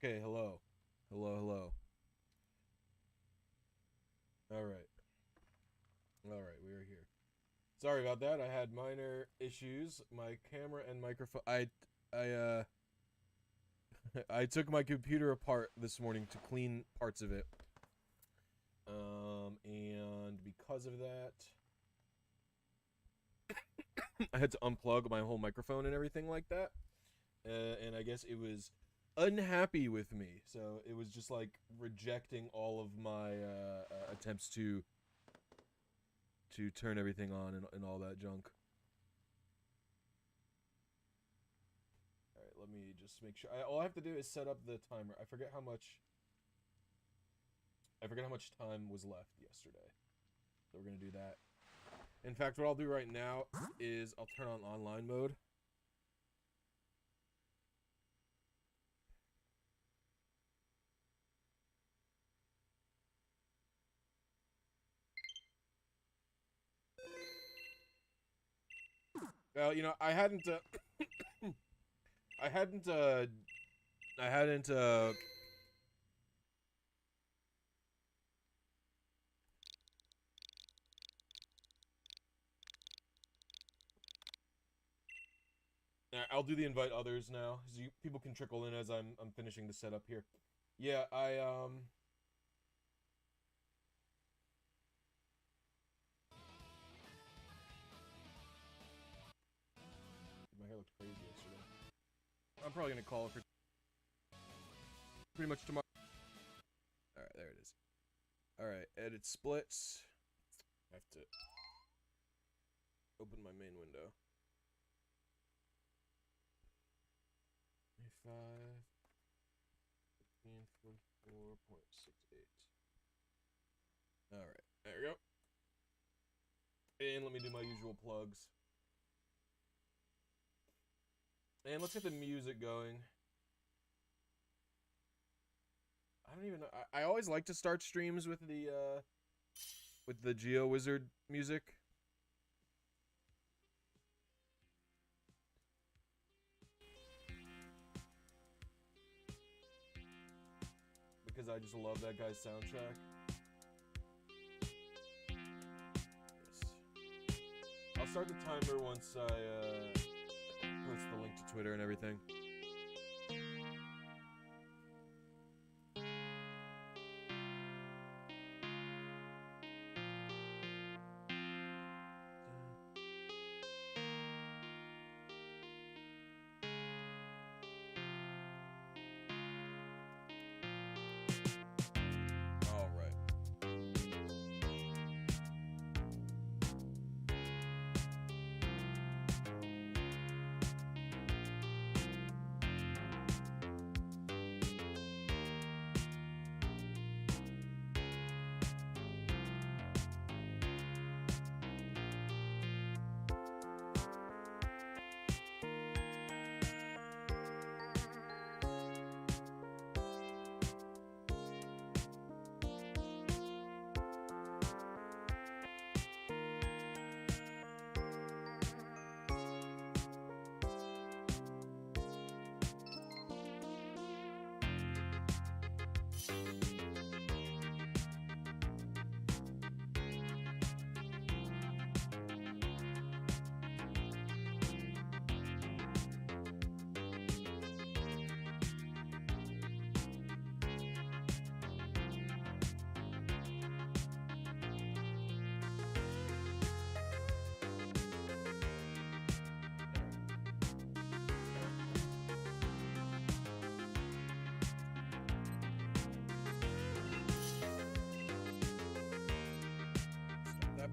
Okay, hello. Hello, hello. Alright. Alright, we are here. Sorry about that, I had minor issues. My camera and microphone... I took my computer apart this morning to clean parts of it. And because of that... I had to unplug my whole microphone and everything like that. And I guess it was unhappy with me, so it was just like rejecting all of my attempts to turn everything on and all that junk. Alright, let me just make sure. All I have to do is set up the timer. I forget how much time was left yesterday, so we're gonna do that. In fact, what I'll do right now is I'll turn on online mode. Well, you know, I hadn't I'll do the invite others now, so people can trickle in as I'm finishing the setup here. Yeah, my hair looked crazy yesterday. I'm probably gonna call it for pretty much tomorrow. Alright, there it is. Alright, edit splits. I have to open my main window. 5 1544.68. Alright, there we go. And let me do my usual plugs. And let's get the music going. I don't even know. I always like to start streams with the Geo Wizard music. Because I just love that guy's soundtrack. Yes. I'll start the timer once I post the link to Twitter and everything.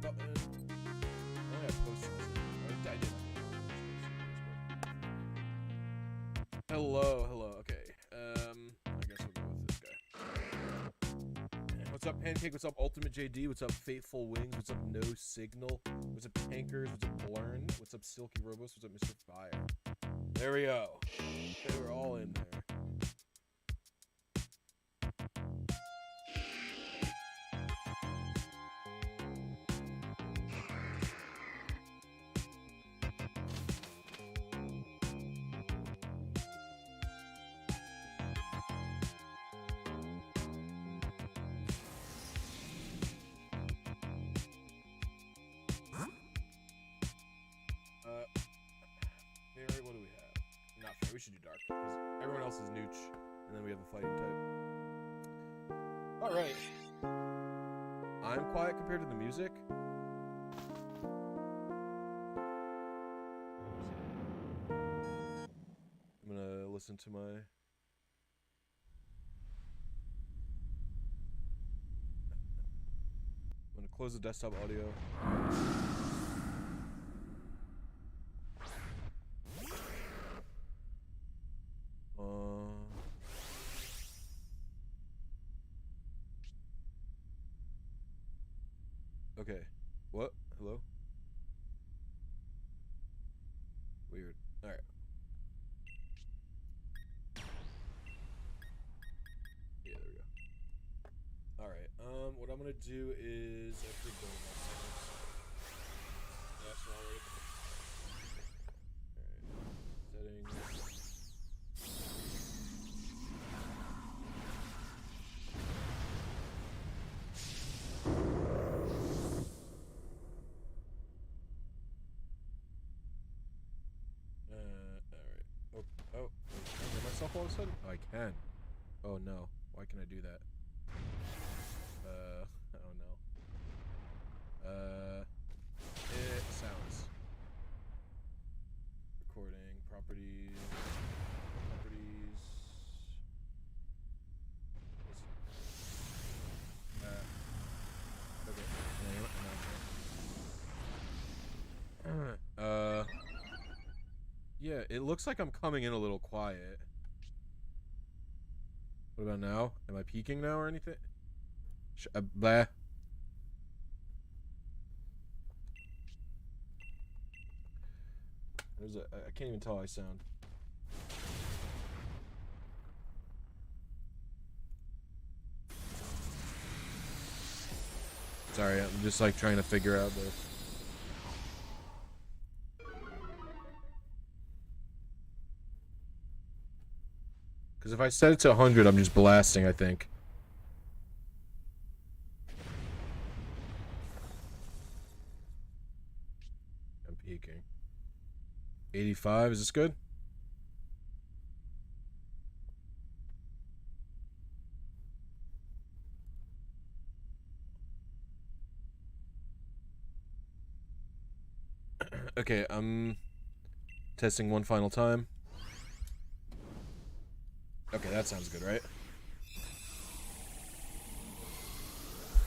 Button. I posted this. I did. Hello. Okay. I guess we'll go with this guy. What's up, Pancake? What's up, Ultimate JD? What's up, Fateful Wings? What's up, No Signal? What's up, Tankers? What's up, Blurn? What's up, Silky Robos? What's up, Mr. Fire? There we go. They were all in there. we should do dark. Because everyone else is nooch, and then we have a fighting type. Alright. I'm quiet compared to the music. I'm gonna listen to my... I'm gonna close the desktop audio. Okay. What? Hello? Weird. Alright. Yeah, there we go. Alright, what I'm gonna do is actually go to my settings. That's wrong, right? Alright. Settings. Can I hear myself all of a sudden? Oh, I can. Oh no. Why can I do that? Oh no. Sounds. Recording, properties. Okay. Yeah, it looks like I'm coming in a little quiet. What about now? Am I peaking now or anything? Blah. I can't even tell how I sound. Sorry, I'm just like trying to figure out the... Because if I set it to 100, I'm just blasting, I think. I'm peaking. 85, is this good? Okay, I'm testing one final time. Okay, that sounds good, right?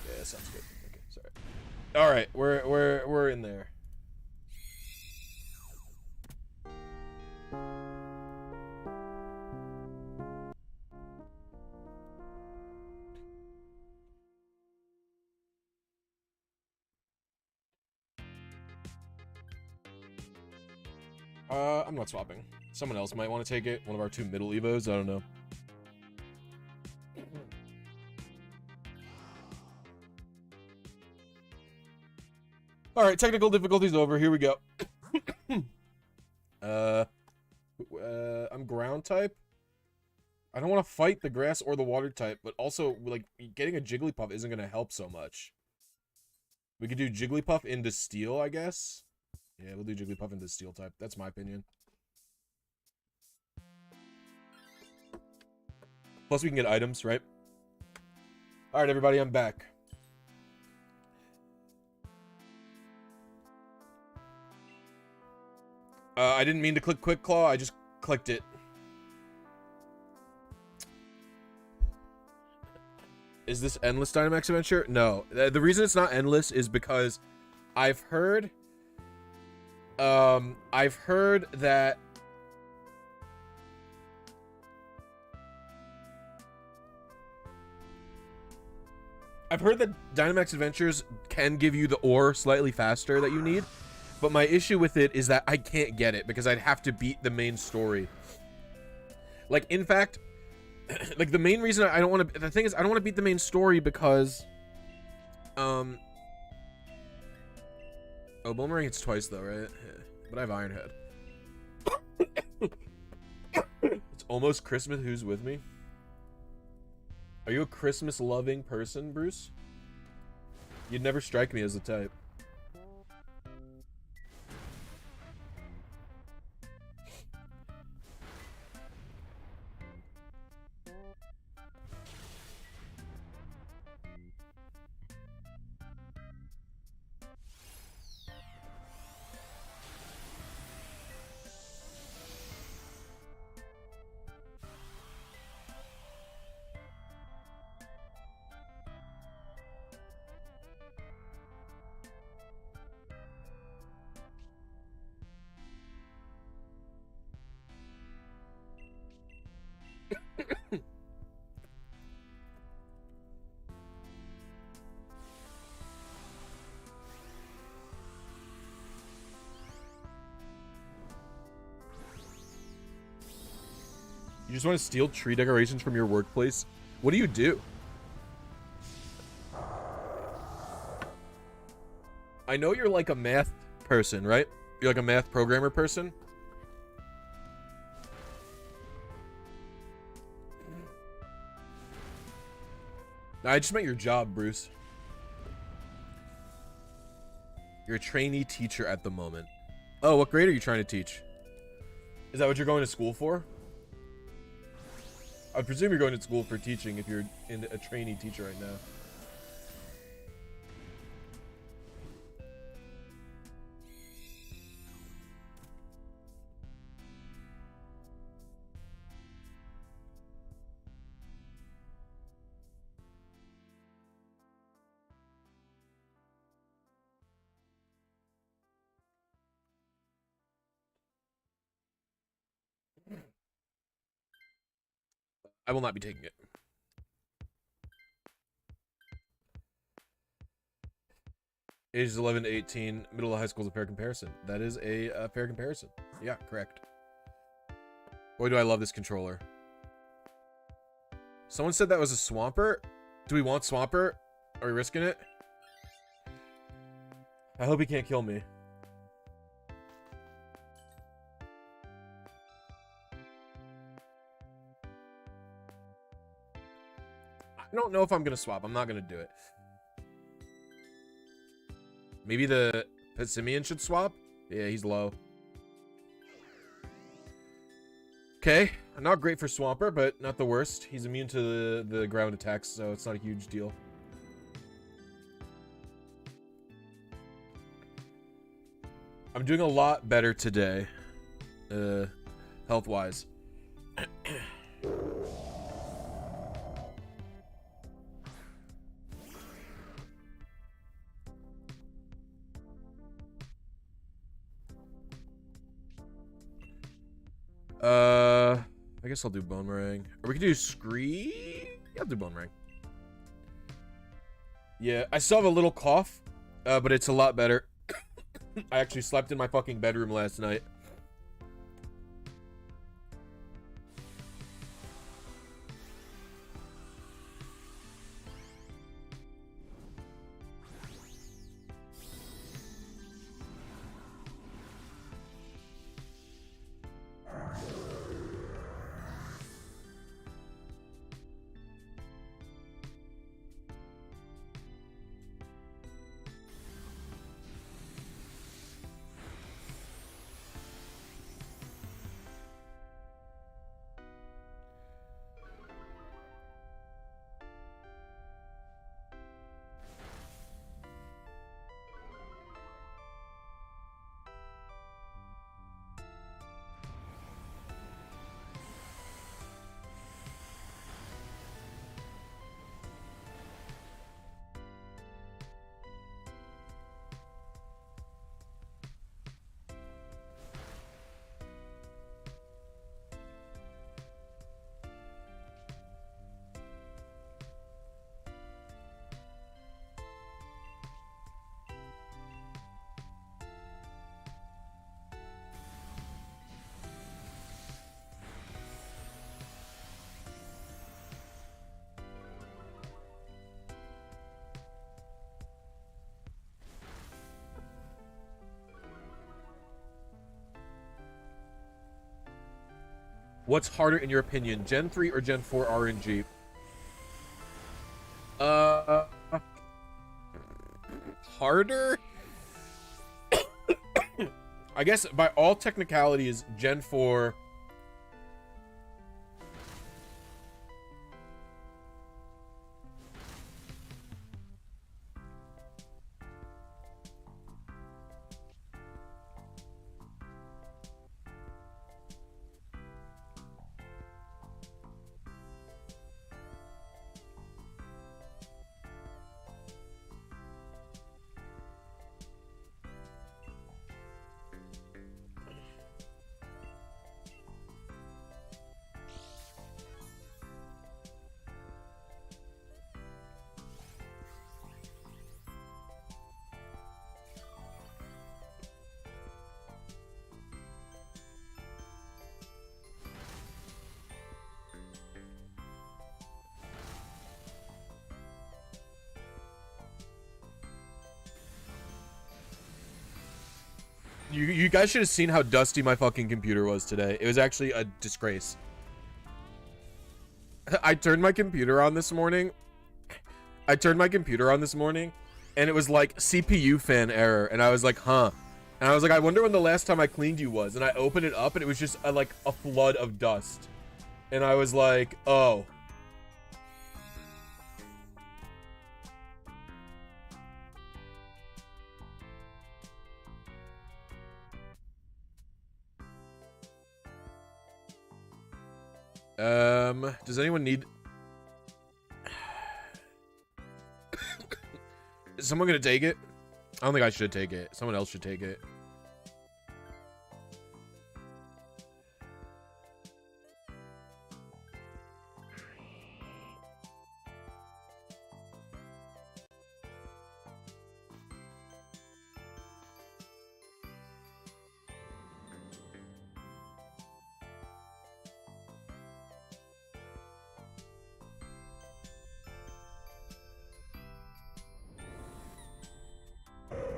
Yeah, that sounds good. Okay, sorry. All right, we're in there. I'm not swapping. Someone else might want to take it. One of our two middle evos. I don't know. All right, technical difficulties over. Here we go. I'm ground type. I don't want to fight the grass or the water type, but also like getting a Jigglypuff isn't going to help so much. We could do Jigglypuff into Steel, I guess. Yeah, we'll do Jigglypuff into Steel type. That's my opinion. Plus, we can get items, right? All right, everybody, I'm back. I didn't mean to click Quick Claw. I just clicked it. Is this endless Dynamax Adventure? No. The reason it's not endless is because I've heard that Dynamax Adventures can give you the ore slightly faster that you need, but my issue with it is that I can't get it because I'd have to beat the main story. Like, in fact, like the main reason I don't want to, the thing is I don't want to beat the main story because, oh, Boomerang hits twice though, right? Yeah. But I have Iron Head. It's almost Christmas. Who's with me? Are you a Christmas-loving person, Bruce? You'd never strike me as the type. You just want to steal tree decorations from your workplace? What do you do? I know you're like a math person, right? You're like a math programmer person. I just meant your job, Bruce. You're a trainee teacher at the moment. Oh, what grade are you trying to teach? Is that what you're going to school for? I presume you're going to school for teaching if you're in a trainee teacher right now. I will not be taking it. Ages 11 to 18, middle of high school is a fair comparison. That is a fair comparison. Yeah, correct. Boy, do I love this controller. Someone said that was a Swampert. Do we want Swampert? Are we risking it? I hope he can't kill me. I don't know if I'm gonna swap. I'm not gonna do it. Maybe the Pessimian should swap? Yeah, he's low. Okay, not great for Swampert, but not the worst. He's immune to the ground attacks, so it's not a huge deal. I'm doing a lot better today, health-wise. I guess I'll do Bone Meringue. Or we could do Scree? Yeah, I'll do Bone Meringue. Yeah, I still have a little cough, but it's a lot better. I actually slept in my fucking bedroom last night. What's harder in your opinion, Gen 3 or Gen 4 RNG? Harder? I guess by all technicalities, Gen 4... You guys should have seen how dusty my fucking computer was today. It was actually a disgrace. I turned my computer on this morning. And it was like CPU fan error, and I was like, huh. And I was like, I wonder when the last time I cleaned you was. And I opened it up, and it was just like a flood of dust. And I was like, oh. Does anyone need... Is someone gonna take it? I don't think I should take it. Someone else should take it.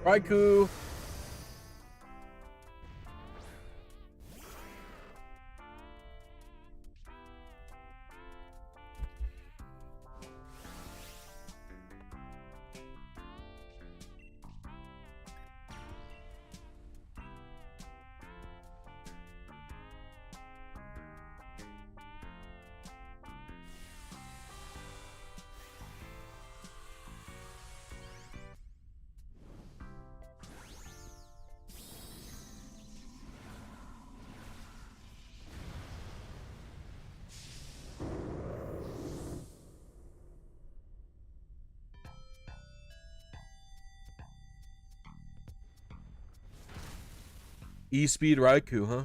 Raikou. E-Speed Raikou, huh?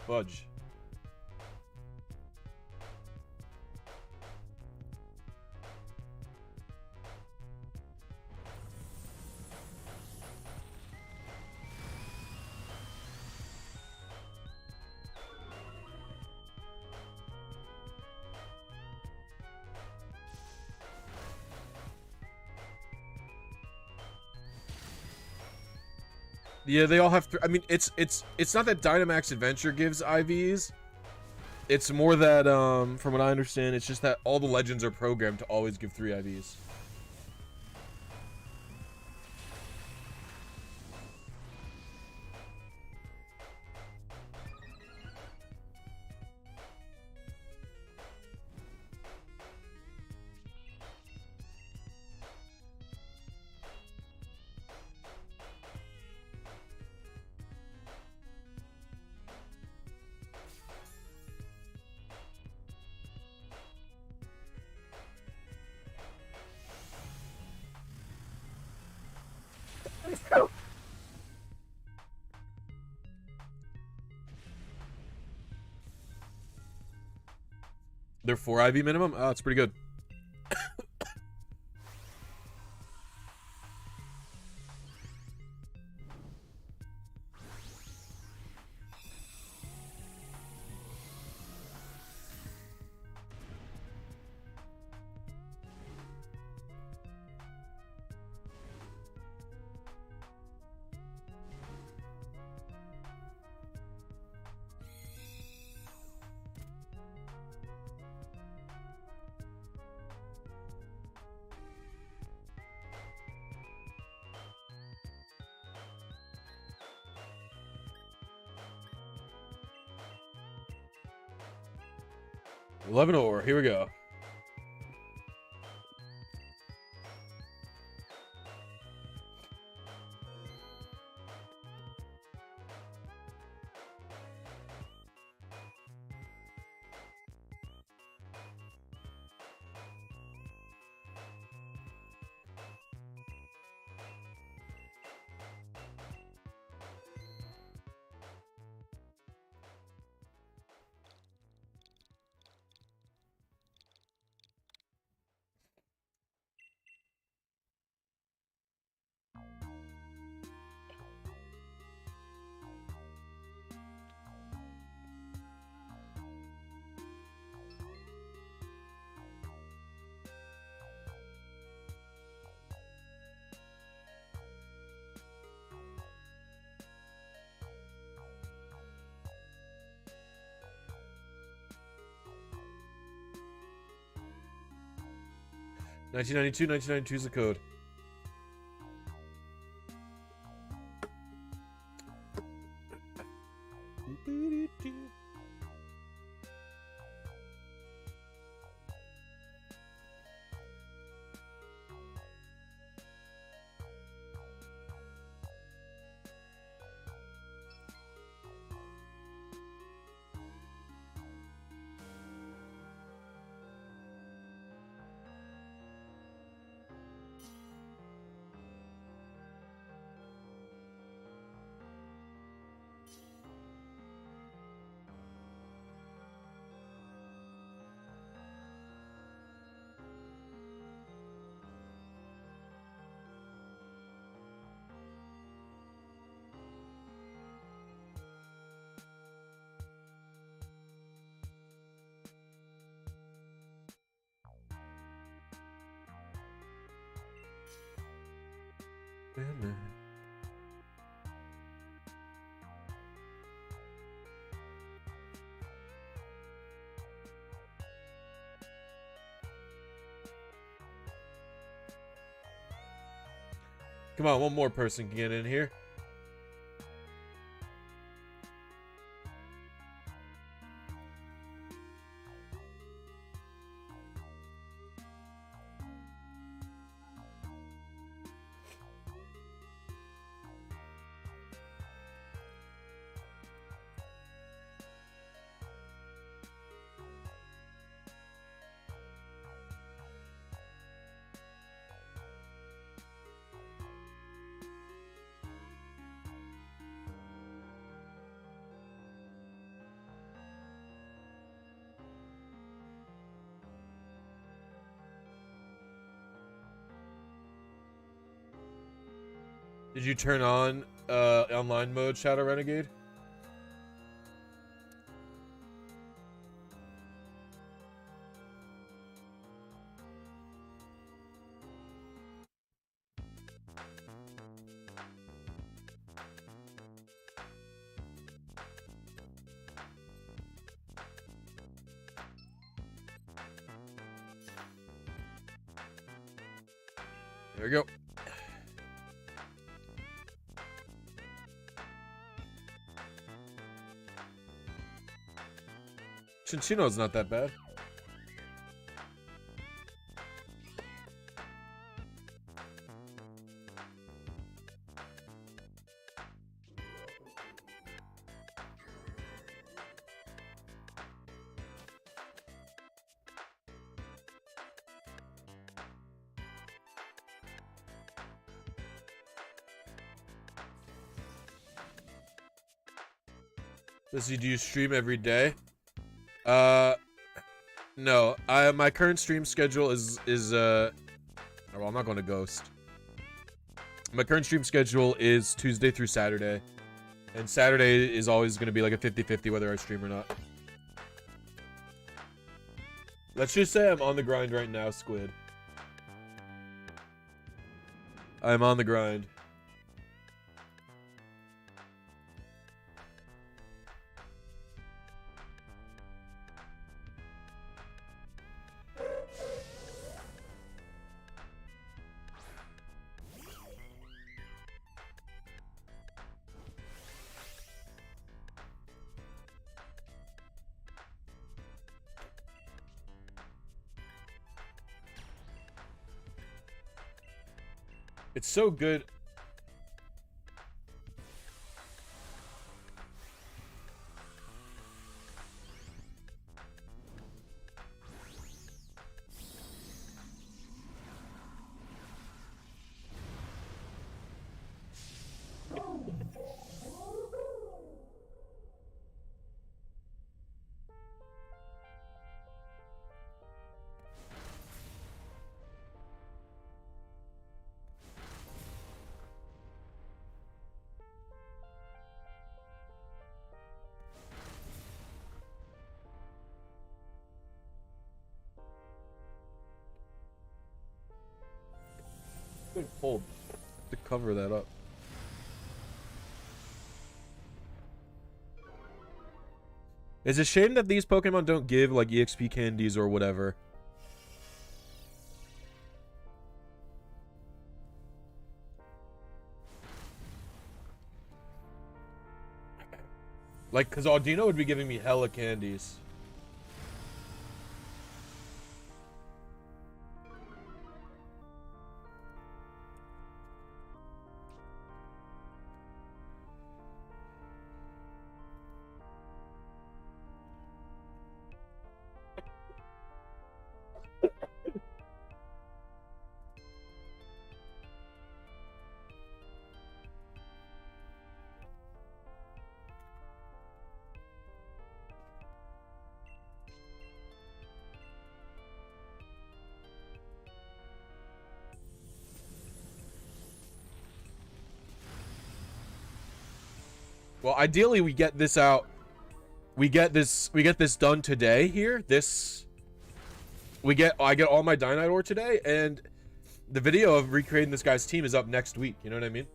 Fudge. Yeah, they all have. I mean, it's not that Dynamax Adventure gives IVs. It's more that, from what I understand, it's just that all the legends are programmed to always give 3 IVs. They're 4 IV minimum? Oh, that's pretty good. Or here we go. 1992. 1992 is the code. Come on, one more person can get in here. Did you turn on online mode, Shadow Renegade? There we go. Chinchino's not that bad. Do you stream every day? No. My current stream schedule is well, I'm not going to ghost. My current stream schedule is Tuesday through Saturday. And Saturday is always going to be like a 50-50 whether I stream or not. Let's just say I'm on the grind right now, Squid. I'm on the grind. It's so good. Hold to cover that up. It's a shame that these Pokemon don't give like EXP candies or whatever. Like, because Audino would be giving me hella candies. Well, ideally we get this out. We get this done today here. I get all my Dynite ore today, and the video of recreating this guy's team is up next week. You know what I mean?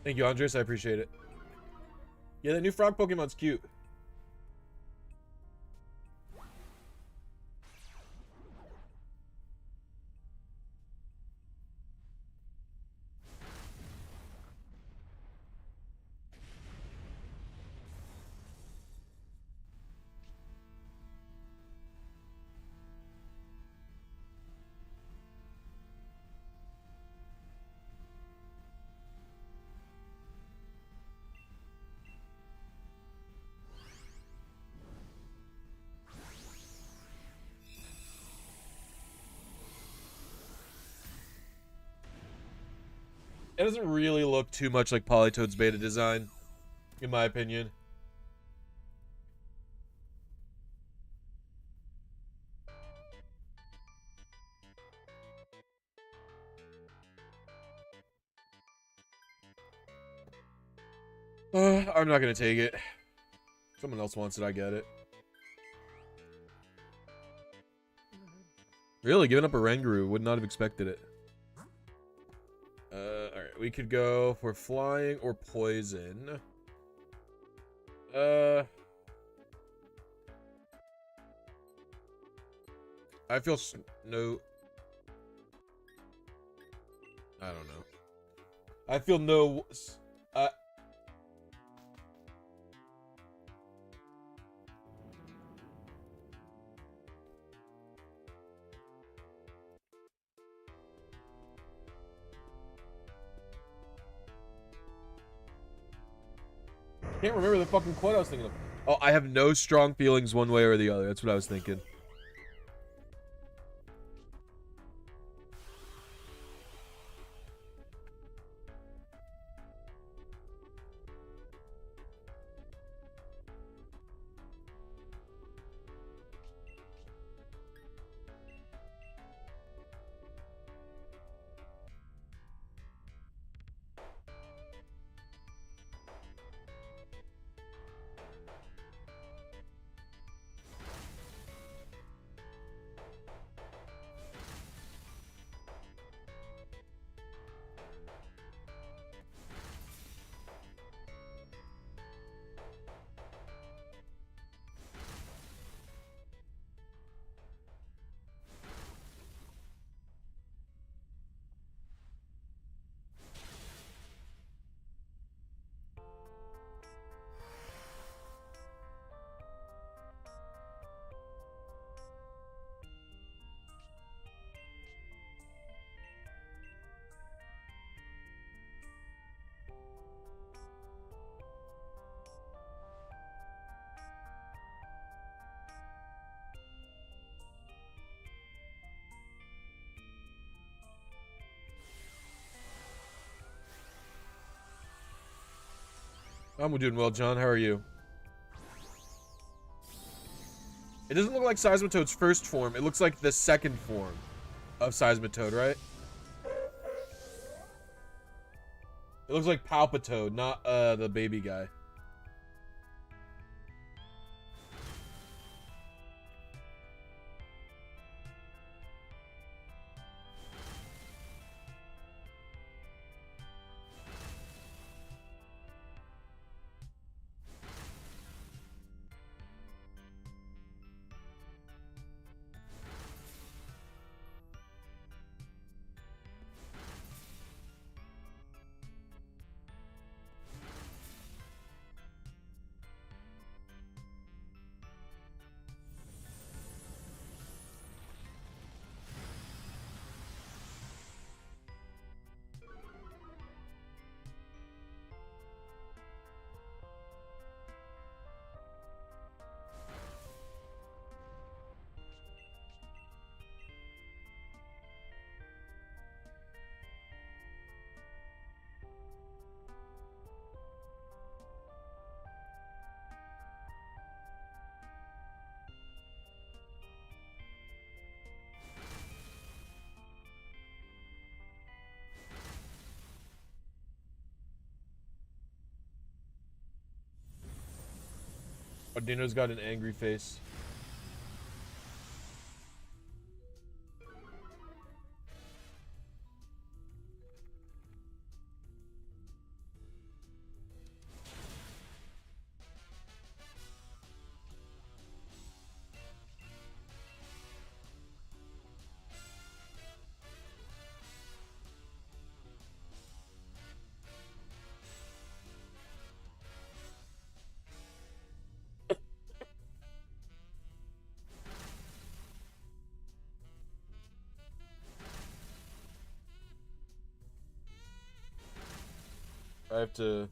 Thank you, Andres. I appreciate it. Yeah, that new frog Pokemon's cute. It doesn't really look too much like Politoed's beta design, in my opinion. I'm not gonna take it. Someone else wants it, I get it. Really, giving up a Ranguru, would not have expected it. Alright, we could go for flying or poison. I feel no... I don't know. I feel no... Can't remember the fucking quote I was thinking of. Oh, I have no strong feelings one way or the other. That's what I was thinking. I'm doing well, John. How are you? It doesn't look like Seismitoad's first form. It looks like the second form of Seismitoad, right? It looks like Palpitoad, not the baby guy. Dino's got an angry face. I have to...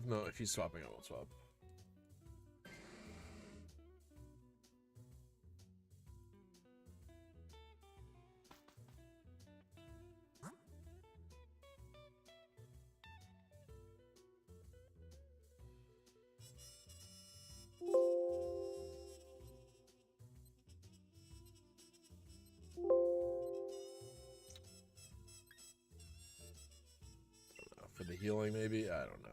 No, if he's swapping, I won't swap. For the healing, maybe? I don't know.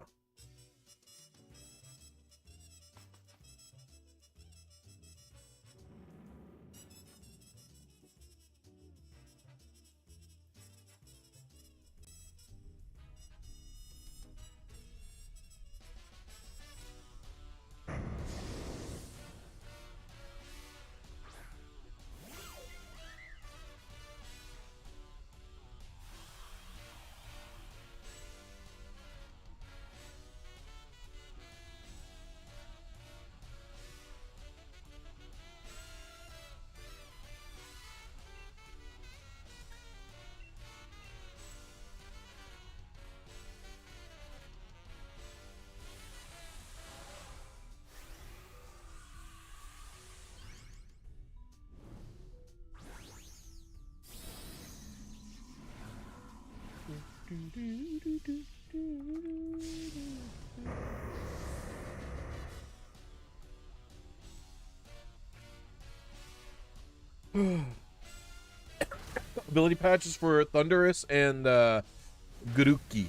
Ability patches for Thunderous and Garuki.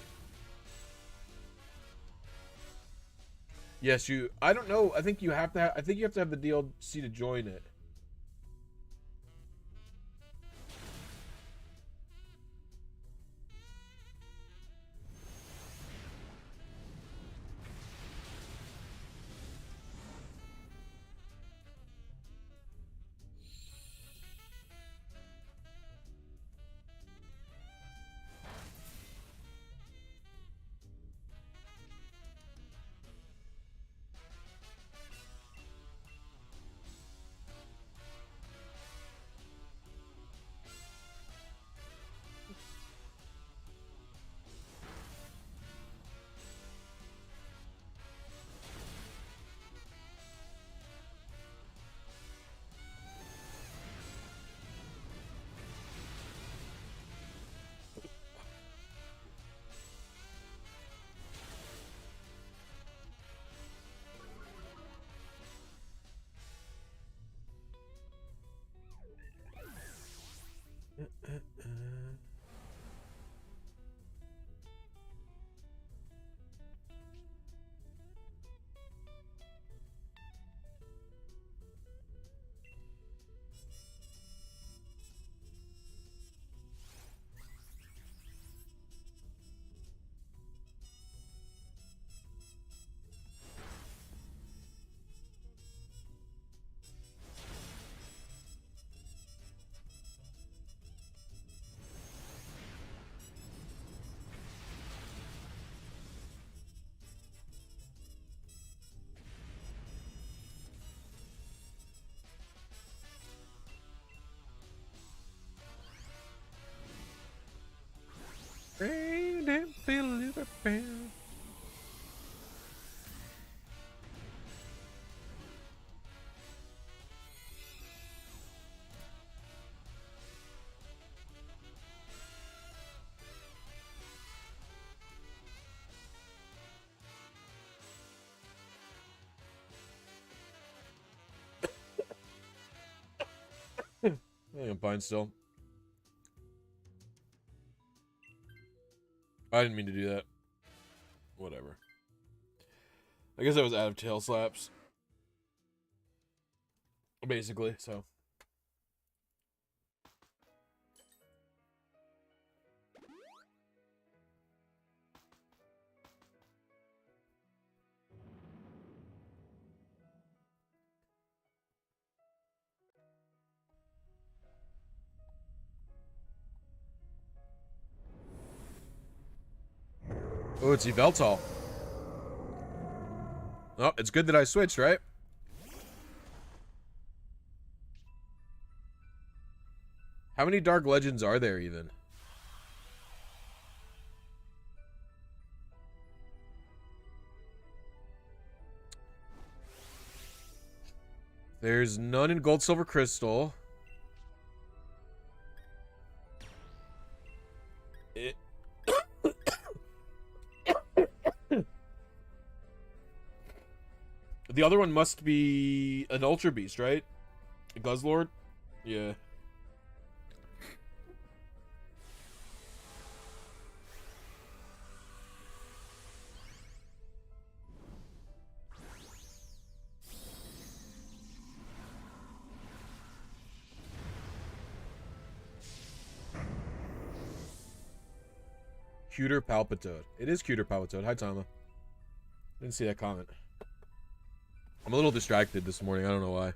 Yes, you. I don't know. I think you have to. I think you have to have the DLC to join it. I'm fine still. I didn't mean to do that. Whatever. I guess I was out of tail slaps. Basically, so. Oh, it's Yveltal. Oh, it's good that I switched, right? How many Dark Legends are there, even? There's none in Gold, Silver, Crystal. The other one must be an Ultra Beast, right? A Guzzlord? Yeah. Cuter Palpitoad. It is Cuter Palpitoad. Hi, Tama. Didn't see that comment. I'm a little distracted this morning. I don't know why.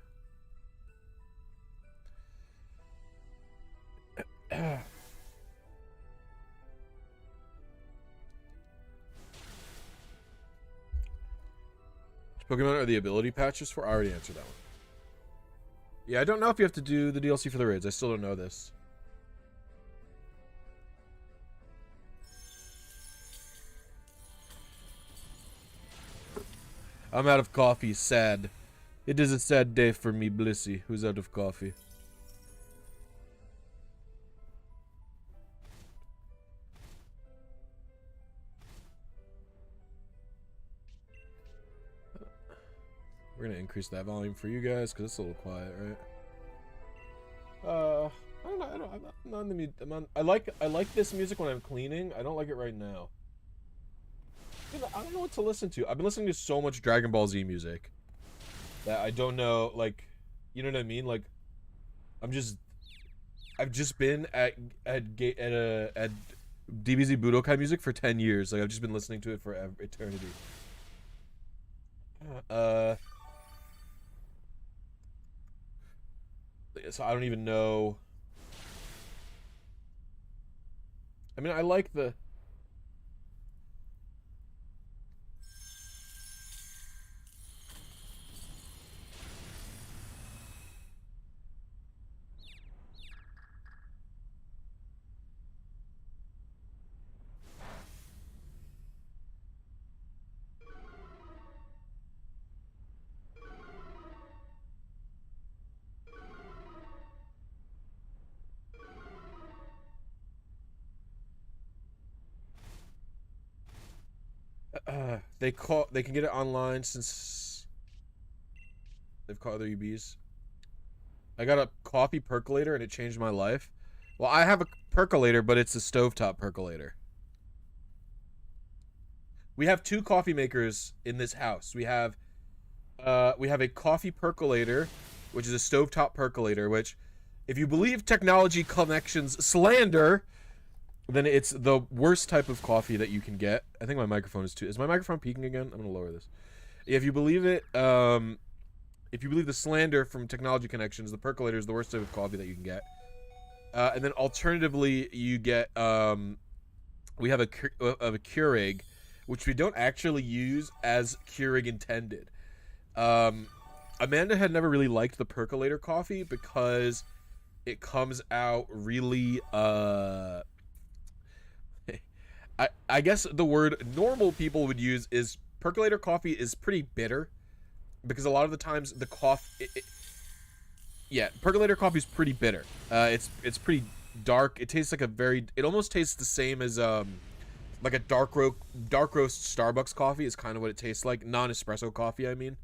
Which Pokemon are the ability patches for? I already answered that one. Yeah, I don't know if you have to do the DLC for the raids. I still don't know this. I'm out of coffee. Sad. It is a sad day for me, Blisy, who's out of coffee. We're gonna increase that volume for you guys because it's a little quiet, right? I don't know. I'm not in the mood. I like this music when I'm cleaning. I don't like it right now. I don't know what to listen to. I've been listening to so much Dragon Ball Z music that I don't know, like, you know what I mean? Like, I've just been at DBZ Budokai music for 10 years. Like, I've just been listening to it for eternity. So I don't even know. I mean, I like the... they can get it online since they've caught other UBs. I got a coffee percolator and it changed my life. Well, I have a percolator, but it's a stovetop percolator. We have two coffee makers in this house. We have a coffee percolator, which is a stovetop percolator, which, if you believe Technology Connections slander, then it's the worst type of coffee that you can get. I think my microphone is too... Is my microphone peaking again? I'm going to lower this. If you believe it, if you believe the slander from Technology Connections, the percolator is the worst type of coffee that you can get. And then alternatively, you get... we have a Keurig, which we don't actually use as Keurig intended. Amanda had never really liked the percolator coffee because it comes out really... I guess the word normal people would use is percolator coffee is pretty bitter, because a lot of the times the coffee, yeah, percolator coffee is pretty bitter. It's pretty dark. It tastes like it almost tastes the same as like a dark roast Starbucks coffee is kind of what it tastes like. Non-espresso coffee, I mean.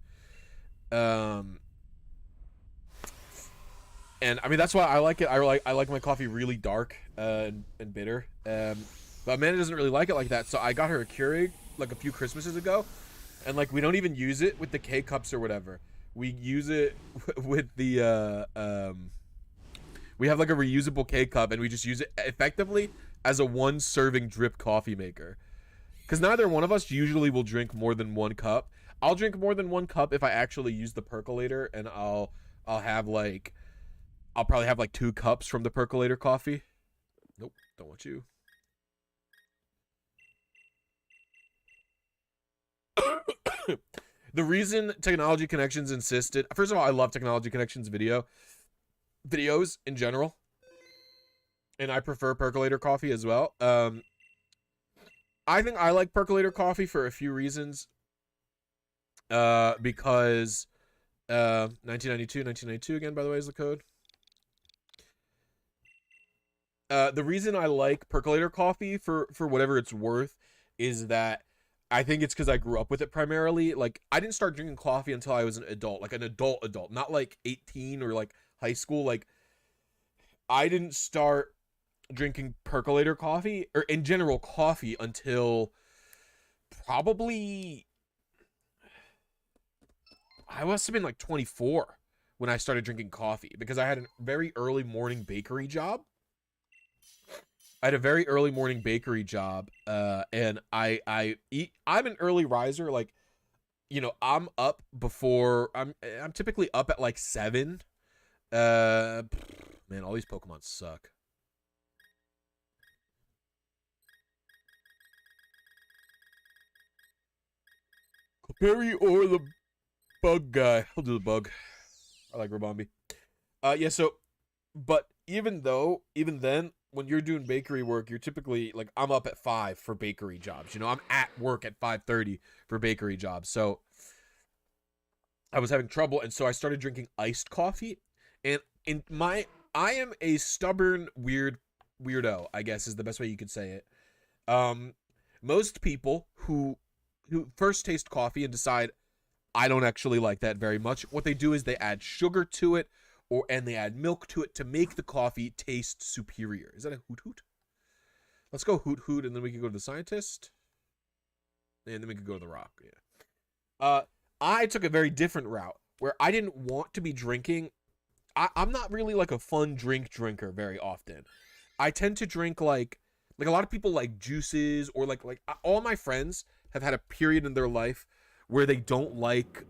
And I mean that's why I like it. I like my coffee really dark and bitter. But Amanda doesn't really like it like that, so I got her a Keurig like a few Christmases ago, and like we don't even use it with the K cups or whatever. We use it with the we have like a reusable K cup, and we just use it effectively as a one serving drip coffee maker. Because neither one of us usually will drink more than one cup. I'll drink more than one cup if I actually use the percolator, and I'll probably have like 2 cups from the percolator coffee. Nope, don't want you. The reason Technology Connections insisted, first of all, I love Technology Connections videos in general, and I prefer percolator coffee as well. I think I like percolator coffee for a few reasons. Because 1992 again, by the way, is the code. The reason I like percolator coffee for whatever it's worth is that I think it's because I grew up with it primarily. Like, I didn't start drinking coffee until I was an adult, like an adult, not like 18 or like high school. Like, I didn't start drinking percolator coffee or in general coffee until probably, I must have been like 24 when I started drinking coffee, because I had a very early morning bakery job. And I'm an early riser. Like, you know, I'm up before I'm typically up at like 7. Man, all these Pokemon suck. Perry or the bug guy. I'll do the bug. I like Rabombi. Yeah, so, but even then, when you're doing bakery work, you're typically, like, I'm up at 5 for bakery jobs. You know, I'm at work at 5:30 for bakery jobs. So, I was having trouble, and so I started drinking iced coffee. And I am a stubborn, weirdo, I guess is the best way you could say it. Most people who first taste coffee and decide, I don't actually like that very much, what they do is they add sugar to it, and they add milk to it to make the coffee taste superior. Is that a hoot hoot? Let's go hoot hoot, and then we can go to the scientist. And then we can go to the rock. Yeah. I took a very different route, where I didn't want to be drinking. I'm not really like a fun drinker very often. I tend to drink like a lot of people like juices, or like all my friends have had a period in their life where they don't like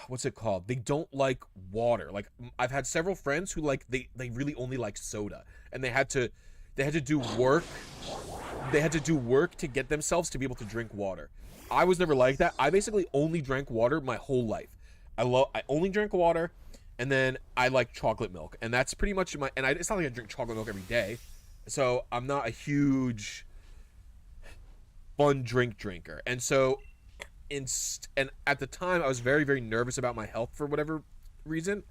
what's it called? They don't like water. Like, I've had several friends who like they really only like soda, and they had to do work. They had to do work to get themselves to be able to drink water. I was never like that. I basically only drank water my whole life. I only drank water, and then I like chocolate milk, and that's pretty much it's not like I drink chocolate milk every day, so I'm not a huge fun drinker. And so and at the time I was very, very nervous about my health for whatever reason.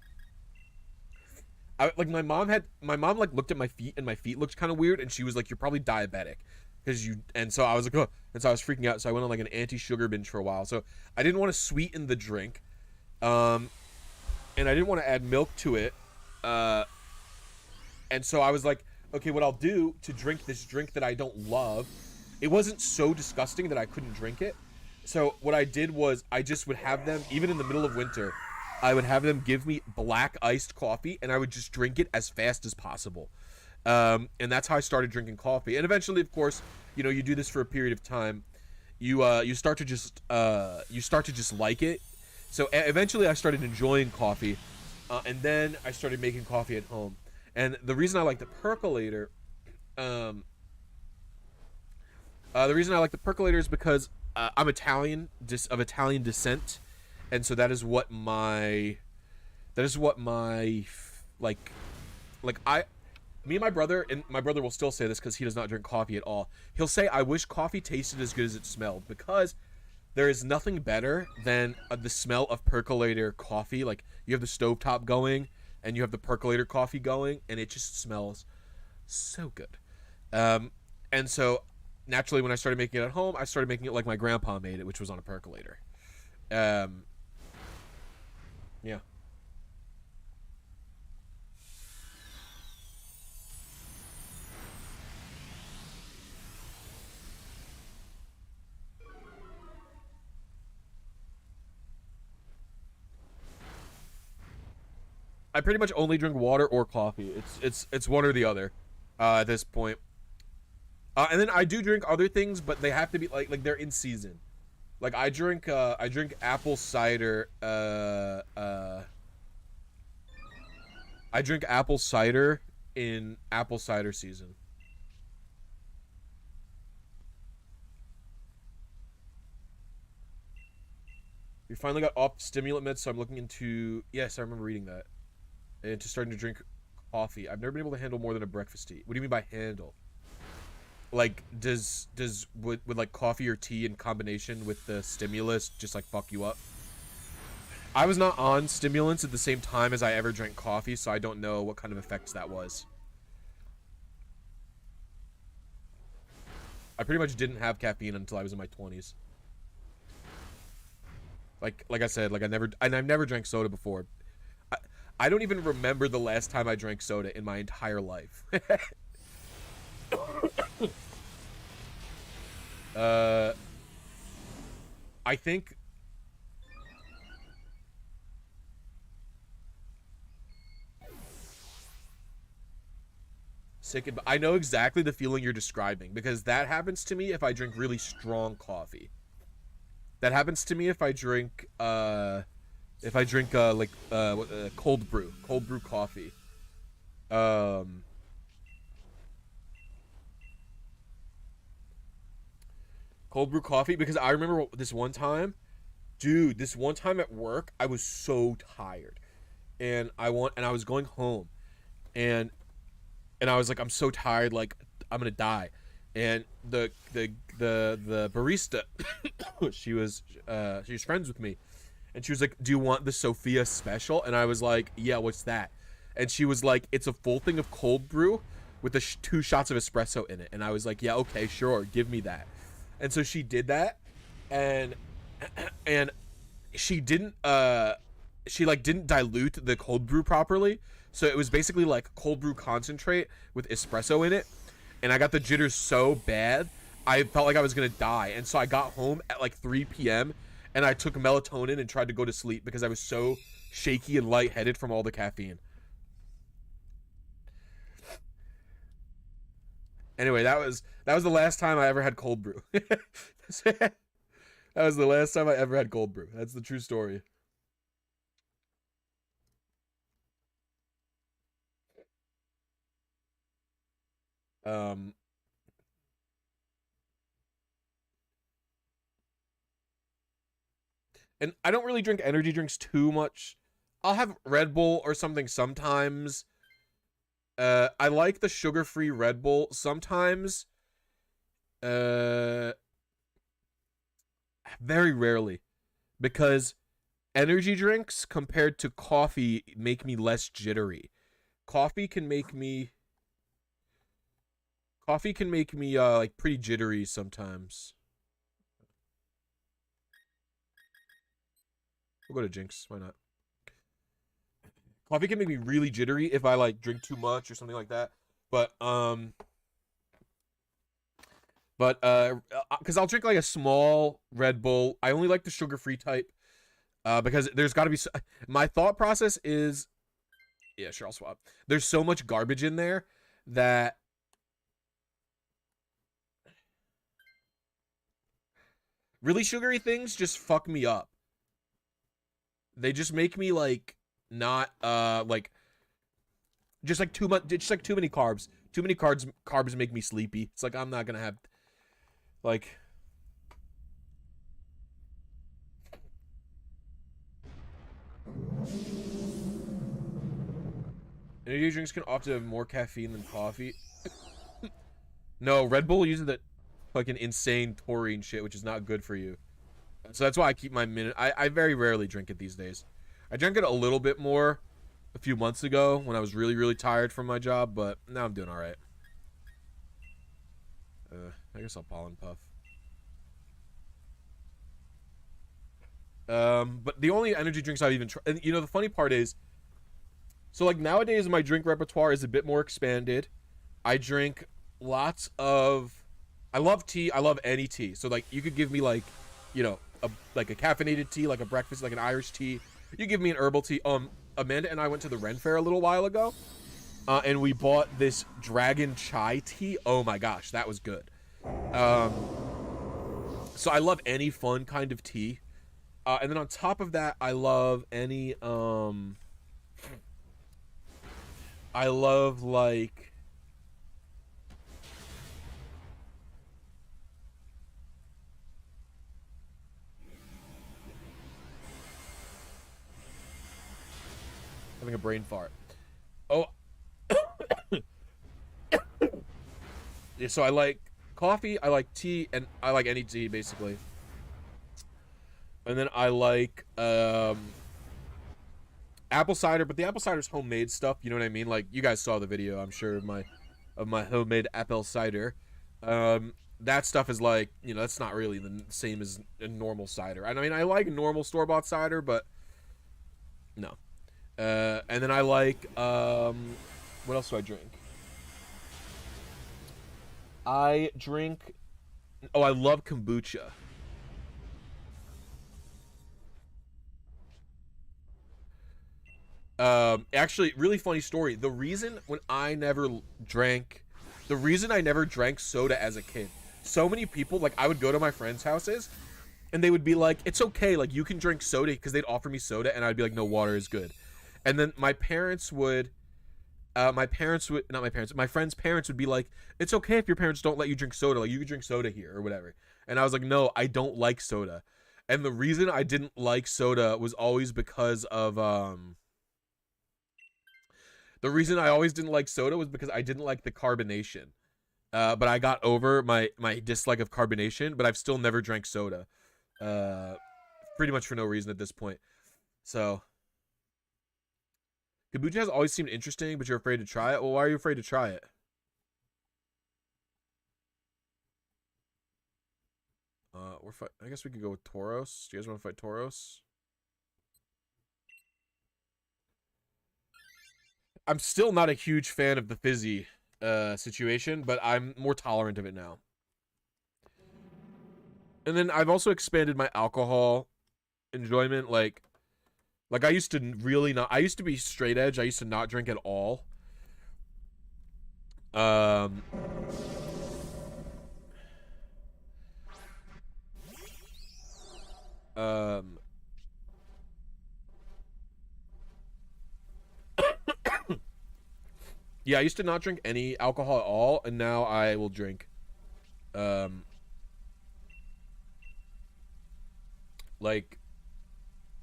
My mom like looked at my feet, and my feet looked kind of weird, and she was like, "You're probably diabetic." And so I was like, oh, and so I was freaking out. So I went on like an anti-sugar binge for a while. So I didn't want to sweeten the drink, and I didn't want to add milk to it. And so I was like, okay, what I'll do to drink this drink that I don't love, it wasn't so disgusting that I couldn't drink it. So what I did was I just would have them, even in the middle of winter, I would have them give me black iced coffee, and I would just drink it as fast as possible. And that's how I started drinking coffee. And eventually, of course, you know, you do this for a period of time, you start to just like it. So eventually I started enjoying coffee, and then I started making coffee at home. And the reason I like the percolator, is because I'm Italian, of Italian descent, and so that is what my Me and my brother will still say this because he does not drink coffee at all. He'll say, I wish coffee tasted as good as it smelled, because there is nothing better than the smell of percolator coffee. Like, you have the stovetop going, and you have the percolator coffee going, and it just smells so good. And so, naturally, when I started making it at home, I started making it like my grandpa made it, which was on a percolator. Yeah. I pretty much only drink water or coffee. It's one or the other, at this point. And then I do drink other things, but they have to be like they're in season. Like I drink apple cider. I drink apple cider in apple cider season. We finally got off stimulant meds, so I'm looking into. Yes, I remember reading that. Into starting to drink coffee. I've never been able to handle more than a breakfast tea. What do you mean by handle? Like, would like coffee or tea in combination with the stimulus just like fuck you up? I was not on stimulants at the same time as I ever drank coffee, so I don't know what kind of effects that was. I pretty much didn't have caffeine until I was in my 20s. Like I said, like I've never drank soda before. I don't even remember the last time I drank soda in my entire life. I think I know exactly the feeling you're describing, because that happens to me if I drink really strong coffee. That happens to me if I drink cold brew coffee. Cold brew coffee, because I remember this one time, dude, this one time at work, I was so tired. And I was going home, and I was like, I'm so tired, like I'm gonna die. And the barista, she was friends with me, and she was like, do you want the Sophia special? And I was like, yeah, what's that? And she was like, it's a full thing of cold brew with the 2 shots of espresso in it. And I was like, yeah, okay, sure, give me that. And so she did that, and she didn't didn't dilute the cold brew properly. So it was basically like cold brew concentrate with espresso in it. And I got the jitters so bad, I felt like I was gonna die. And so I got home at like 3 p.m. and I took melatonin and tried to go to sleep because I was so shaky and lightheaded from all the caffeine. Anyway, that was the last time I ever had cold brew. That was the last time I ever had cold brew. That's the true story. Um, and I don't really drink energy drinks too much. I'll have Red Bull or something sometimes. I like the sugar-free Red Bull sometimes. Very rarely, because energy drinks compared to coffee make me less jittery. Coffee can make me like pretty jittery sometimes. We'll go to Jinx. Why not? Coffee can make me really jittery if I like drink too much or something like that. But because I'll drink like a small Red Bull. I only like the sugar-free type. Because there's got to be my thought process is, yeah, sure, I'll swap. There's so much garbage in there that really sugary things just fuck me up. They just make me like not like just like too much, just like too many carbs. Too many carbs make me sleepy. It's like I'm not gonna have like. Energy drinks can often have more caffeine than coffee. No, Red Bull uses that fucking insane taurine shit, which is not good for you. So that's why I keep my minute. I very rarely drink it these days. I drank it a little bit more a few months ago when I was really, really tired from my job, but now I'm doing all right. I guess I'll pollen puff. But the only energy drinks I've even tried, and you know, the funny part is, so like nowadays my drink repertoire is a bit more expanded. I drink lots of, I love tea. I love any tea. So like you could give me like, you know, like a caffeinated tea, like a breakfast, like an Irish tea. You give me an herbal tea. Amanda and I went to the Ren Fair a little while ago, and we bought this dragon chai tea. Oh my gosh, that was good. So I love any fun kind of tea. And then on top of that, I love any, I love like, having a brain fart. Oh, yeah, so I like coffee, I like tea, and I like any tea basically. And then I like apple cider, but the apple cider is homemade stuff. You know what I mean? Like you guys saw the video, I'm sure, of my homemade apple cider. That stuff is like, you know, that's not really the same as a normal cider. I mean, I like normal store-bought cider, but no. And then I like what else do I drink? I drink. Oh, I love kombucha. Actually, really funny story. The reason I never drank soda as a kid, so many people, like, I would go to my friends' houses, and they would be like, it's okay, like, you can drink soda, because they'd offer me soda, and I'd be like, no, water is good. And then my friends' parents would be like, it's okay if your parents don't let you drink soda, like, you can drink soda here, or whatever. And I was like, no, I don't like soda. And the reason I didn't like soda was always because of, the reason I always didn't like soda was because I didn't like the carbonation. But I got over my dislike of carbonation, but I've still never drank soda. Pretty much for no reason at this point. So, kombucha has always seemed interesting, but you're afraid to try it? Well, why are you afraid to try it? I guess we could go with Tauros. Do you guys want to fight Tauros? I'm still not a huge fan of the fizzy situation, but I'm more tolerant of it now. And then I've also expanded my alcohol enjoyment. Like I used to really not. I used to be straight edge. I used to not drink at all. Yeah, I used to not drink any alcohol at all, and now I will drink. Like,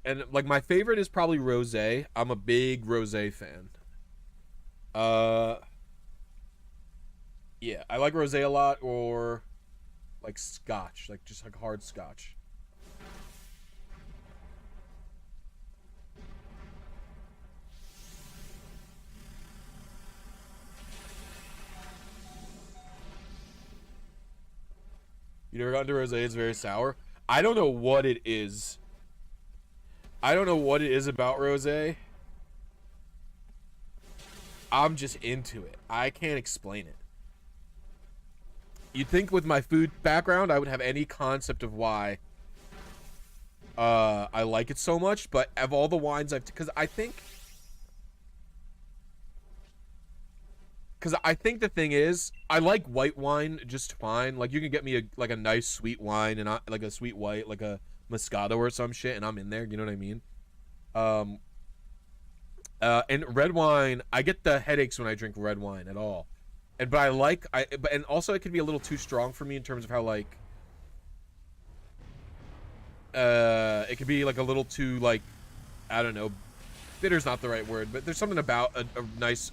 and like my favorite is probably rosé. I'm a big rosé fan. Yeah, I like rosé a lot, or like scotch, like just like hard scotch. You never got into rosé? It's very sour. I don't know what it is. I don't know what it is about rosé. I'm just into it. I can't explain it. You'd think with my food background, I would have any concept of why I like it so much, but of all the wines because I think the thing is, I like white wine just fine. Like, you can get me a nice sweet wine, and like a sweet white, like a Moscato or some shit, and I'm in there. You know what I mean? And red wine, I get the headaches when I drink red wine at all. And and also it can be a little too strong for me in terms of how, like, it could be like a little too, like, I don't know, bitter's not the right word, but there's something about a nice,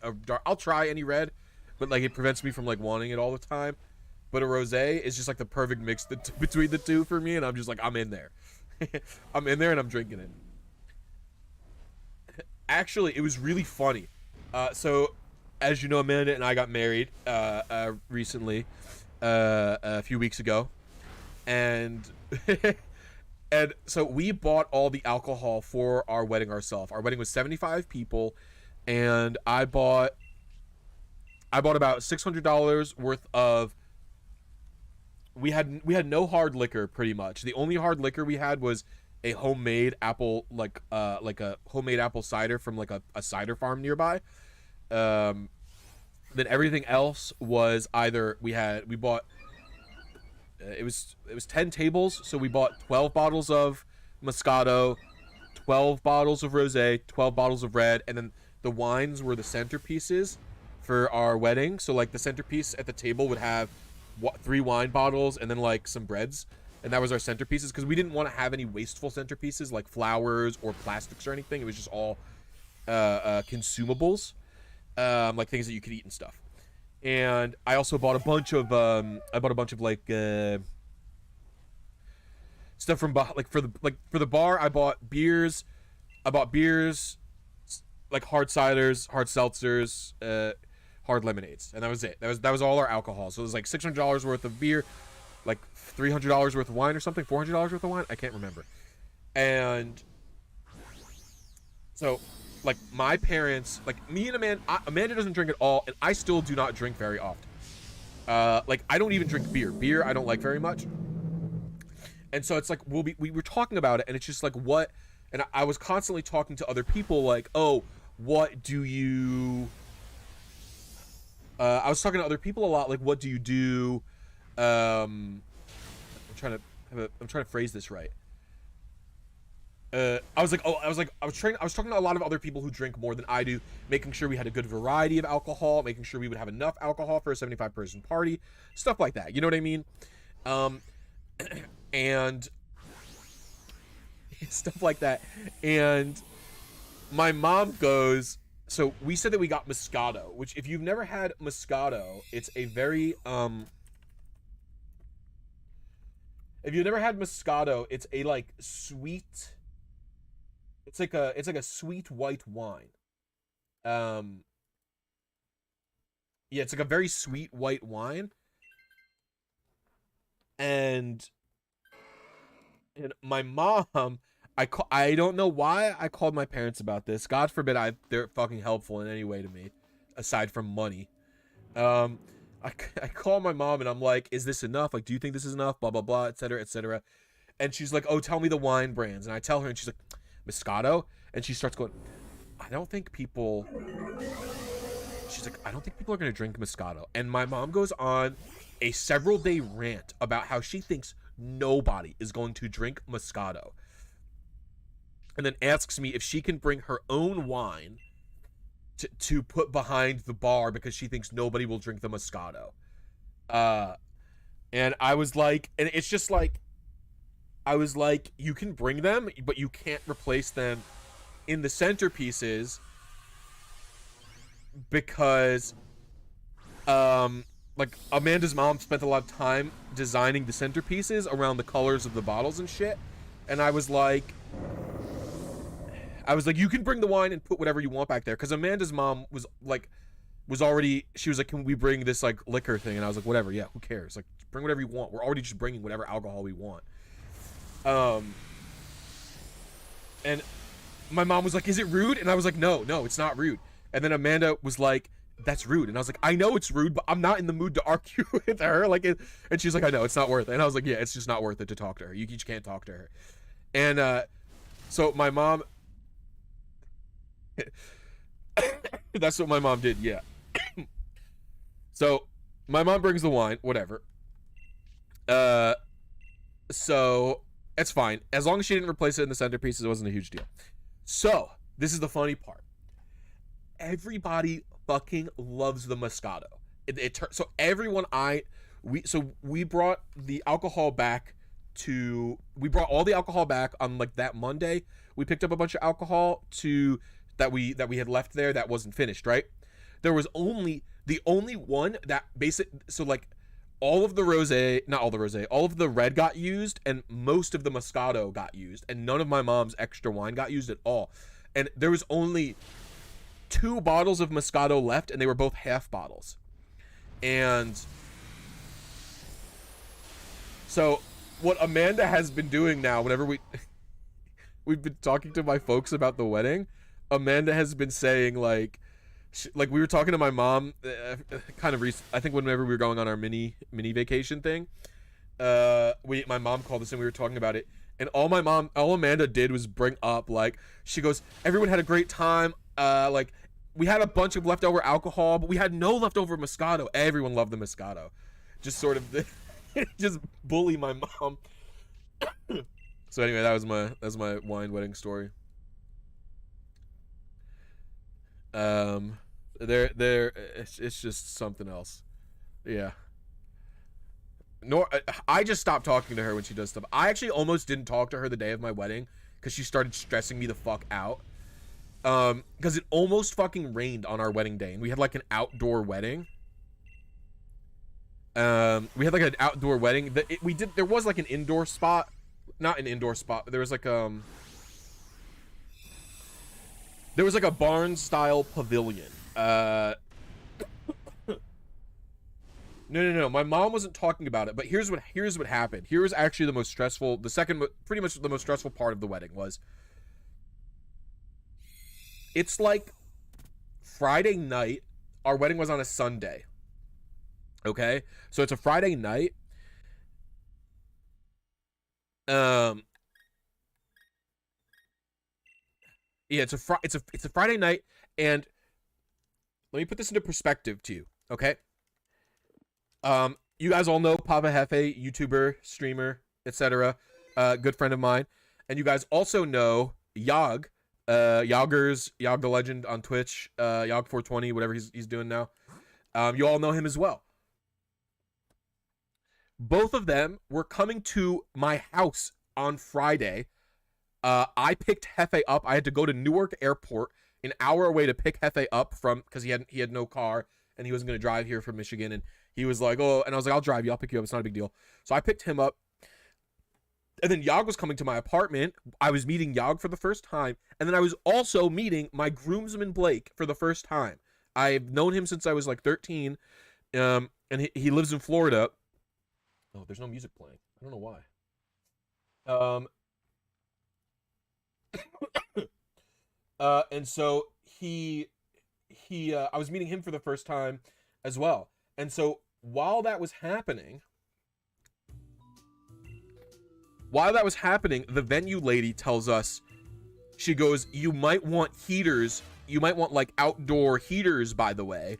a dark, I'll try any red, but like it prevents me from like wanting it all the time. But a rosé is just like the perfect mix between the two for me, and I'm just like, I'm in there. I'm in there and I'm drinking it. Actually, it was really funny. So, as you know, Amanda and I got married recently, a few weeks ago, and and so we bought all the alcohol for our wedding ourselves. Our wedding was 75 people, and I bought about $600 worth of. We had no hard liquor pretty much. The only hard liquor we had was a homemade apple like a homemade apple cider from like a cider farm nearby. Then everything else was either we bought it was 10 tables, so we bought 12 bottles of Moscato, 12 bottles of rosé, 12 bottles of red, and then the wines were the centerpieces for our wedding. So like the centerpiece at the table would have 3 wine bottles and then like some breads, and that was our centerpieces because we didn't want to have any wasteful centerpieces like flowers or plastics or anything. It was just all consumables, like things that you could eat and stuff. And I also bought a bunch of like stuff from like for the bar. I bought beers, like hard ciders, hard seltzers, hard lemonades, and that was it. That was all our alcohol. So it was like $600 worth of beer, like $300 worth of wine or something, $400 worth of wine. I can't remember. And so, like my parents, like me and Amanda doesn't drink at all, and I still do not drink very often. Like I don't even drink beer. Beer I don't like very much. And so it's like we were talking about it, and it's just like what. And I was constantly talking to other people, like, oh, what do you? I was talking to other people a lot, like, what do you do? I'm trying to phrase this right. I was talking to a lot of other people who drink more than I do, making sure we had a good variety of alcohol, making sure we would have enough alcohol for a 75-person party, stuff like that. You know what I mean? And stuff like that. And my mom goes, so we said that we got Moscato, which if you've never had Moscato, it's a very, if you've never had Moscato, it's a like sweet, it's like a sweet white wine. Yeah, it's like a very sweet white wine. And my mom, I don't know why I called my parents about this. God forbid they're fucking helpful in any way to me, aside from money. I call my mom and I'm like, is this enough? Like, do you think this is enough? Blah, blah, blah, etc., etc. And she's like, oh, tell me the wine brands. And I tell her, and she's like, Moscato? And she starts going, I don't think people are going to drink Moscato. And my mom goes on a several-day rant about how she thinks nobody is going to drink Moscato. And then asks me if she can bring her own wine to put behind the bar because she thinks nobody will drink the Moscato. And I was like, and it's just like, I was like, you can bring them, but you can't replace them in the centerpieces because, like, Amanda's mom spent a lot of time designing the centerpieces around the colors of the bottles and shit. And I was like, you can bring the wine and put whatever you want back there. Because Amanda's mom was already, she was like, can we bring this, like, liquor thing? And I was like, whatever, yeah, who cares? Like, bring whatever you want. We're already just bringing whatever alcohol we want. And my mom was like, is it rude? And I was like, no, it's not rude. And then Amanda was like, that's rude. And I was like, I know it's rude, but I'm not in the mood to argue with her. Like, and she's like, I know, it's not worth it. And I was like, yeah, it's just not worth it to talk to her. You just can't talk to her. And, so my mom, that's what my mom did, yeah. So my mom brings the wine, whatever. So it's fine. As long as she didn't replace it in the centerpieces, it wasn't a huge deal. So this is the funny part. Everybody fucking loves the Moscato. So everyone we brought the alcohol back we brought all the alcohol back on like that Monday. We picked up a bunch of alcohol that we had left there that wasn't finished, right? There was the only one that so like all of the rosé, not all the rosé, all of the red got used and most of the Moscato got used, and none of my mom's extra wine got used at all. And there was only 2 bottles of Moscato left, and they were both half bottles. And so what Amanda has been doing now, whenever we've been talking to my folks about the wedding, Amanda has been saying like we were talking to my mom I think whenever we were going on our mini vacation thing, my mom called us and we were talking about it, and all Amanda did was bring up, like, she goes, everyone had a great time, like we had a bunch of leftover alcohol, but we had no leftover Moscato. Everyone loved the Moscato. Just sort of just bully my mom. So anyway, that was my wine wedding story. It's just something else. Yeah. I just stopped talking to her when she does stuff. I actually almost didn't talk to her the day of my wedding because she started stressing me the fuck out. Because it almost fucking rained on our wedding day, and we had like an outdoor wedding. We had like an outdoor wedding. There was like an indoor spot, not an indoor spot, but there was like a barn style pavilion. No. My mom wasn't talking about it, but here's what happened. Here was actually the most stressful. Pretty much the most stressful part of the wedding was. It's like Friday night. Our wedding was on a Sunday. Okay, so it's a Friday night. Yeah, it's a Friday night, and let me put this into perspective to you, okay? You guys all know Papa Hefe, YouTuber, streamer, etc. Good friend of mine, and you guys also know Yog, Yog the Legend on Twitch, Yog420, whatever he's doing now. You all know him as well. Both of them were coming to my house on Friday. I picked Hefe up. I had to go to Newark Airport, an hour away, to pick Hefe up because he had no car and he wasn't going to drive here from Michigan. And he was like, oh, and I was like, I'll drive you. I'll pick you up. It's not a big deal. So I picked him up. And then Yog was coming to my apartment. I was meeting Yog for the first time. And then I was also meeting my groomsman Blake for the first time. I've known him since I was like 13. And he lives in Florida. Oh, there's no music playing. I don't know why. And so I was meeting him for the first time as well. And so while that was happening, the venue lady tells us, she goes, you might want heaters. You might want like outdoor heaters, by the way.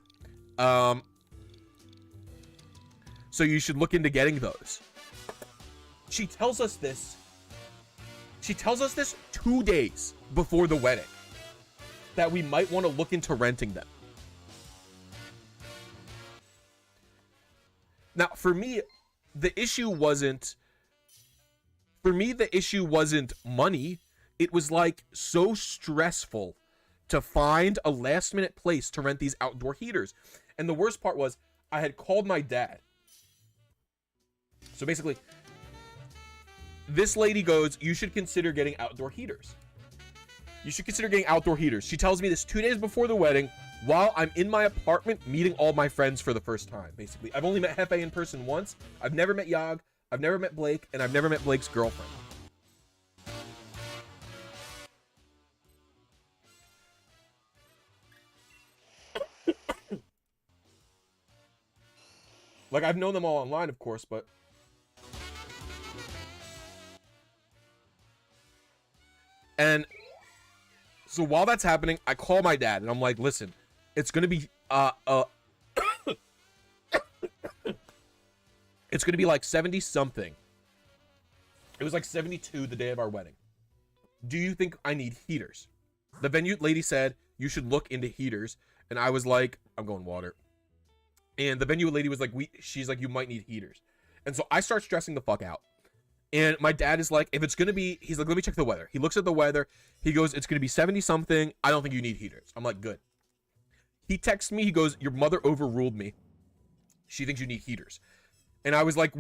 So you should look into getting those. She tells us this 2 days before the wedding, that we might want to look into renting them. Now, for me, the issue wasn't money. It was like so stressful to find a last minute place to rent these outdoor heaters. And the worst part was I had called my dad. So basically, this lady goes, you should consider getting outdoor heaters. You should consider getting outdoor heaters. She tells me this 2 days before the wedding, while I'm in my apartment meeting all my friends for the first time, basically. I've only met Hefe in person once. I've never met Yog. I've never met Blake. And I've never met Blake's girlfriend. Like, I've known them all online, of course, but... And so while that's happening, I call my dad and I'm like, listen, it's going to be, it's going to be like 70 something. It was like 72 the day of our wedding. Do you think I need heaters? The venue lady said, you should look into heaters. And I was like, I'm going water. And the venue lady was like, she's like, you might need heaters. And so I start stressing the fuck out. And my dad is like, if it's gonna be, he's like, let me check the weather. He looks at the weather. He goes, it's gonna be 70 something. I don't think you need heaters. I'm like, good. He texts me. He goes, your mother overruled me. She thinks you need heaters. And I was like,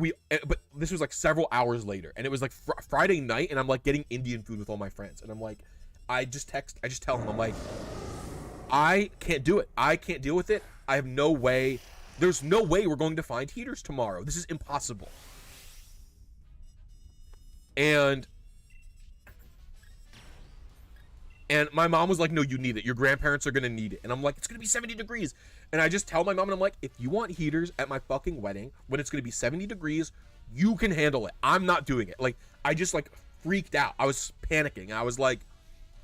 but this was like several hours later, and it was like Friday night, and I'm like getting Indian food with all my friends, and I'm like, I just tell him, I'm like, I can't do it. I can't deal with it. I have no way. There's no way we're going to find heaters tomorrow. This is impossible. And my mom was like, no, you need it. Your grandparents are going to need it. And I'm like, it's going to be 70 degrees. And I just tell my mom, and I'm like, if you want heaters at my fucking wedding, when it's going to be 70 degrees, you can handle it. I'm not doing it. Like, I just like freaked out. I was panicking. I was like,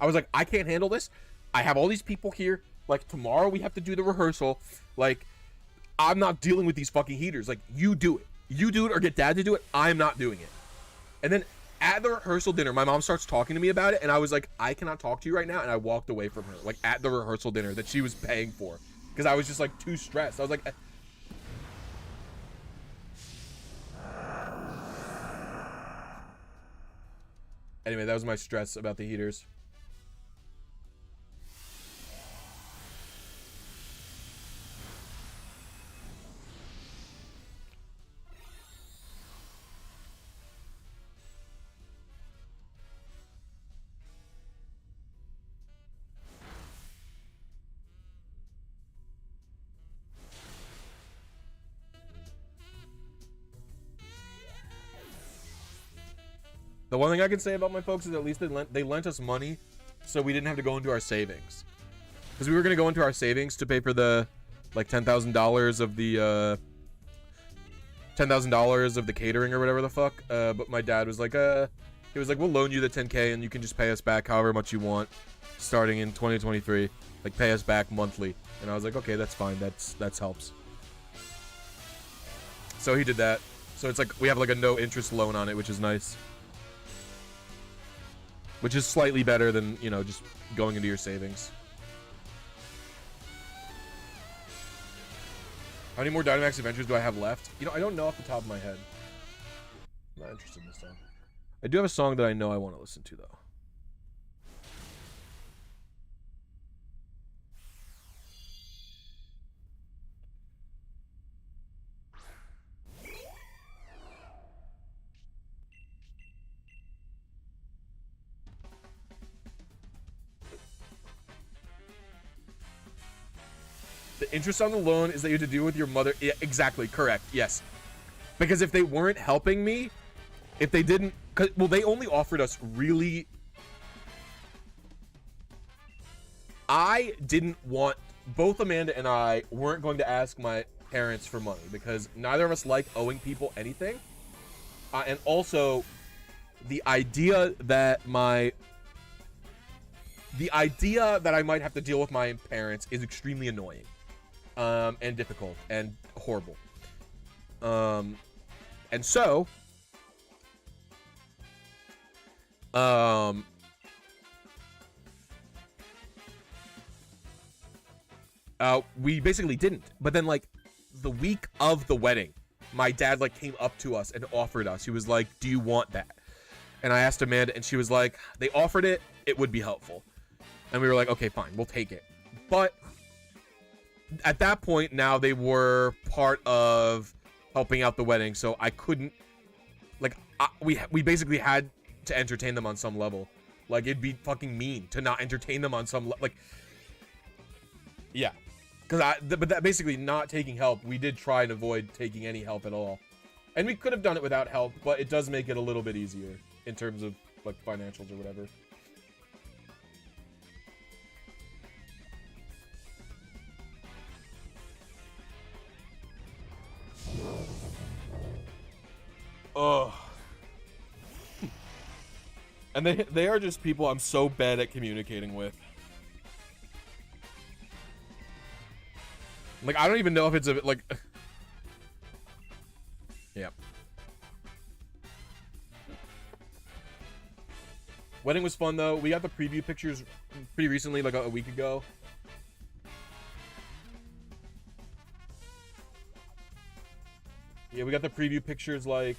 I can't handle this. I have all these people here. Like, tomorrow we have to do the rehearsal. Like, I'm not dealing with these fucking heaters. Like, you do it. You do it or get dad to do it. I'm not doing it. And then at the rehearsal dinner, my mom starts talking to me about it, and I was like, I cannot talk to you right now, and I walked away from her, like, at the rehearsal dinner that she was paying for, because I was just, like, too stressed. I was like... Anyway, that was my stress about the heaters. The one thing I can say about my folks is at least they lent us money, so we didn't have to go into our savings. Because we were going to go into our savings to pay for the, like, $10,000 of the, $10,000 of the catering or whatever the fuck. But my dad was like, he was like, we'll loan you the 10K and you can just pay us back however much you want, starting in 2023. Like, pay us back monthly. And I was like, okay, that's fine. That's helps. So he did that. So it's like, we have like a no interest loan on it, which is nice. Which is slightly better than, you know, just going into your savings. How many more Dynamax adventures do I have left? You know, I don't know off the top of my head. I'm not interested in this time. I do have a song that I know I want to listen to, though. The interest on the loan is that you have to deal with your mother. Yeah, exactly. Correct. Yes. Because if they weren't helping me, if they didn't... well, they only offered us really... I didn't want... Both Amanda and I weren't going to ask my parents for money because neither of us like owing people anything. And also, the idea that I might have to deal with my parents is extremely annoying. And difficult and horrible. And so we basically didn't. But then, like, the week of the wedding, my dad, like, came up to us and offered us. He was like, do you want that? And I asked Amanda, and she was like, they offered it, it would be helpful. And we were like, okay, fine, we'll take it. But at that point, now they were part of helping out the wedding, so I couldn't, like, we basically had to entertain them on some level. Like, it'd be fucking mean to not entertain them on some like, yeah, because but that basically not taking help. We did try and avoid taking any help at all, and we could have done it without help, but it does make it a little bit easier in terms of like financials or whatever. Ugh. And they are just people I'm so bad at communicating with. Like, I don't even know if it's a bit, like... Yeah. Wedding was fun, though. We got the preview pictures pretty recently, like a week ago. Yeah, we got the preview pictures, like...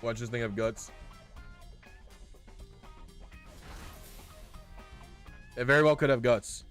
Watch this thing have guts. It very well could have guts.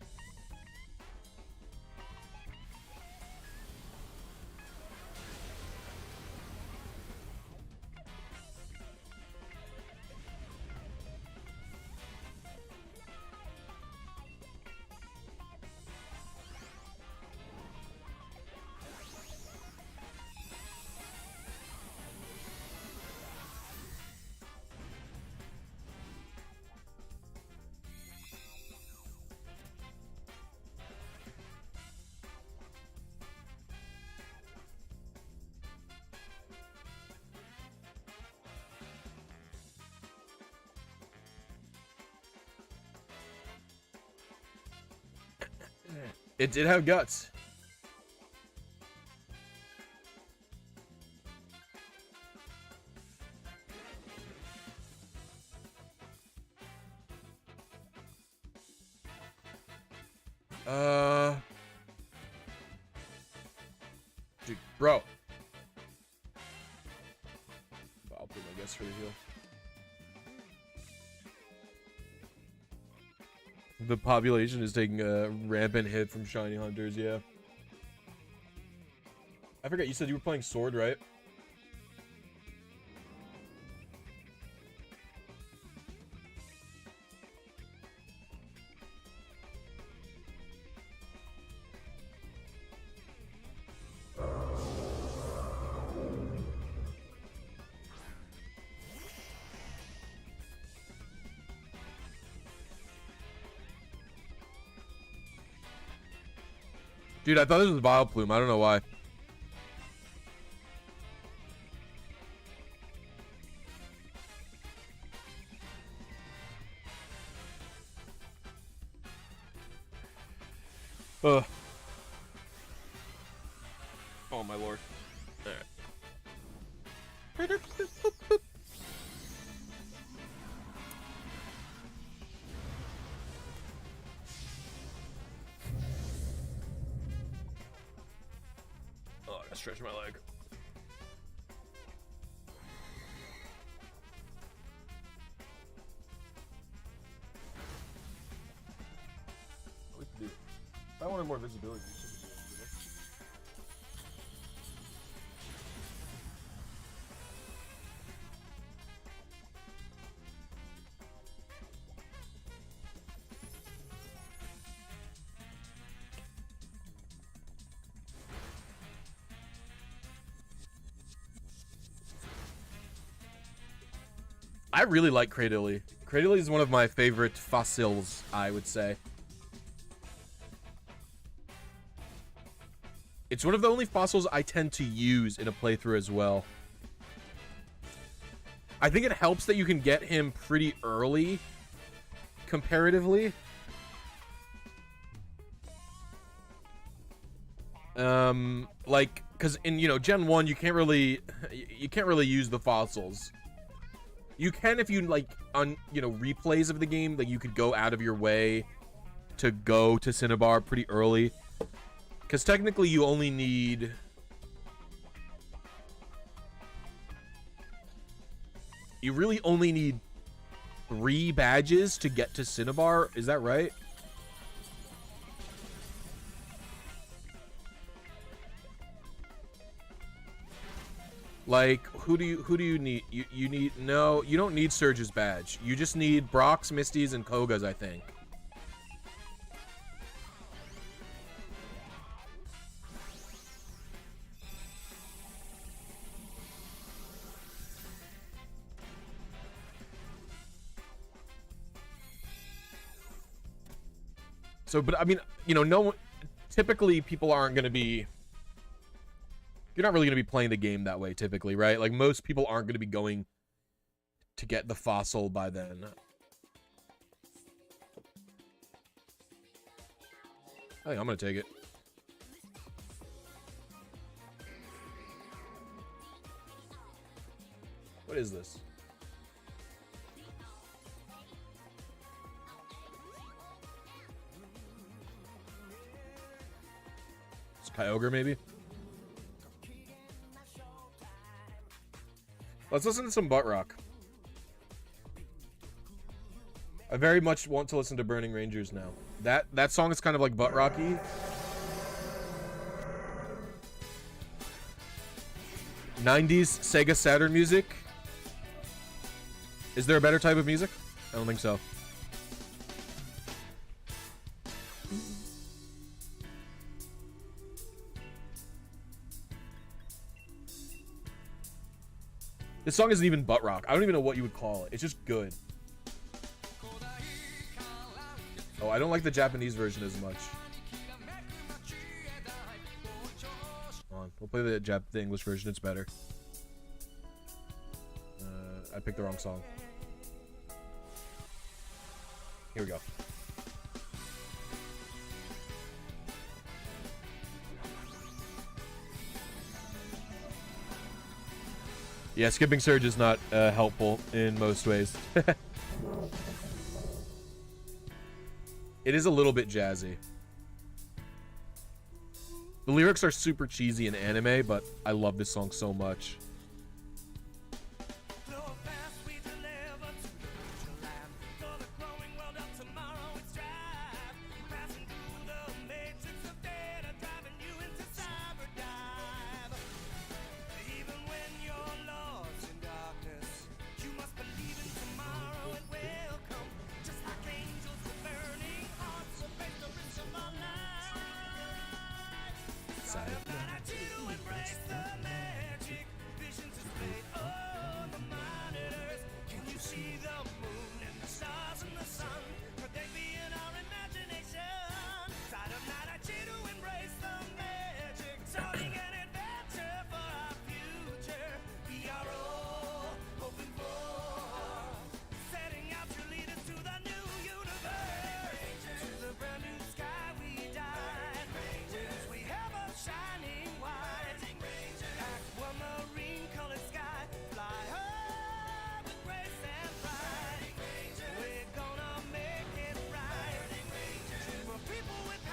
It did have guts. Dude, bro. I'll put my guess for the heal. The population is taking a rampant hit from shiny hunters, yeah. I forgot, you said you were playing sword, right? Dude, I thought this was Vileplume. I don't know why. Ugh. Oh my lord. All right. Oh, I gotta stretch my leg. I wanted more visibility. I really like Cradily. Cradily is one of my favorite fossils, I would say. It's one of the only fossils I tend to use in a playthrough as well. I think it helps that you can get him pretty early, comparatively. Like, because in, you know, Gen 1, you can't really use the fossils. You can if you, like, on, you know, replays of the game, like, you could go out of your way to go to Cinnabar pretty early. Because technically you only need... You really only need 3 badges to get to Cinnabar. Is that right? Like, who do you need? You need... No, you don't need Surge's badge. You just need Brock's, Misty's, and Koga's, I think. So, but I mean, you know, no, typically people aren't going to be, you're not really going to be playing the game that way typically, right? Like most people aren't going to be going to get the fossil by then. I think I'm going to take it. What is this? Kyogre, maybe? Let's listen to some butt rock. I very much want to listen to Burning Rangers now. That song is kind of like butt rocky. '90s Sega Saturn music. Is there a better type of music? I don't think so. This song isn't even butt rock. I don't even know what you would call it. It's just good. Oh, I don't like the Japanese version as much. Hold on. We'll play the English version. It's better. I picked the wrong song. Here we go. Yeah, skipping Surge is not helpful in most ways. It is a little bit jazzy. The lyrics are super cheesy in anime, but I love this song so much.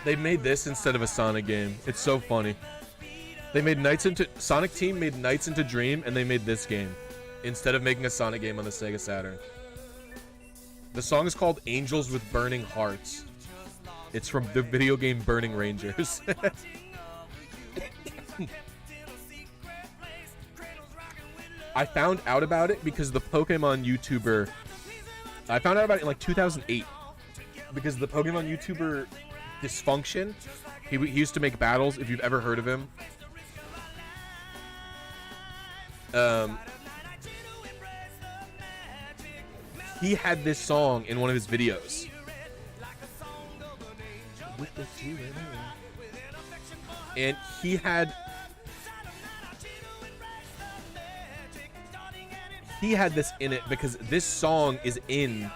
They made this instead of a Sonic game. It's so funny. They made Sonic Team made Nights into Dream, and they made this game instead of making a Sonic game on the Sega Saturn. The song is called Angels with Burning Hearts. It's from the video game Burning Rangers. I found out about it because the Pokemon YouTuber... I found out about it in like 2008. Because the Pokemon YouTuber Dysfunction, he used to make battles, if you've ever heard of him. He had this song in one of his videos. And he had this in it because this song is in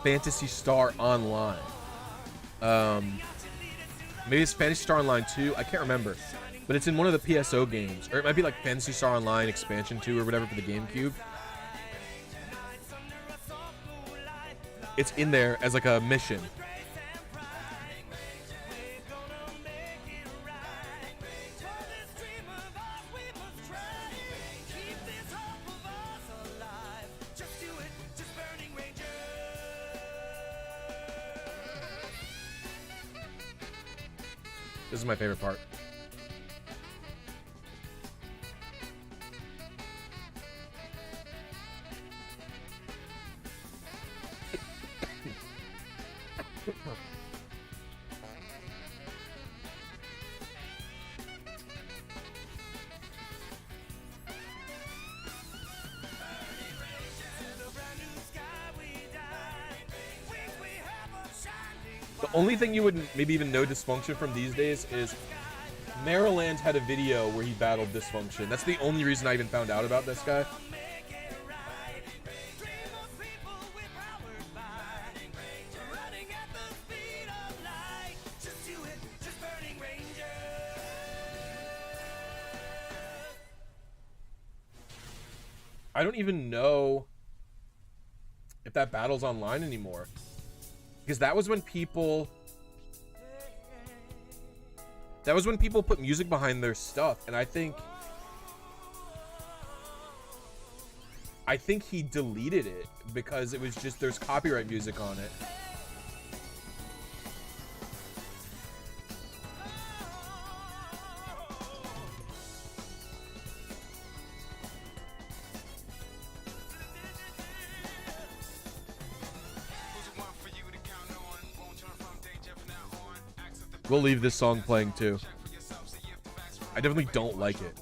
Phantasy Star Online. Maybe it's Phantasy Star Online 2, I can't remember. But it's in one of the PSO games. Or it might be like Phantasy Star Online Expansion 2 or whatever for the GameCube. It's in there as like a mission. This is my favorite part. The only thing you would maybe even know Dysfunction from these days is Maryland had a video where he battled Dysfunction. That's the only reason I even found out about this guy. I don't even know if that battle's online anymore. Because that was when people put music behind their stuff, and I think I think he deleted it because it was just, there's copyright music on it. We'll leave this song playing too. I definitely don't like it.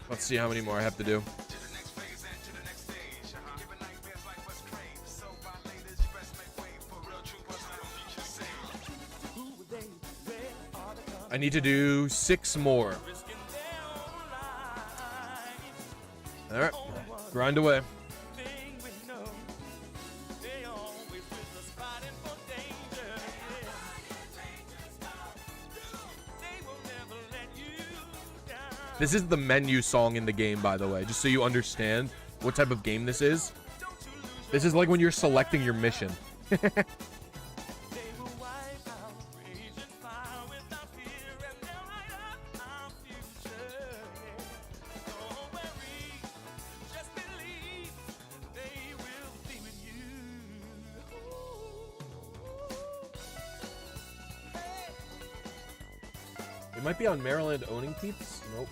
Let's see how many more I have to do. I need to do 6 more. All right, grind away. This is the menu song in the game, by the way, just so you understand what type of game this is. This is like when you're selecting your mission. It might be on Maryland owning peeps. Nope.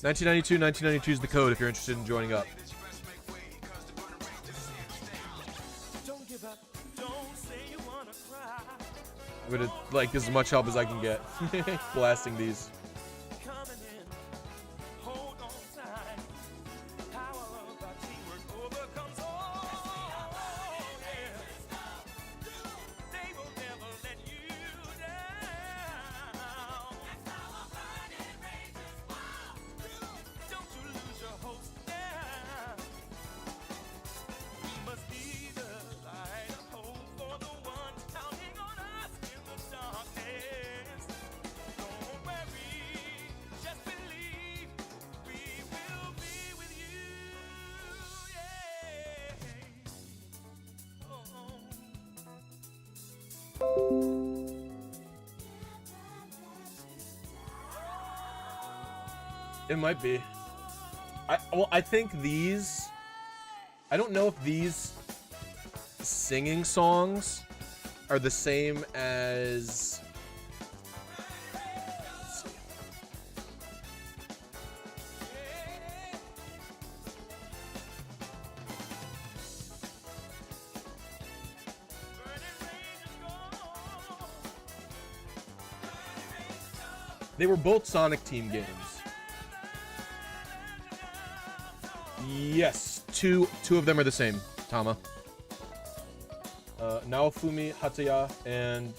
$19.92 is the code if you're interested in joining up. I'm gonna like as much help as I can get blasting these. It might be. I think these... I don't know if these singing songs are the same as... Let's see. They were both Sonic Team games. Yes, two of them are the same, Tama. Naofumi Hataya and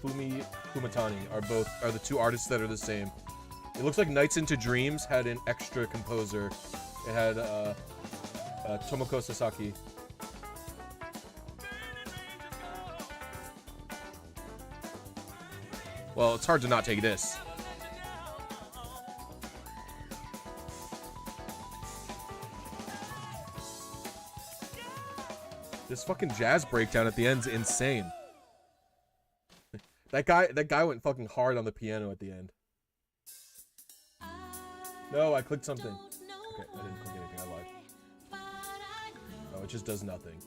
Fumi Kumatani are the 2 artists that are the same. It looks like Nights into Dreams had an extra composer. It had Tomoko Sasaki. Well, it's hard to not take this. This fucking jazz breakdown at the end's insane. That guy went fucking hard on the piano at the end. No, I clicked something. Okay, I didn't click anything. I lied. Oh, it just does nothing.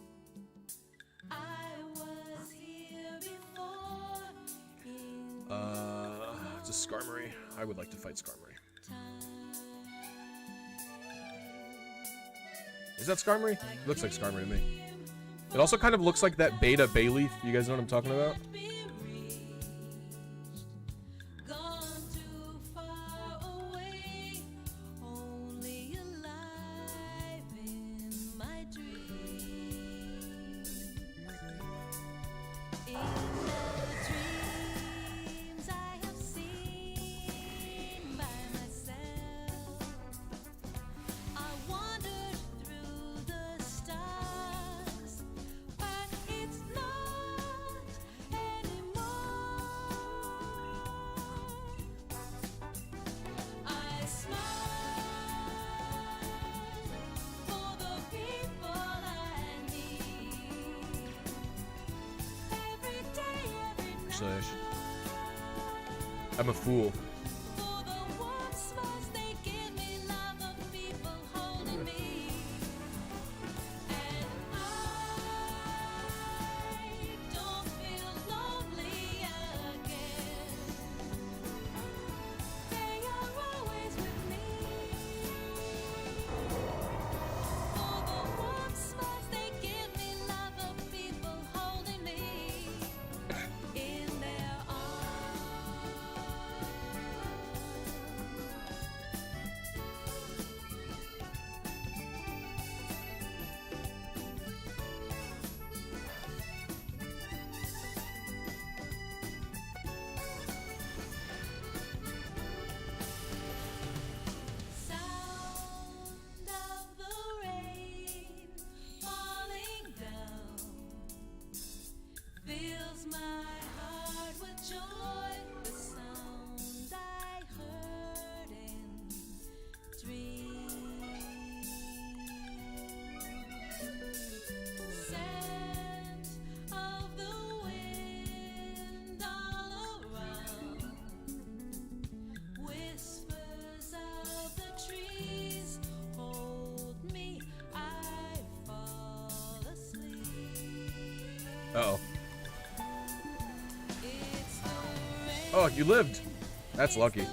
It's a Skarmory. I would like to fight Skarmory. Is that Skarmory? Looks like Skarmory to me. It also kind of looks like that beta Bayleaf. You guys know what I'm talking about? I'm a fool. Uh-oh. Oh, you lived. That's lucky.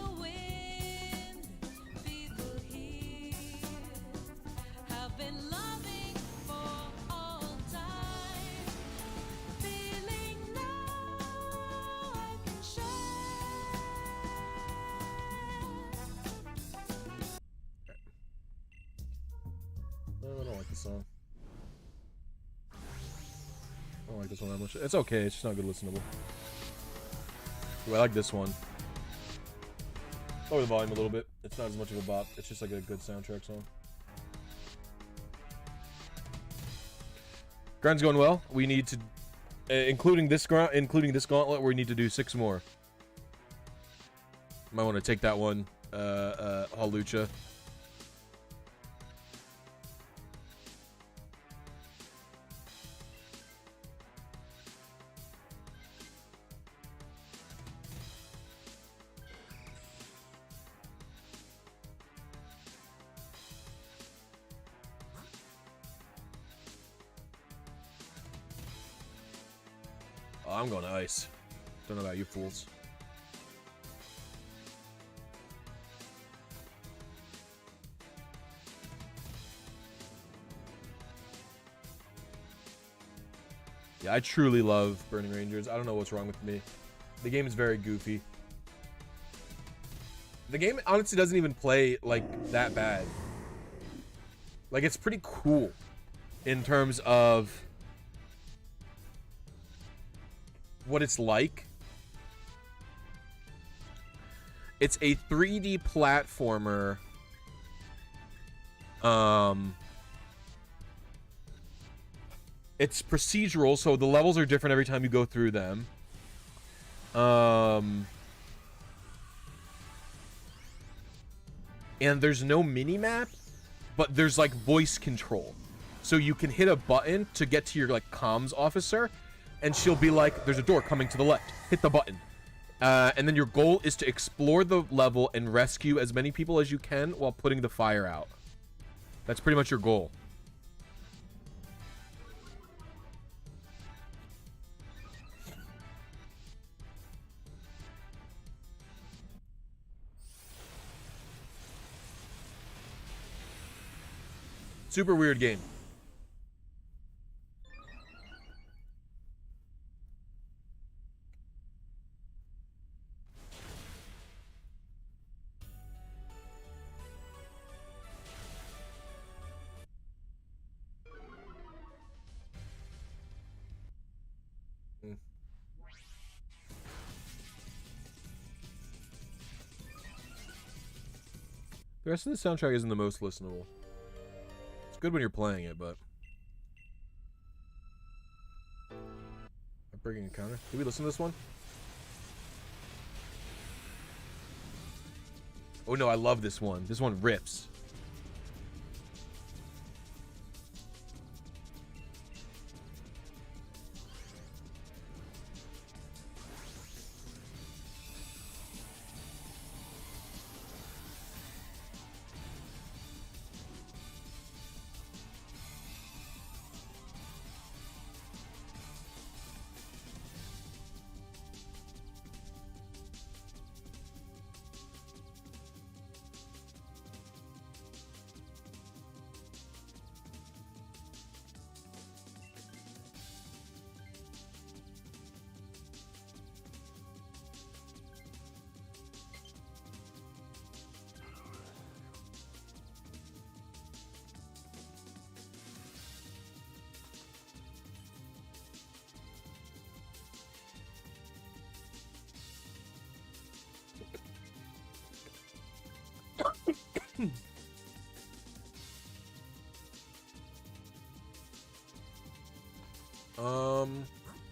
I don't like this song. I don't like this one that much. It's okay, it's just not good listenable. Ooh, I like this one. Lower the volume a little bit. It's not as much of a bop. It's just like a good soundtrack song. Grind's going well. We need to, including this gauntlet, we need to do 6 more. Might want to take that one, Halucha. Oh, I'm going to ice. Don't know about you fools. Yeah, I truly love Burning Rangers. I don't know what's wrong with me. The game is very goofy. The game honestly doesn't even play like that bad. Like, it's pretty cool in terms of what it's like. It's a 3D platformer. It's procedural, so the levels are different every time you go through them. And there's no mini-map, but there's like voice control. So you can hit a button to get to your like comms officer, and she'll be like, there's a door coming to the left. Hit the button. And then your goal is to explore the level and rescue as many people as you can while putting the fire out. That's pretty much your goal. Super weird game. The rest of the soundtrack isn't the most listenable. It's good when you're playing it, but... I'm breaking a counter. Did we listen to this one? Oh no, I love this one. This one rips.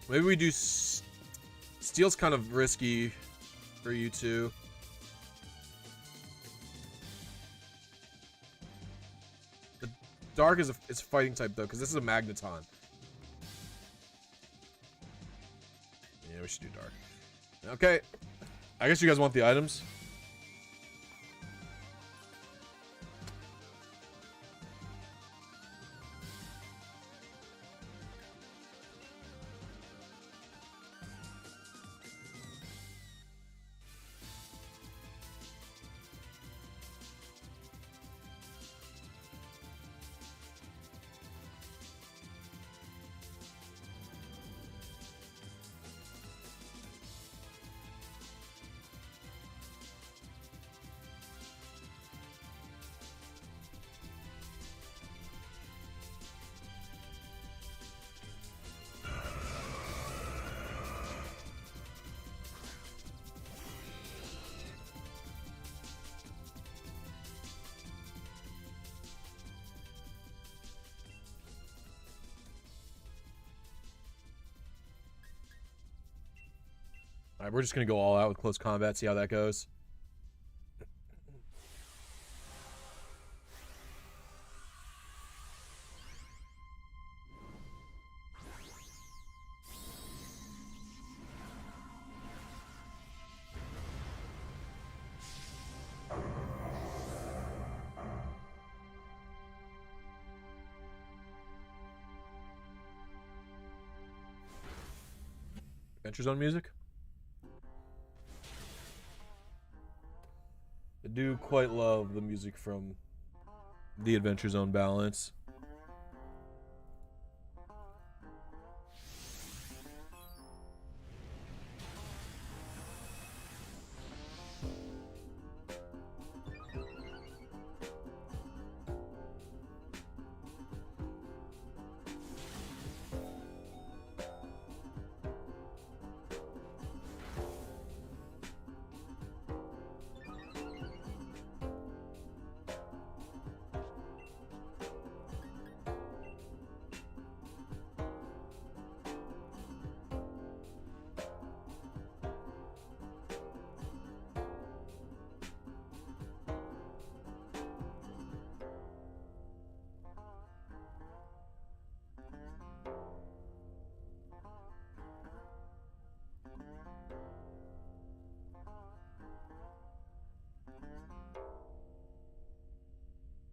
Maybe we do steel's kind of risky for you two. The dark is a fighting type though, because this is a magneton. Yeah, we should do dark. Okay, I guess you guys want the items. Alright, we're just gonna go all out with close combat, see how that goes. Adventure Zone music? I do quite love the music from the Adventure Zone balance.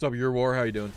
What's up, Your War? How you doing?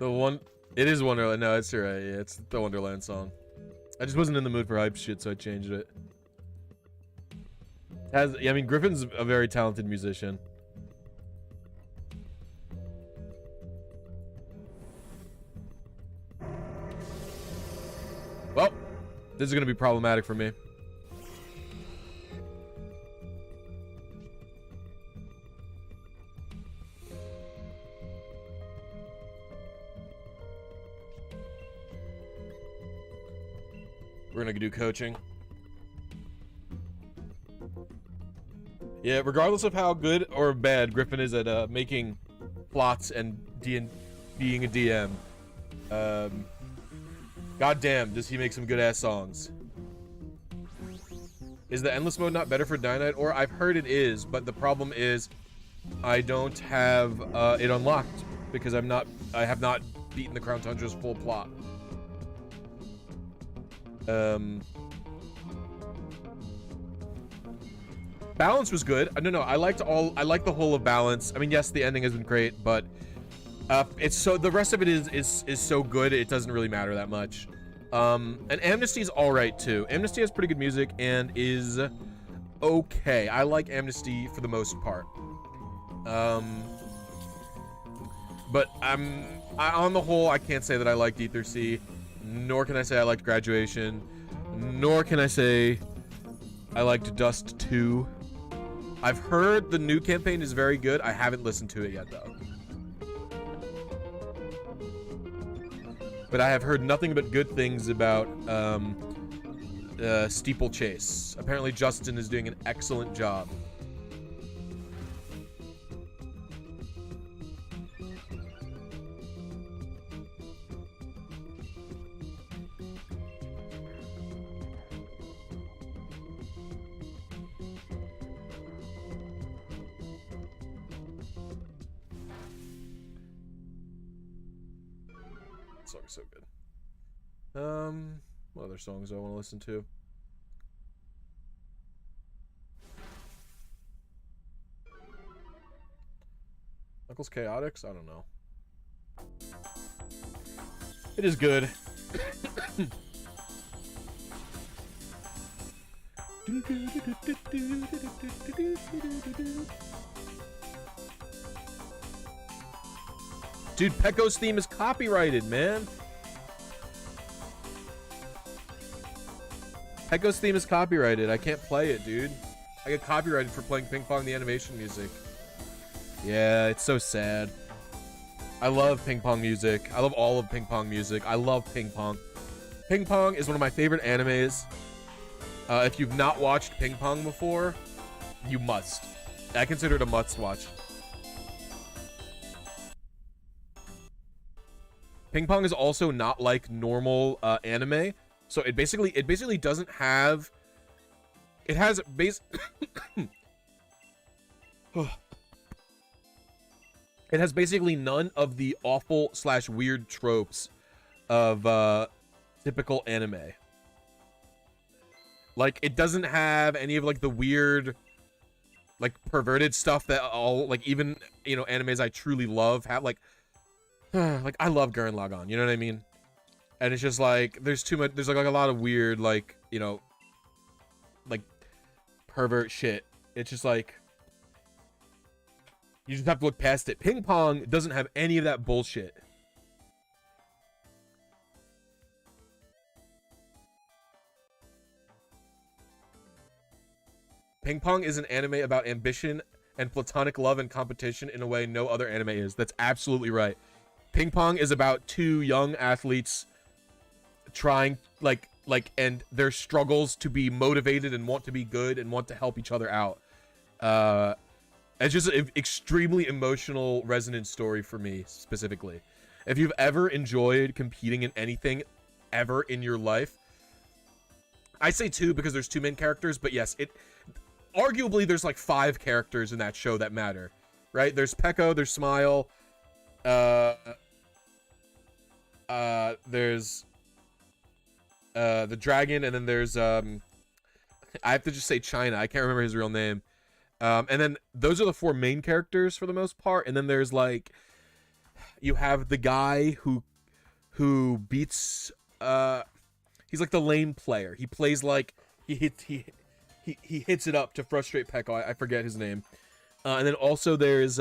The one, it is Wonderland. No, it's right. Yeah, it's the Wonderland song. I just wasn't in the mood for hype shit, so I changed it. Yeah, I mean, Griffin's a very talented musician. Well, this is gonna be problematic for me. We're gonna do coaching. Yeah, regardless of how good or bad Griffin is at making plots and being a DM, goddamn, does he make some good ass songs? Is the endless mode not better for Dynamite? Or I've heard it is, but the problem is I don't have it unlocked because I have not beaten the Crown Tundra's full plot. Balance was good. No, I liked the whole of Balance. I mean, yes, the ending has been great, but it's so the rest of it is so good it doesn't really matter that much. And Amnesty's all right too. Amnesty has pretty good music and is okay. I like Amnesty for the most part. But on the whole, I can't say that I liked Ether Sea, nor can I say I liked Graduation, nor can I say I liked Dust 2. I've heard the new campaign is very good. I haven't listened to it yet, though. But I have heard nothing but good things about Steeplechase. Apparently, Justin is doing an excellent job. Song's so good. What other songs do I want to listen to? Knuckles Chaotix? I don't know. It is good. Dude, Pecco's theme is copyrighted, man. Pecco's theme is copyrighted. I can't play it, dude. I get copyrighted for playing Ping Pong the animation music. Yeah, it's so sad. I love Ping Pong music. I love all of Ping Pong music. I love Ping Pong. Ping Pong is one of my favorite animes. If you've not watched Ping Pong before, you must. I consider it a must-watch. Ping Pong is also not like normal anime, so it basically doesn't have. It has it has basically none of the awful / weird tropes of typical anime. Like, it doesn't have any of like the weird, like, perverted stuff that all like even animes I truly love have. Like I love Gurren Lagann, you know what I mean? And it's just like there's too much. There's like a lot of weird like like pervert shit. It's just like you just have to look past it. Ping Pong doesn't have any of that bullshit. Ping Pong is an anime about ambition and platonic love and competition in a way no other anime is. That's absolutely right. Ping Pong is about two young athletes trying and their struggles to be motivated and want to be good and want to help each other out. It's just an extremely emotional, resonant story for me specifically. If you've ever enjoyed competing in anything ever in your life, I say two because there's two main characters, but yes, arguably there's like 5 characters in that show that matter, right? There's Pecco, there's Smile, there's the dragon, and then there's I have to just say China. I can't remember his real name. And then those are the 4 main characters for the most part, and then there's like you have the guy who beats he's like the lane player. He plays like he hits it up to frustrate Pekka. I forget his name. And then also there's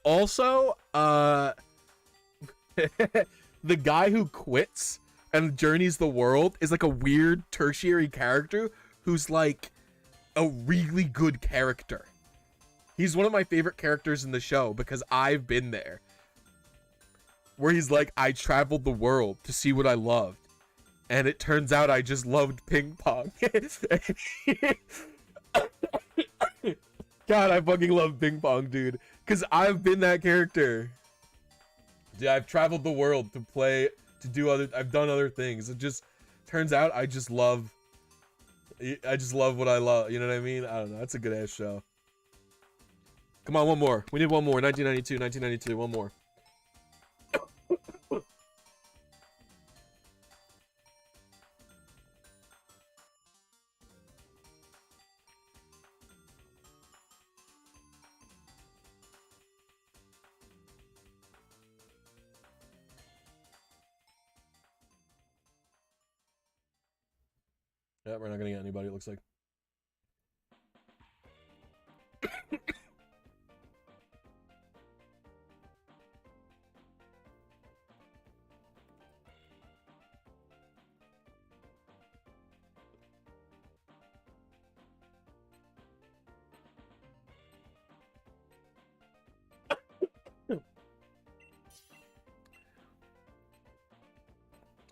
also the guy who quits and journeys the world is like a weird tertiary character who's like a really good character. He's one of my favorite characters in the show because I've been there. Where he's like, I traveled the world to see what I loved. And it turns out I just loved ping pong. God, I fucking love ping pong, dude. Because I've been that character. Dude, I've traveled the world to play, to do other, I've done other things. It just turns out I just love what I love. You know what I mean? I don't know. That's a good ass show. Come on, one more. We need one more. 1992, one more. Yeah, we're not gonna get anybody, it looks like.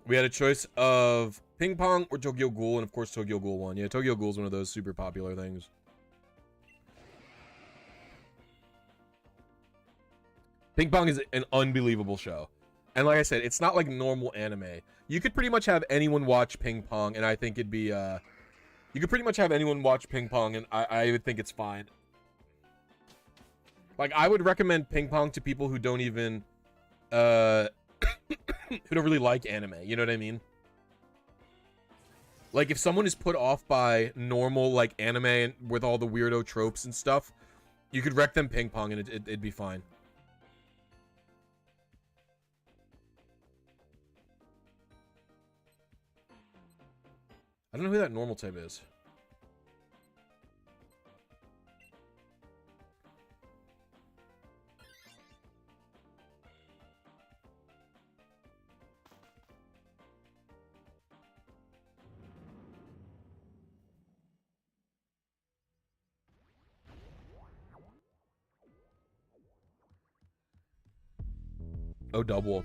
We had a choice of ping pong or Tokyo Ghoul, and of course Tokyo Ghoul won. Yeah, Tokyo Ghoul is one of those super popular things. Ping pong is an unbelievable show. And like I said, it's not like normal anime. You could pretty much have anyone watch ping pong, and I think it'd be, you could pretty much have anyone watch ping pong, and I would think it's fine. Like, I would recommend ping pong to people who don't even, who don't really like anime, you know what I mean? Like, if someone is put off by normal, like, anime with all the weirdo tropes and stuff, you could rec them ping pong and it'd be fine. I don't know who that normal type is. Oh, double.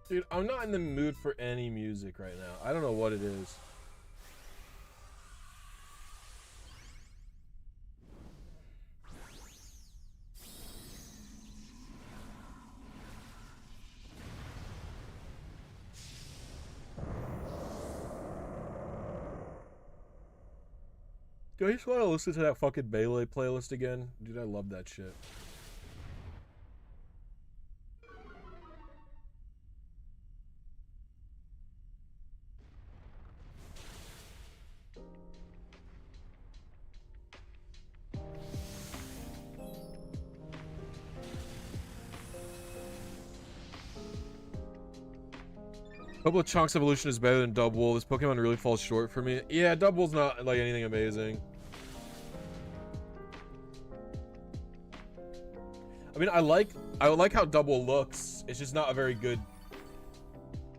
Dude, I'm not in the mood for any music right now. I don't know what it is. Do I just want to listen to that fucking Melee playlist again? Dude, I love that shit. Couple of Chunks Evolution is better than Double. This Pokemon really falls short for me. Yeah, Double's not like anything amazing. I mean, I like how Double looks. It's just not a very good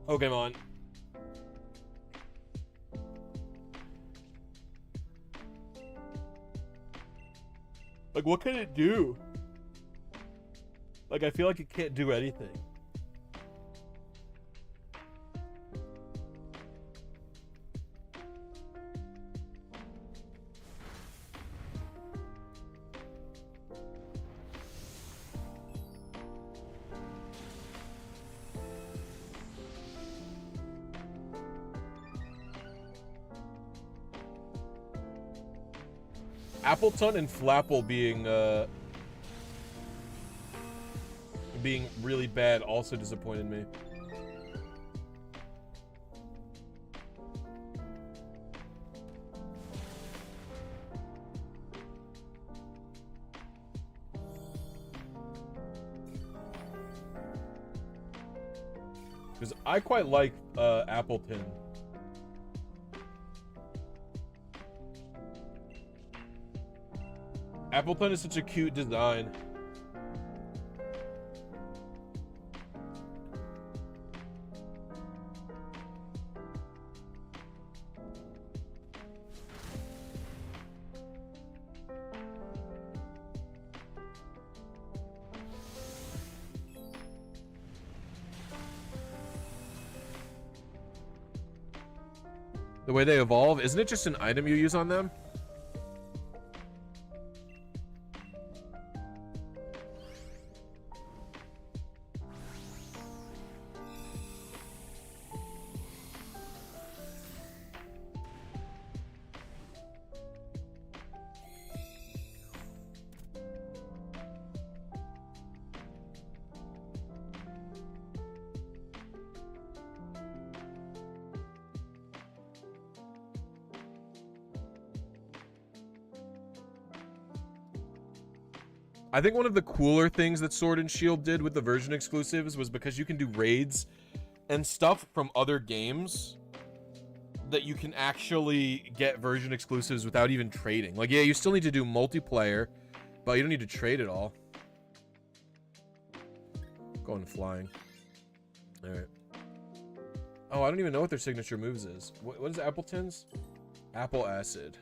Pokemon. Like, what can it do? Like, I feel like it can't do anything. Appleton and Flapple being really bad also disappointed me. Because I quite like Appleton. Appleton is such a cute design. The way they evolve, isn't it just an item you use on them? I think one of the cooler things that Sword and Shield did with the version exclusives was because you can do raids and stuff from other games that you can actually get version exclusives without even trading. Like, yeah, you still need to do multiplayer, but you don't need to trade at all. Going flying. All right. Oh, I don't even know what their signature moves is. What is Appleton's? Apple Acid.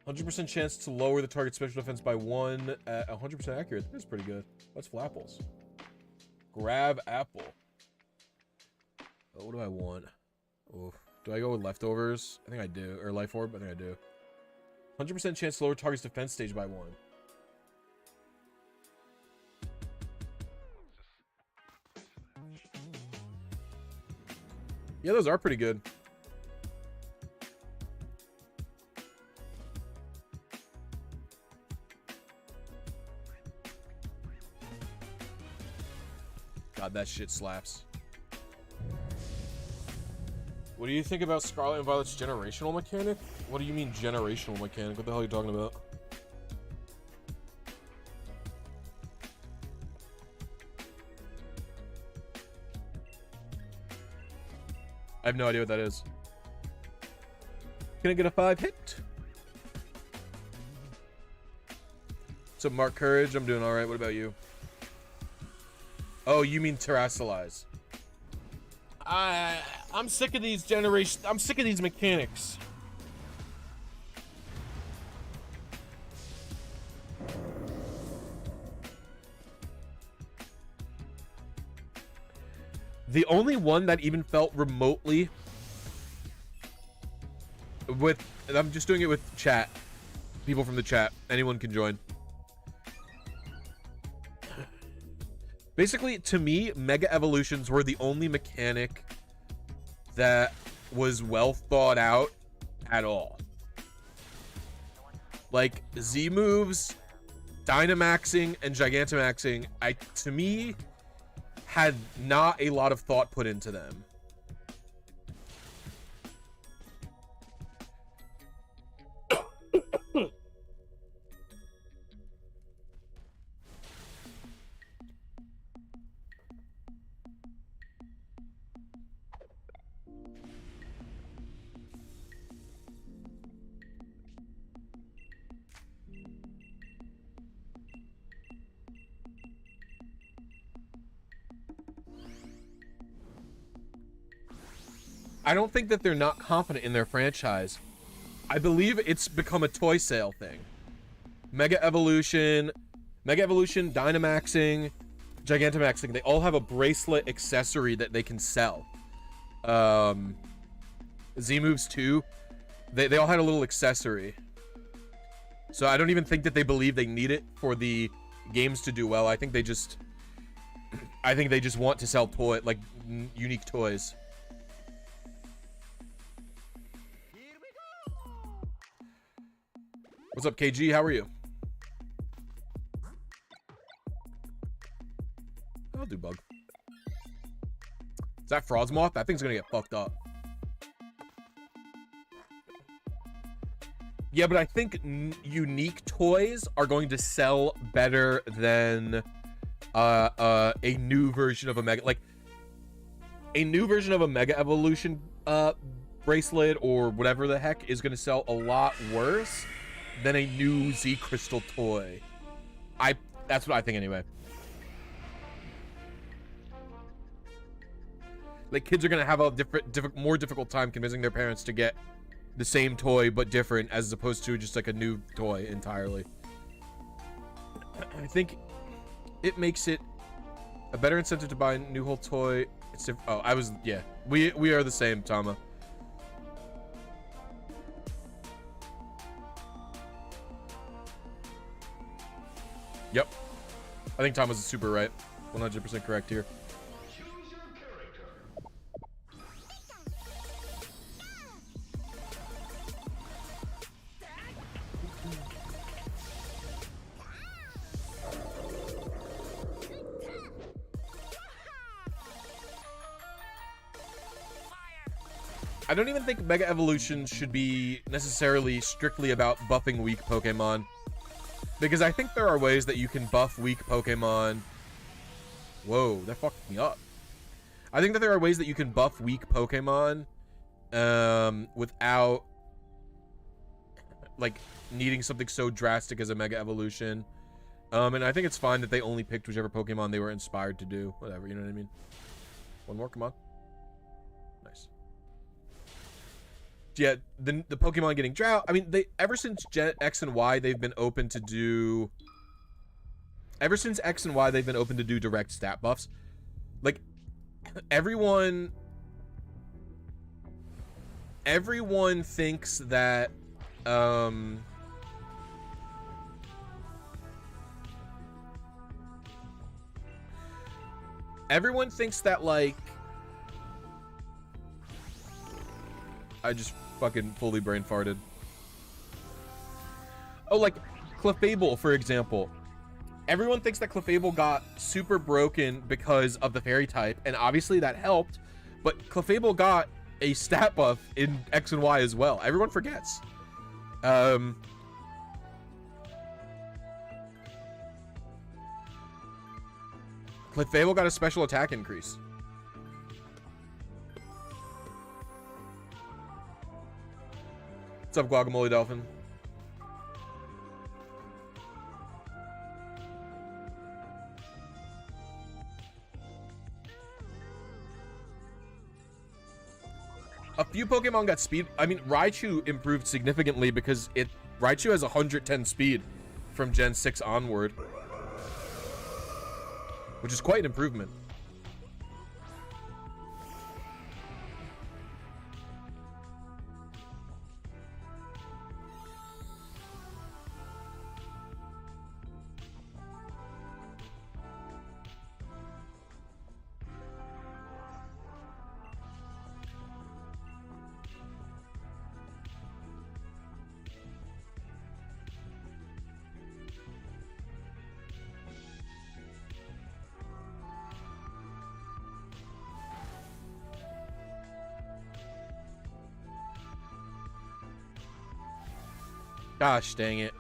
100% chance to lower the target special defense by 1 at 100% accurate. That's pretty good. What's Flapples? Grab Apple. Oh, what do I want? Oh, do I go with Leftovers? I think I do. Or Life Orb? I think I do. 100% chance to lower target's defense stage by 1. Yeah, those are pretty good. God, that shit slaps. What do you think about Scarlet and Violet's generational mechanic? What do you mean generational mechanic? What the hell are you talking about? I have no idea what that is. Can I get a 5 hit? What's up, Mark Courage? I'm doing alright. What about you? Oh, you mean terrestrialize. I'm sick of these I'm sick of these mechanics. The only one that even felt remotely with, I'm just doing it with chat. People from the chat. Anyone can join. Basically, to me, Mega Evolutions were the only mechanic that was well thought out at all. Like, Z moves, Dynamaxing, and Gigantamaxing, to me, had not a lot of thought put into them. I don't think that they're not confident in their franchise. I believe it's become a toy sale thing. Mega Evolution, Dynamaxing, Gigantamaxing, they all have a bracelet accessory that they can sell. Z-Moves too, they all had a little accessory. So I don't even think that they believe they need it for the games to do well. I think they just want to sell unique toys. What's up, KG? How are you? I'll do bug. Is that Frostmoth? That thing's gonna get fucked up. Yeah, but I think unique toys are going to sell better than a new version of a Mega, like a new version of a Mega Evolution bracelet or whatever the heck is going to sell a lot worse than a new Z Crystal toy. That's what I think anyway. Like, kids are going to have a more difficult time convincing their parents to get the same toy but different, as opposed to just like a new toy entirely. I think it makes it a better incentive to buy a new whole toy. Oh, yeah. We are the same, Tama. Yep. I think Tama's super right. 100% correct here. I don't even think Mega Evolution should be necessarily strictly about buffing weak Pokemon, because I think there are ways that you can buff weak Pokemon. Whoa, that fucked me up. I think that there are ways that you can buff weak Pokemon without like needing something so drastic as a Mega Evolution. And I think it's fine that they only picked whichever Pokemon they were inspired to do. Whatever, you know what I mean? One more, come on. Nice. Yeah, the Pokemon getting drought. I mean, ever since Gen X and Y, they've been open to do. Ever since X and Y, they've been open to do direct stat buffs. Like, everyone thinks that everyone thinks that, like, I just fucking fully brain farted. Oh, like Clefable, for example. Everyone thinks that Clefable got super broken because of the fairy type, and obviously that helped, but Clefable got a stat buff in X and Y as well. Everyone forgets. Clefable got a special attack increase. What's up, Guacamole Dolphin? A few Pokemon got speed. I mean, Raichu improved significantly because Raichu has 110 speed from Gen 6 onward, which is quite an improvement. Gosh dang it.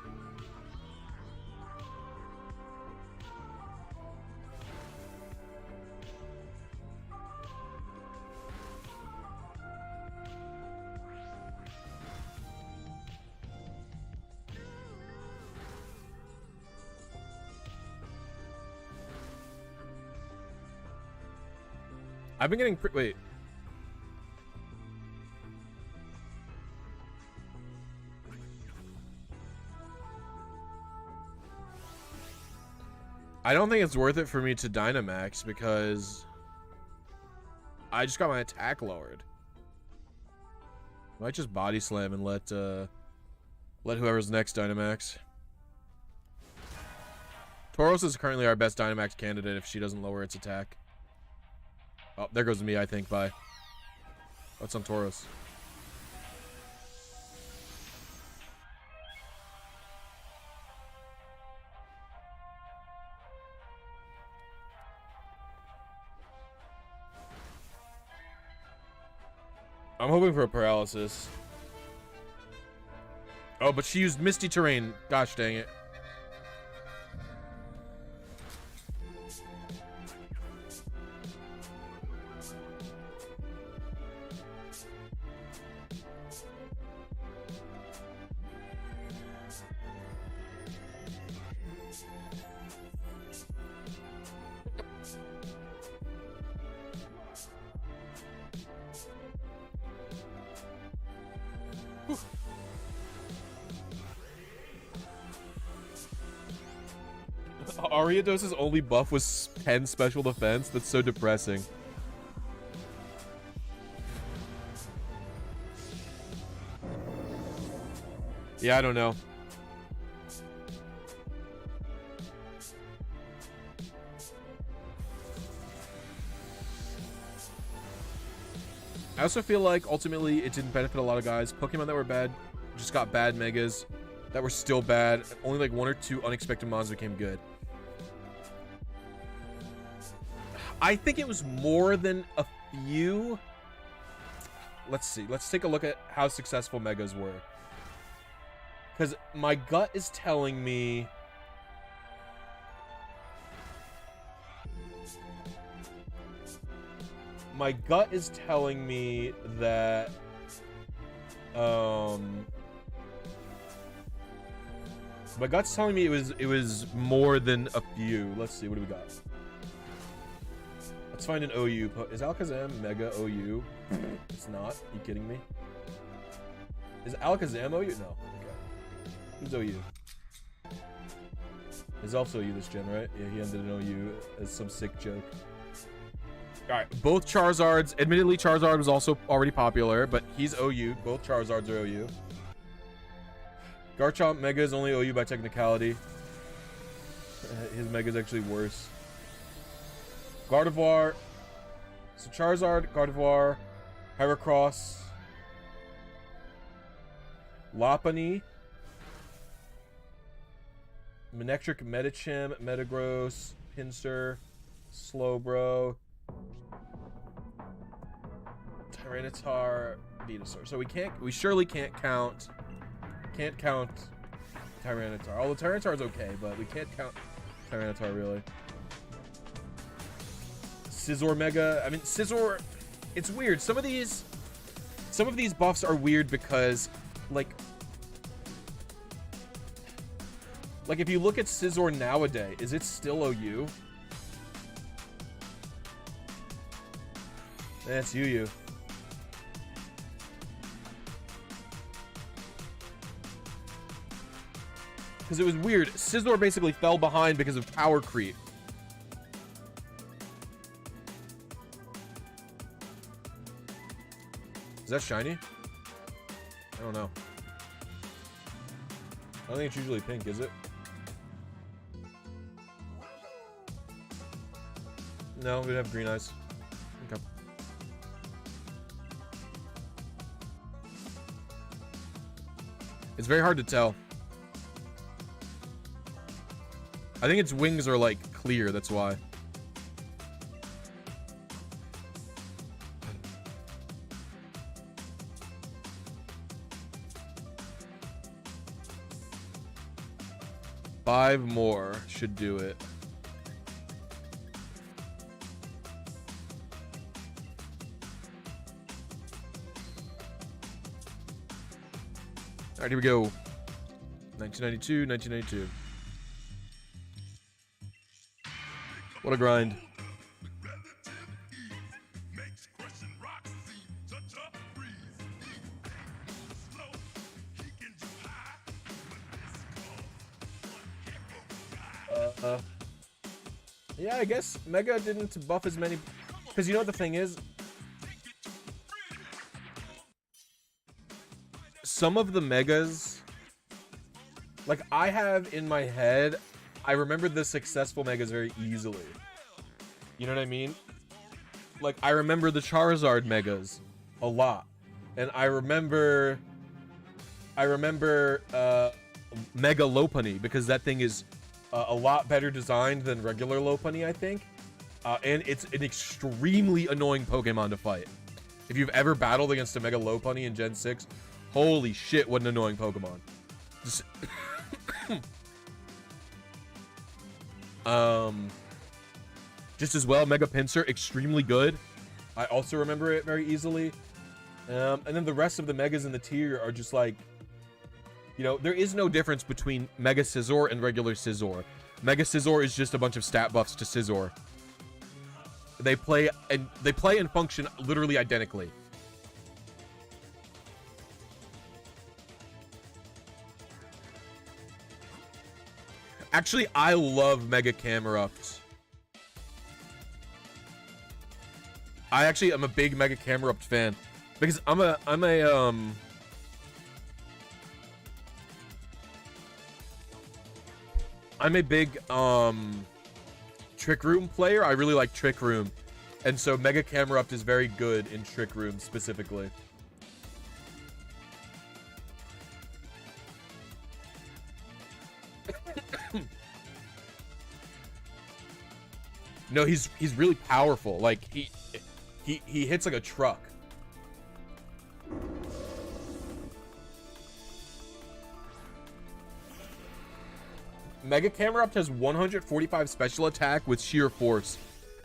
I've been getting wait. I don't think it's worth it for me to Dynamax because I just got my attack lowered. I might just body slam and let whoever's next Dynamax. Tauros is currently our best Dynamax candidate if she doesn't lower its attack. Oh, there goes me, I think. Bye. What's on Tauros? I'm hoping for a paralysis. Oh, but she used Misty Terrain. Gosh dang it. Ariados's only buff was 10 special defense. That's so depressing. Yeah, I don't know. I also feel like ultimately it didn't benefit a lot of guys. Pokemon that were bad just got bad megas that were still bad. Only like 1 or 2 unexpected mons became good. I think it was more than a few. Let's see. Let's take a look at how successful megas were. Because my gut is telling me... My gut is telling me that... My gut's telling me it was more than a few. Let's see. What do we got? Let's find an OU. Is Alakazam Mega OU? It's not. Are you kidding me? Is Alakazam OU? No. Okay. Who's OU? Is also OU this gen, right? Yeah, he ended an OU as some sick joke. Alright, both Charizards. Admittedly, Charizard was also already popular, but he's OU. Both Charizards are OU. Garchomp Mega is only OU by technicality. His Mega is actually worse. Gardevoir. So Charizard, Gardevoir, Heracross, Lopunny, Manectric Medicham, Metagross, Pinsir, Slowbro, Tyranitar, Venusaur. So we surely can't count Tyranitar. Although Tyranitar is okay, but we can't count Tyranitar really. Scizor Mega. I mean, Scizor, it's weird. Some of these buffs are weird because, like if you look at Scizor nowadays, is it still OU? That's UU. Because it was weird. Scizor basically fell behind because of power creep. Is that shiny? I don't know. I don't think it's usually pink, is it? No, we'd have green eyes. Okay. It's very hard to tell. I think its wings are like clear, that's why. Five more should do it. All right, here we go. 1992, 1992. What a grind. Yeah, I guess Mega didn't buff as many, because you know what the thing is? Some of the Megas, like I have in my head, I remember the successful Megas very easily. You know what I mean? Like I remember the Charizard Megas a lot. And I remember Mega Lopunny, because that thing is a lot better designed than regular Lopunny, I think. And it's an extremely annoying Pokemon to fight. If you've ever battled against a Mega Lopunny in Gen 6, holy shit, what an annoying Pokemon. Just just as well, Mega Pinsir, extremely good. I also remember it very easily. And then the rest of the Megas in the tier are just like, you know, there is no difference between Mega Scizor and regular Scizor. Mega Scizor is just a bunch of stat buffs to Scizor. They play and function literally identically. Actually, I love Mega Camerupt. I actually am a big Mega Camerupt fan because I'm a big Trick Room player. I really like Trick Room, and so Mega Camerupt is very good in Trick Room specifically. No, he's really powerful. Like he hits like a truck. Mega Camerupt has 145 special attack with sheer force,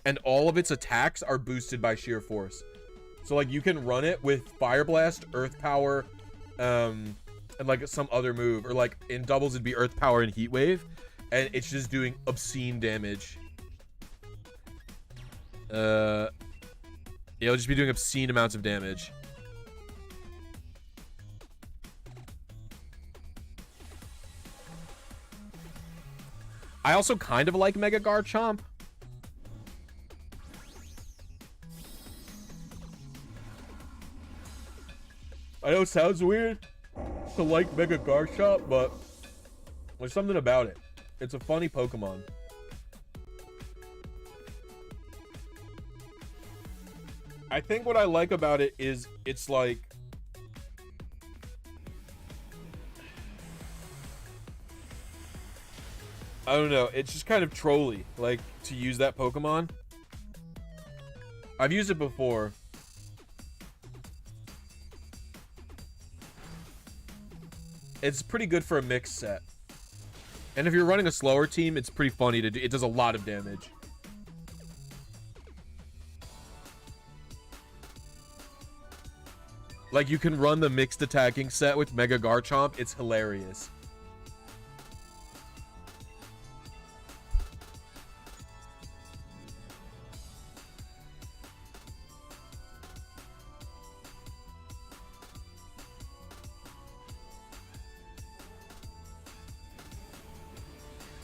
and all of its attacks are boosted by sheer force. So like you can run it with Fire Blast, Earth Power, and like some other move, or like in doubles it'd be Earth Power and Heat Wave, and it's just doing obscene damage. It'll just be doing obscene amounts of damage. I also kind of like Mega Garchomp. I know it sounds weird to like Mega Garchomp, but there's something about it. It's a funny Pokemon. I think what I like about it is it's like, I don't know, it's just kind of trolly, like, to use that Pokemon. I've used it before. It's pretty good for a mixed set. And if you're running a slower team, it's pretty funny to do. It does a lot of damage. Like, you can run the mixed attacking set with Mega Garchomp. It's hilarious.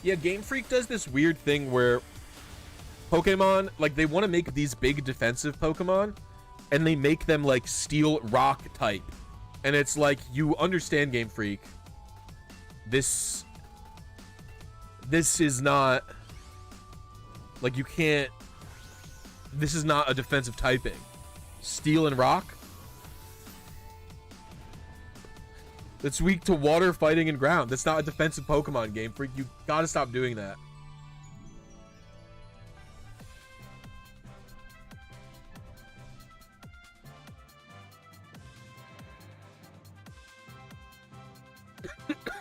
Yeah, Game Freak does this weird thing where Pokemon, like, they want to make these big defensive Pokemon, and they make them like Steel Rock type, and it's like, you understand, Game Freak, this is not, like, you can't, this is not a defensive typing. Steel and Rock, that's weak to water, fighting, and ground. That's not a defensive Pokemon, Game Freak. You gotta stop doing that.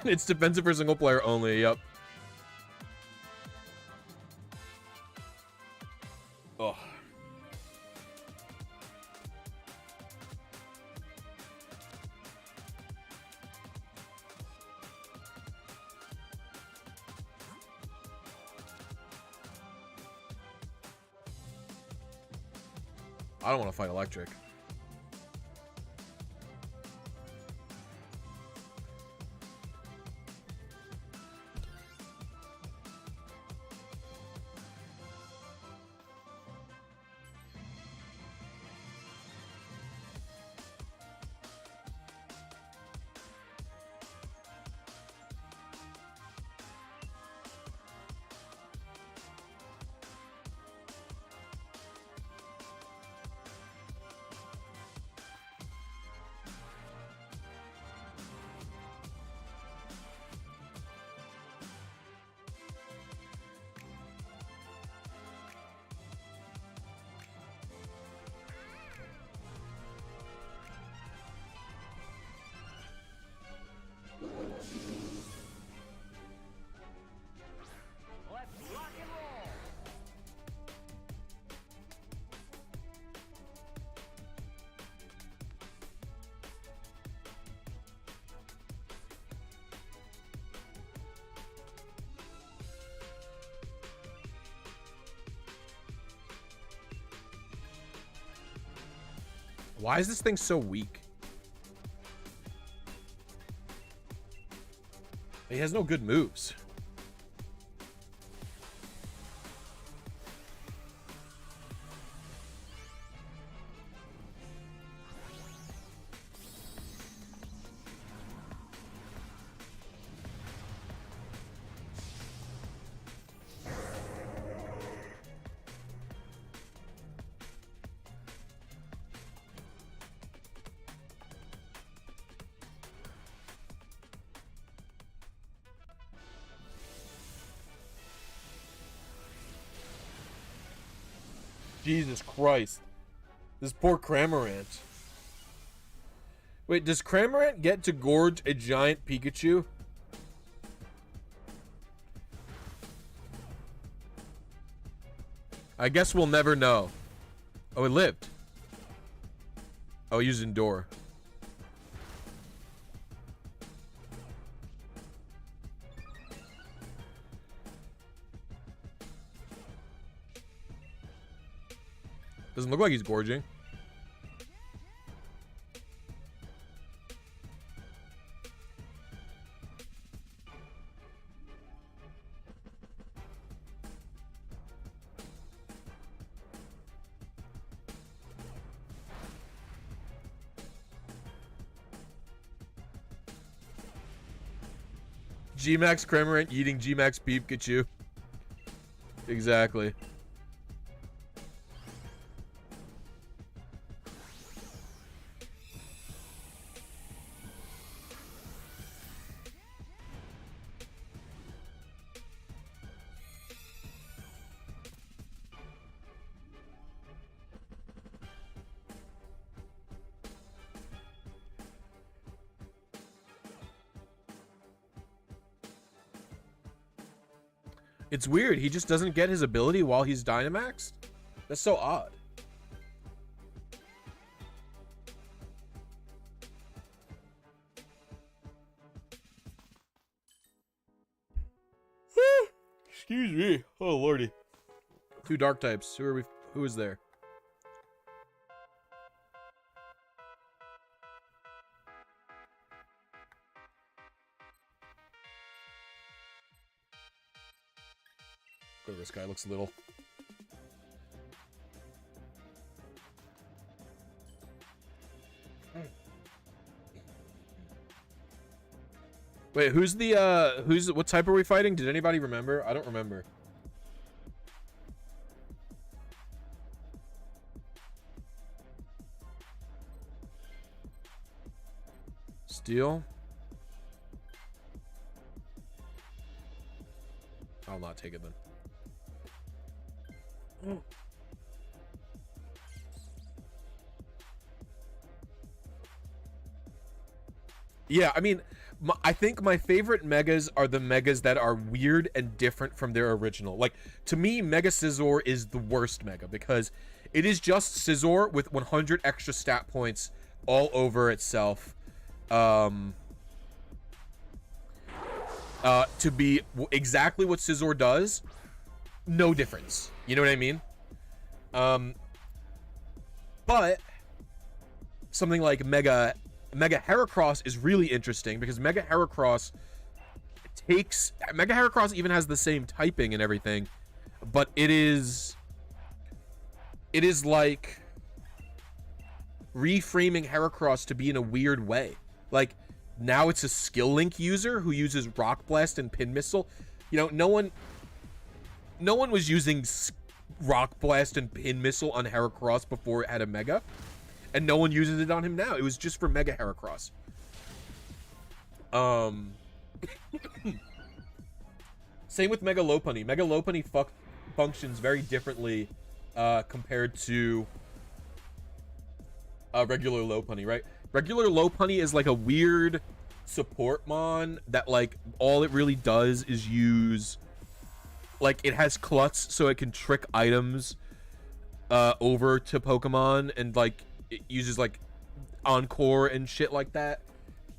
It's defensive for single player only, yep. Oh. I don't want to fight electric. Why is this thing so weak? He has no good moves. Jesus Christ. This poor Cramorant. Wait, does Cramorant get to gorge a giant Pikachu? I guess we'll never know. Oh, it lived. Oh, he used Endure. Doesn't look like he's gorging. G-Max Cramorant eating G-Max Pikachu. Exactly. It's weird. He just doesn't get his ability while he's Dynamaxed. That's so odd. Excuse me. Oh lordy. Two dark types. Who are we? Who is there? This guy looks little. Wait, who's the what type are we fighting? Did anybody remember? I don't remember. Steel. I'll not take it then. Yeah, I mean, I think my favorite megas are the megas that are weird and different from their original. Like, to me, Mega Scizor is the worst mega because it is just Scizor with 100 extra stat points all over itself. To be exactly what Scizor does, no difference. You know what I mean? But something like Mega Heracross is really interesting because Mega Heracross even has the same typing and everything, but it is like reframing Heracross to be in a weird way. Like, now it's a skill link user who uses Rock Blast and Pin Missile. You know, no one was using Rock Blast and Pin Missile on Heracross before it had a Mega. And no one uses it on him now. It was just for Mega Heracross. Same with Mega Lopunny. Mega Lopunny functions very differently compared to regular Lopunny, right? Regular Lopunny is like a weird support mon that, like, all it really does is use, like, it has Klutz so it can trick items over to Pokemon, and, like, it uses, like, Encore and shit like that.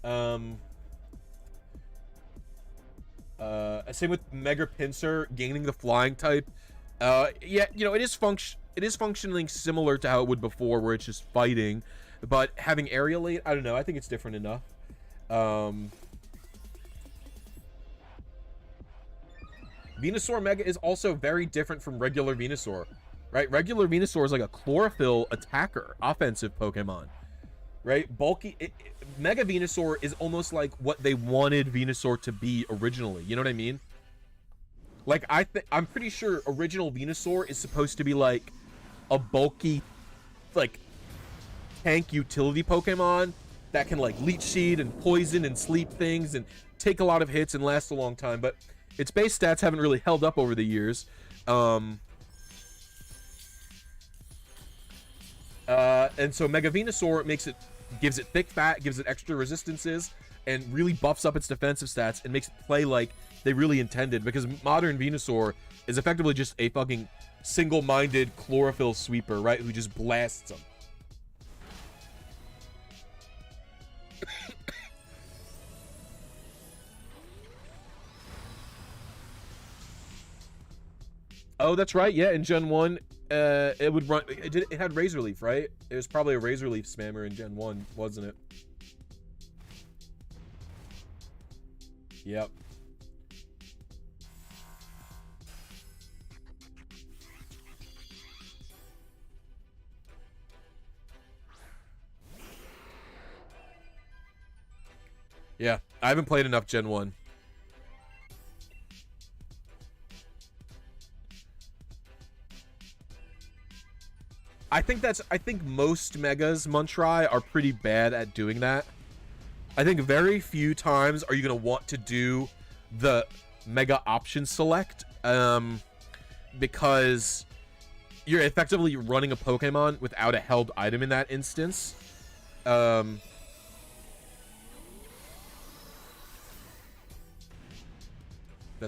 Same with Mega Pinsir gaining the flying type. Yeah, you know, it is functioning similar to how it would before, where it's just fighting. But having Aerialate, I don't know. I think it's different enough. Venusaur Mega is also very different from regular Venusaur, right? Regular Venusaur is like a chlorophyll attacker, offensive Pokemon, right? Mega Venusaur is almost like what they wanted Venusaur to be originally. You know what I mean? Like, I'm pretty sure original Venusaur is supposed to be like a bulky, like, tank utility Pokemon that can like Leech Seed and poison and sleep things and take a lot of hits and last a long time, but its base stats haven't really held up over the years. And so Mega Venusaur gives it thick fat, gives it extra resistances, and really buffs up its defensive stats and makes it play like they really intended, because modern Venusaur is effectively just a fucking single-minded chlorophyll sweeper, right? Who just blasts them. Oh, that's right. Yeah, in Gen 1, it would run. It had Razor Leaf, right? It was probably a Razor Leaf spammer in Gen 1, wasn't it? Yep. Yeah, I haven't played enough Gen 1. I think most Megas, Muntry, are pretty bad at doing that. I think very few times are you going to want to do the Mega option select, because you're effectively running a Pokemon without a held item in that instance. That's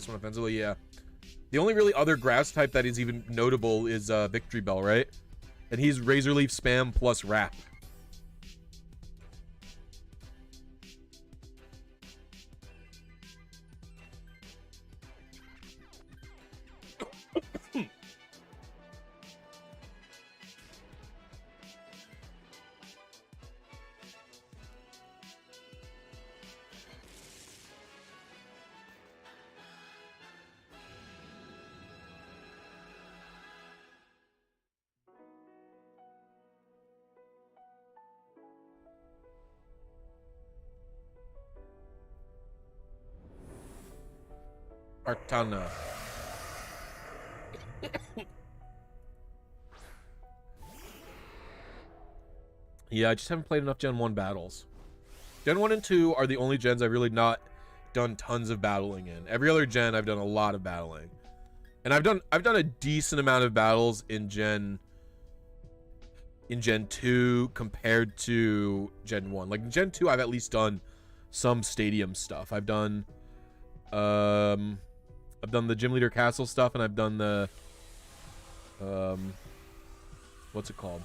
one offensively, yeah. The only really other grass type that is even notable is Victory Bell, right? And he's Razor Leaf spam plus Wrap. Artana. Yeah, I just haven't played enough Gen 1 battles. Gen 1 and 2 are the only gens I've really not done tons of battling in. Every other gen I've done a lot of battling. And I've done a decent amount of battles in Gen 2 compared to Gen 1. Like in Gen 2 I've at least done some stadium stuff. I've done the Gym Leader Castle stuff, and I've done the what's it called?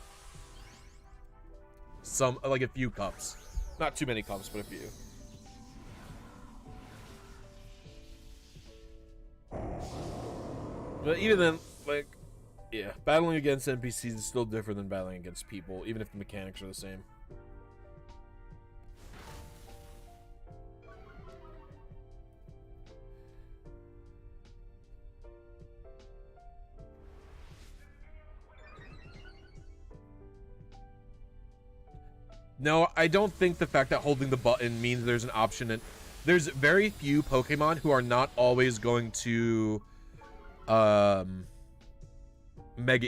Some, like a few cups. Not too many cups, but a few. But even then, like, yeah, battling against NPCs is still different than battling against people, even if the mechanics are the same. No, I don't think the fact that holding the button means there's an option. And there's very few Pokemon who are not always going to Mega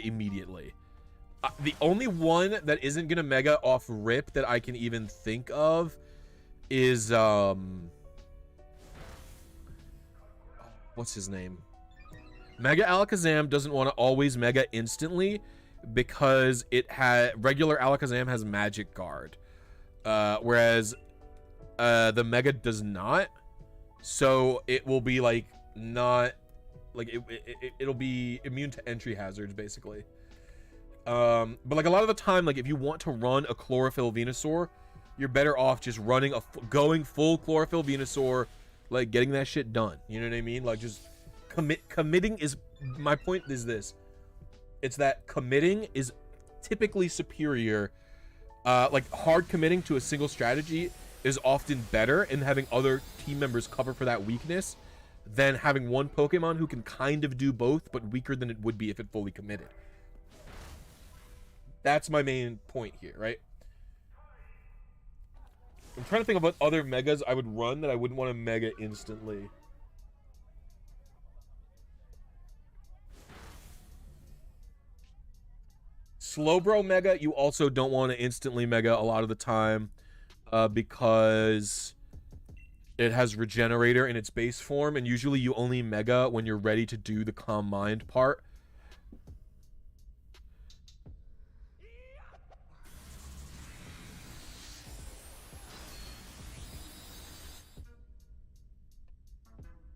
immediately. The only one that isn't gonna Mega off rip that I can even think of is what's his name? Mega Alakazam doesn't want to always Mega instantly, because regular Alakazam has Magic Guard, whereas the Mega does not. So it will be like not like it'll be immune to entry hazards basically. But like a lot of the time, like if you want to run a Chlorophyll Venusaur, you're better off just running going full Chlorophyll Venusaur, like getting that shit done. You know what I mean? Like just committing is my point. Is this? It's that committing is typically superior like hard committing to a single strategy is often better, and having other team members cover for that weakness than having one Pokemon who can kind of do both, but weaker than it would be if it fully committed. That's my main point here, right? I'm trying to think of what other megas I would run that I wouldn't want to mega instantly. Slowbro mega, you also don't want to instantly mega a lot of the time, because it has Regenerator in its base form, and usually you only mega when you're ready to do the Calm Mind part.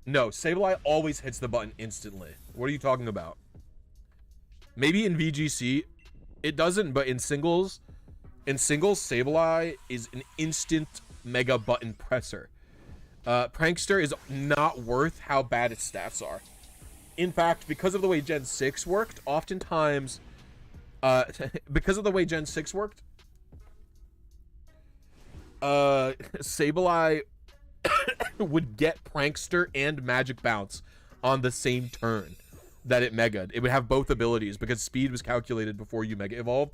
No, Sableye always hits the button instantly. What are you talking about? Maybe in VGC it doesn't, but in singles, Sableye is an instant mega button presser. Prankster is not worth how bad its stats are. In fact, because of the way Gen 6 worked, oftentimes, Sableye would get Prankster and Magic Bounce on the same turn that it megaed. It would have both abilities because speed was calculated before you mega evolved.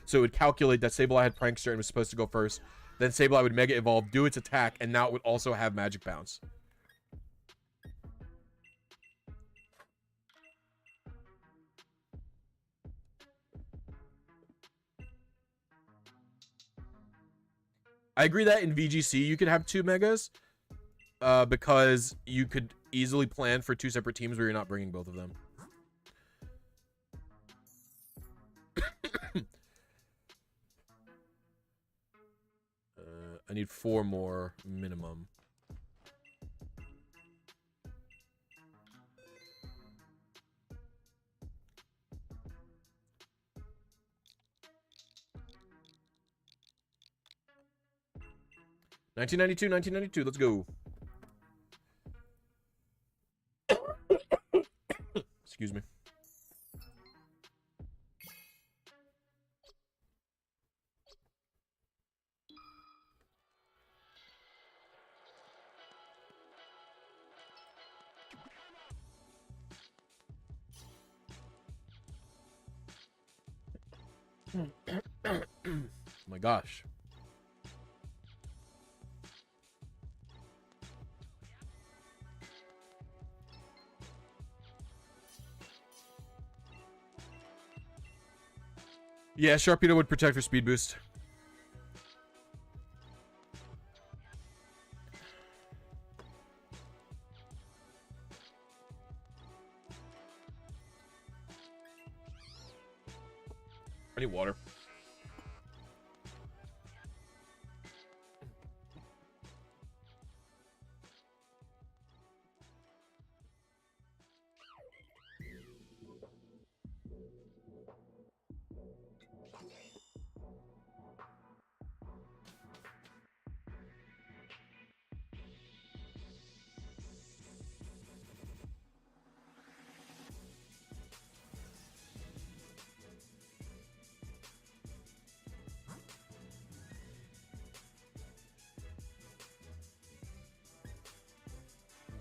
So it would calculate that Sableye had Prankster and was supposed to go first. Then Sableye would mega evolve, do its attack, and now it would also have Magic Bounce. I agree that in VGC you could have 2 megas, because you could easily plan for 2 separate teams where you're not bringing both of them. I need 4 more minimum. $19.92, let's go. Excuse me. Oh my gosh. Yeah, Sharpedo would protect for speed boost. I need water.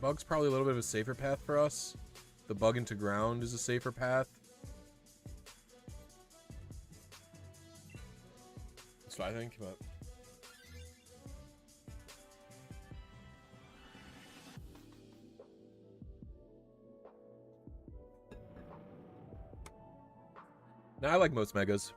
Bug's probably a little bit of a safer path for us. The bug into ground is a safer path. That's what I think, but... Nah, I like most megas.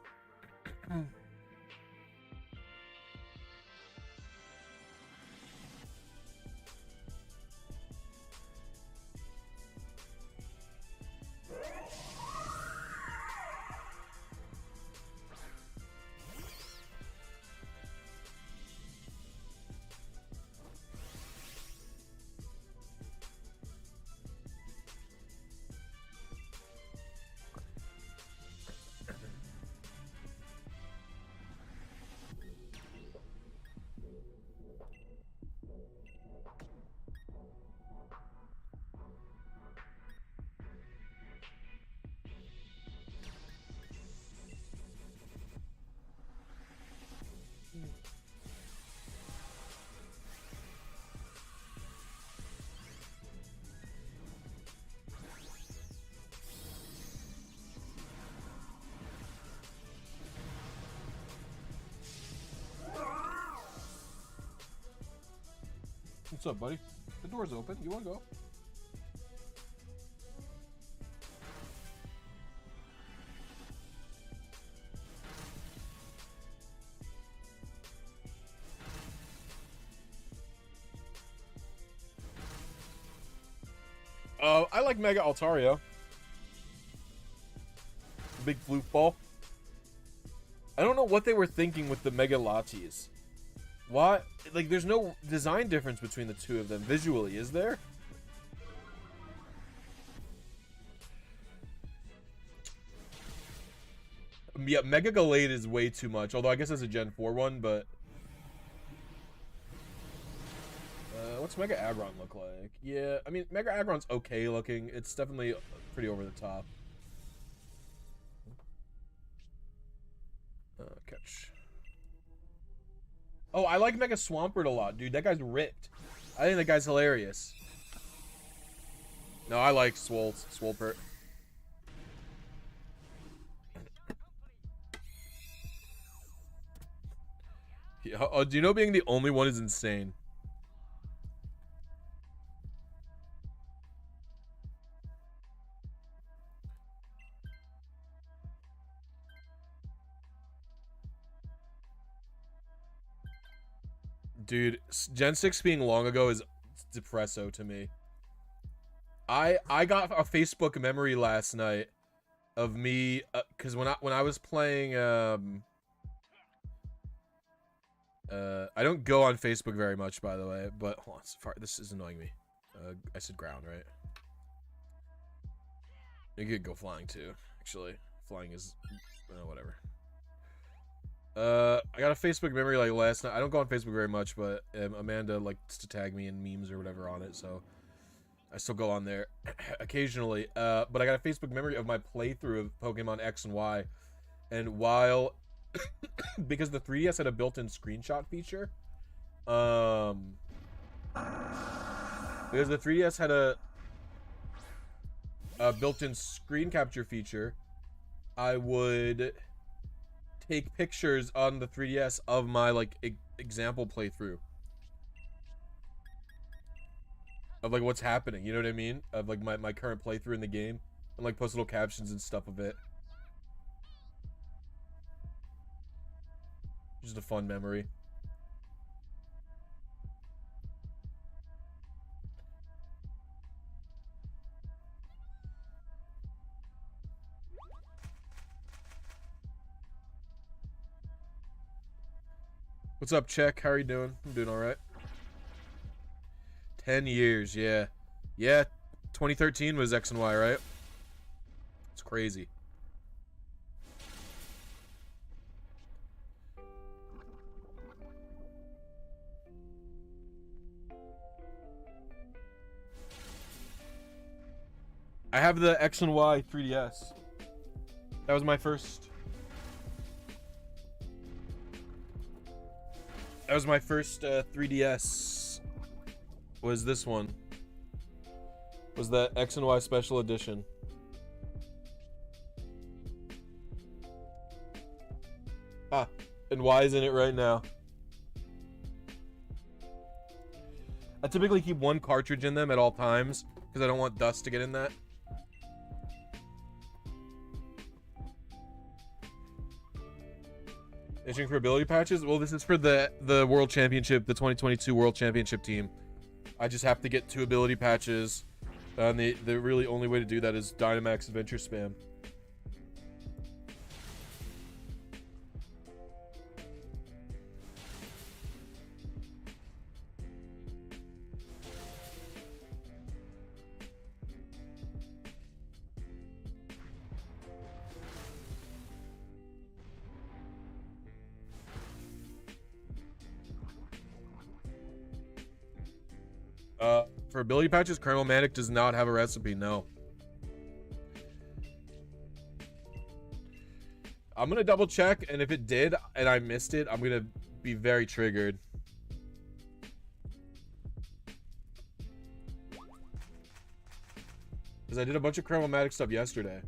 What's up, buddy? The door's open. You wanna go? I like Mega Altaria. Big floof ball. I don't know what they were thinking with the Mega Lattes. Why? Like, there's no design difference between the two of them visually, is there? Yeah, Mega Gallade is way too much. Although I guess it's a Gen 4 one, but... what's Mega Aggron look like? Yeah, I mean, Mega Aggron's okay looking. It's definitely pretty over the top. Catch. Oh, I like Mega Swampert a lot, dude. That guy's ripped. I think that guy's hilarious. No, I like Swolpert. Yeah, oh, do you know being the only one is insane? Dude, Gen 6 being long ago is depresso to me. I got a Facebook memory last night of me because when I was playing I don't go on Facebook very much, by the way, but hold on, this is annoying me. I said ground, right? You could go flying too, actually. Flying is whatever. I got a Facebook memory like last night. I don't go on Facebook very much, but Amanda likes to tag me in memes or whatever on it, so I still go on there occasionally. But I got a Facebook memory of my playthrough of Pokemon X and Y, and while because the 3DS had a built-in screenshot feature, because the 3DS had a built-in screen capture feature, I would take pictures on the 3DS of my like example playthrough of like what's happening, you know what I mean, of like my current playthrough in the game, and like post little captions and stuff of it. Just a fun memory. What's up, Check? How are you doing? I'm doing all right. 10 years, yeah. Yeah, 2013 was X and Y, right? It's crazy. I have the X and Y 3DS. That was my first... That was my first 3DS. Was this one? Was the X and Y Special Edition? Ah, and Y is in it right now. I typically keep one cartridge in them at all times because I don't want dust to get in that. Itching for ability patches? Well, this is for the World Championship, the 2022 World Championship team. I just have to get 2 ability patches. And the really only way to do that is Dynamax Adventure Spam. For ability patches, Colonel-Matic does not have a recipe, no. I'm gonna double check, and if it did, and I missed it, I'm gonna be very triggered. Because I did a bunch of Colonel-Matic stuff yesterday.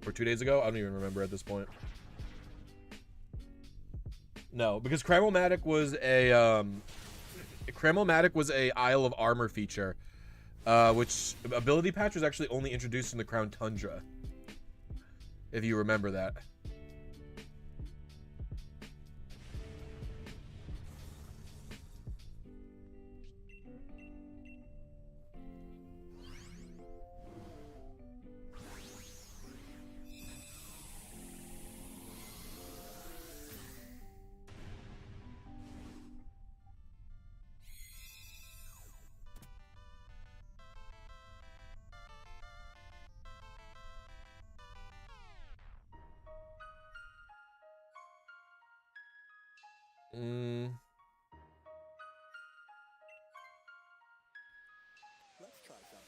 Or 2 days ago? I don't even remember at this point. No, because Colonel-Matic was a, Cramomatic was a Isle of Armor feature, which ability patch was actually only introduced in the Crown Tundra, if you remember that.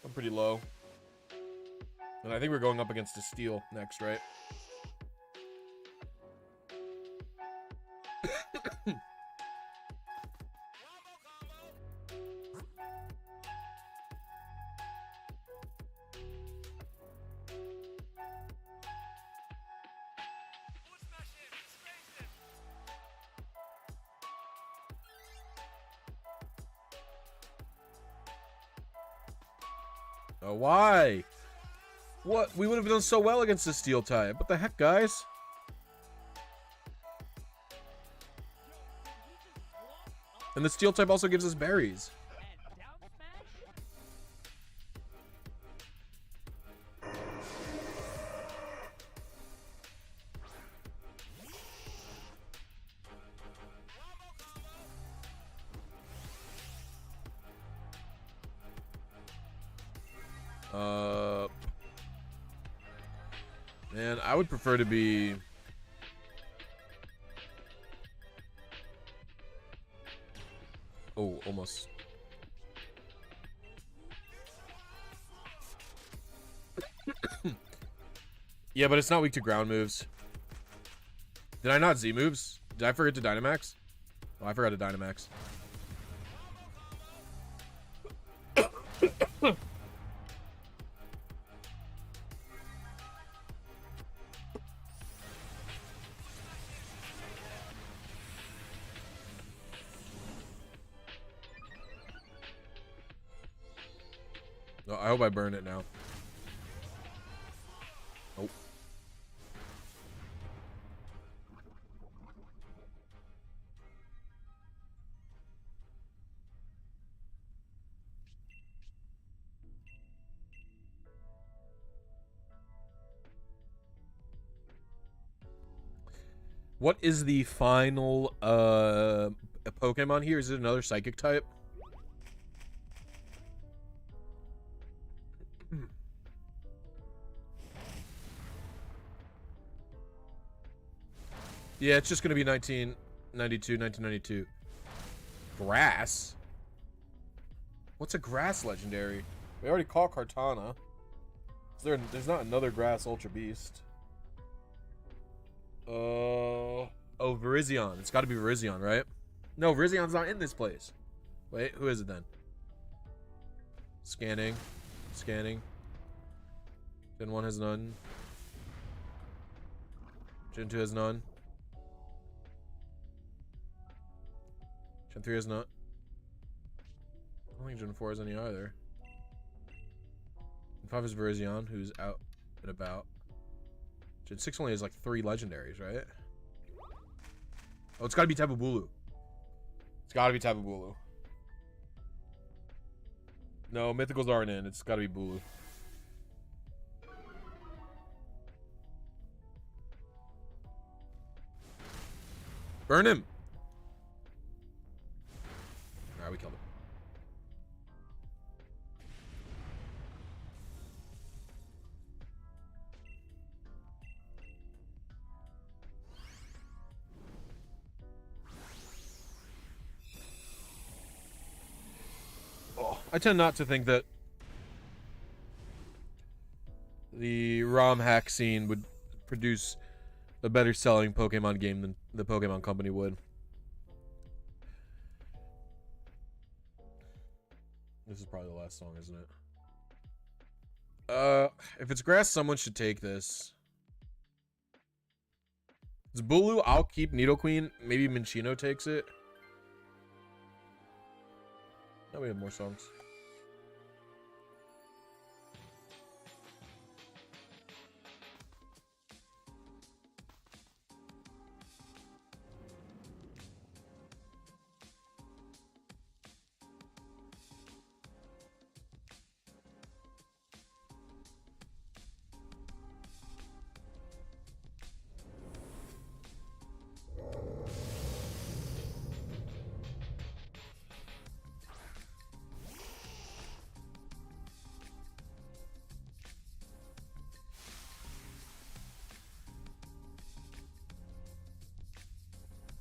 I'm pretty low. And I think we're going up against a steel next, right? Oh, why? What? We would have done so well against the steel type. What the heck, guys? And the steel type also gives us berries. Man, I would prefer to be... Oh, almost. Yeah, but it's not weak to ground moves. Did I not Z moves? Did I forget to Dynamax? Oh, I forgot to Dynamax. Oh, I hope I burn it now. Oh. What is the final Pokemon here? Is it another psychic type? Yeah, it's just going to be 1992. Grass? What's a grass legendary? We already caught Kartana. There's not another grass Ultra Beast. Oh, Virizion. It's got to be Virizion, right? No, Virizion's not in this place. Wait, who is it then? Scanning. Scanning. Gen 1 has none. Gen 2 has none. Gen 3 has not. I don't think Gen 4 has any either. Gen 5 is Virizion, who's out and about. Gen 6 only has like 3 legendaries, right? Oh, it's gotta be Tapu Bulu. It's gotta be Tapu Bulu. No, mythicals aren't in. It's gotta be Bulu. Burn him! Alright, we killed him. Oh, I tend not to think that the ROM hack scene would produce a better selling Pokemon game than the Pokemon Company would. This is probably the last song, isn't it? If it's grass, someone should take this. It's Bulu. I'll keep Nidoqueen. Maybe Minccino takes it. Now we have more songs.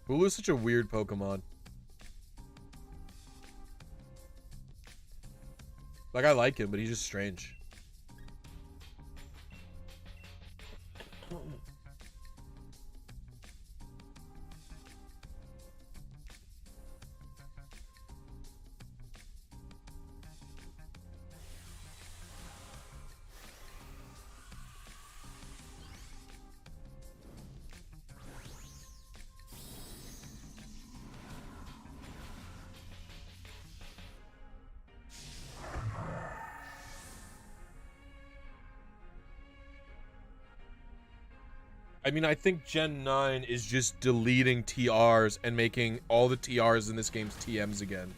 Hulu's such a weird Pokemon. Like, I like him, but he's just strange. I mean, I think Gen 9 is just deleting TRs and making all the TRs in this game's TMs again.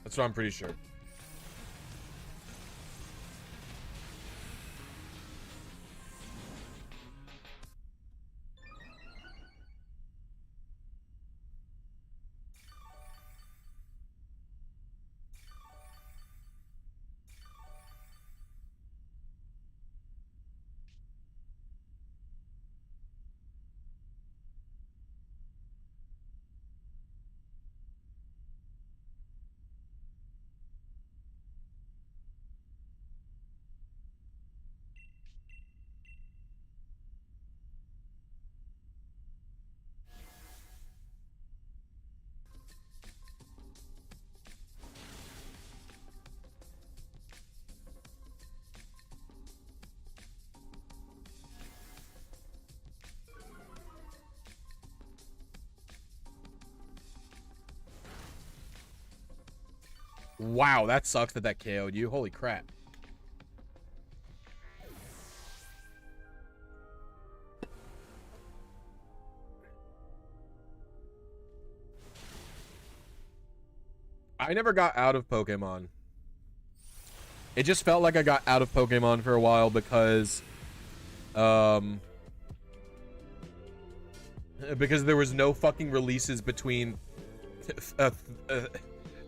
That's what I'm pretty sure. Wow, that sucks that that KO'd you. Holy crap. I never got out of Pokemon. It just felt like I got out of Pokemon for a while because there was no fucking releases between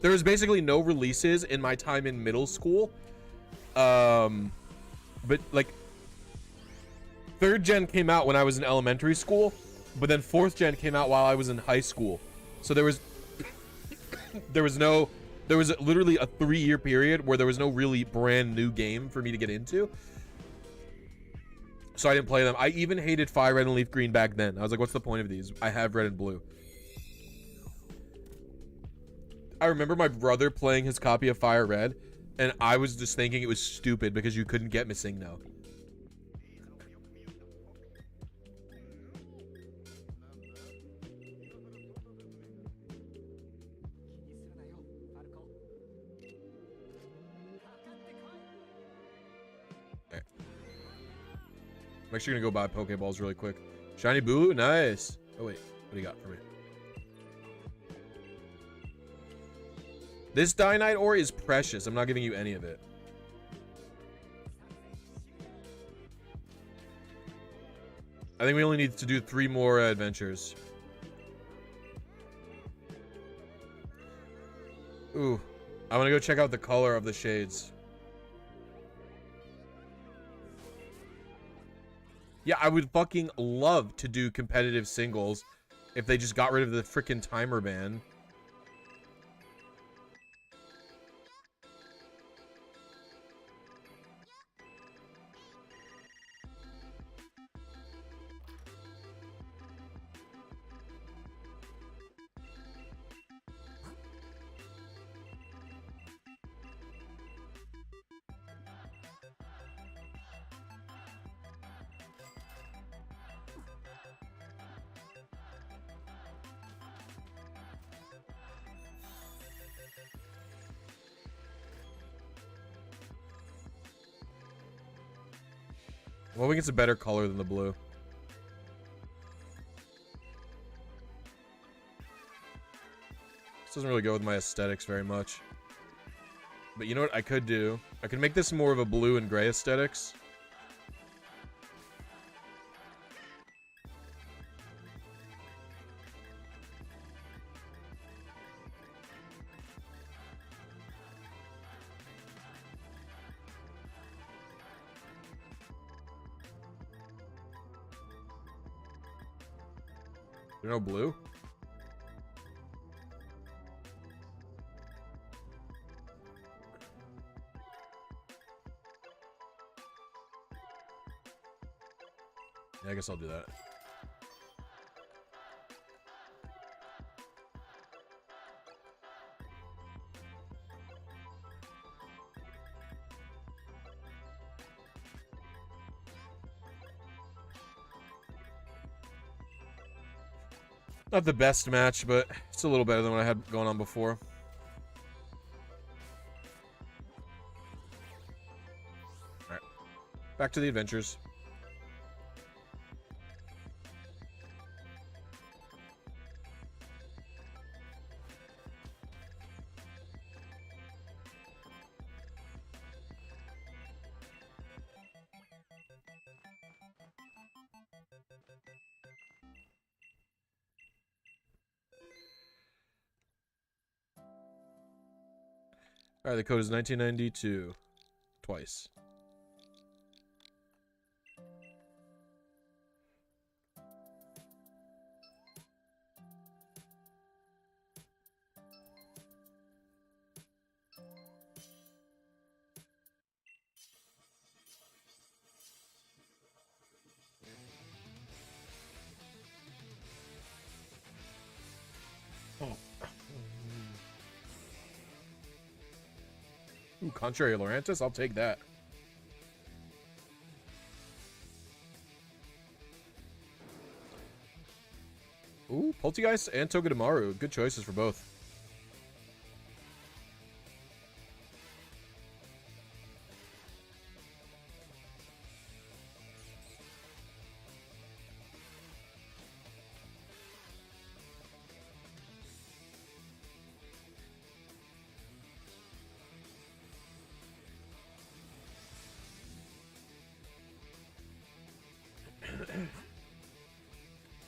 there was basically no releases in my time in middle school. But like 3rd gen came out when I was in elementary school, but then 4th gen came out while I was in high school. So there was literally a 3-year period where there was no really brand new game for me to get into. So I didn't play them. I even hated Fire Red and Leaf Green back then. I was like, what's the point of these? I have Red and Blue. I remember my brother playing his copy of Fire Red, and I was just thinking it was stupid because you couldn't get Missing No. Right. I'm actually gonna go buy Pokeballs really quick. Shiny Boo, nice. Oh wait, what do you got for me? This Dynite ore is precious. I'm not giving you any of it. I think we only need to do 3 more adventures. Ooh. I want to go check out the color of the shades. Yeah, I would fucking love to do competitive singles if they just got rid of the frickin' timer ban. Well, we get a better color than the blue. This doesn't really go with my aesthetics very much. But you know what I could do? I could make this more of a blue and gray aesthetics. There's no blue? Yeah, I guess I'll do that. Not the best match, but it's a little better than what I had going on before. Alright. Back to the adventures. Alright, the code is 1992. Twice. Ooh, Contrary Laurentis? I'll take that. Ooh, Poltegeist and Togedemaru. Good choices for both.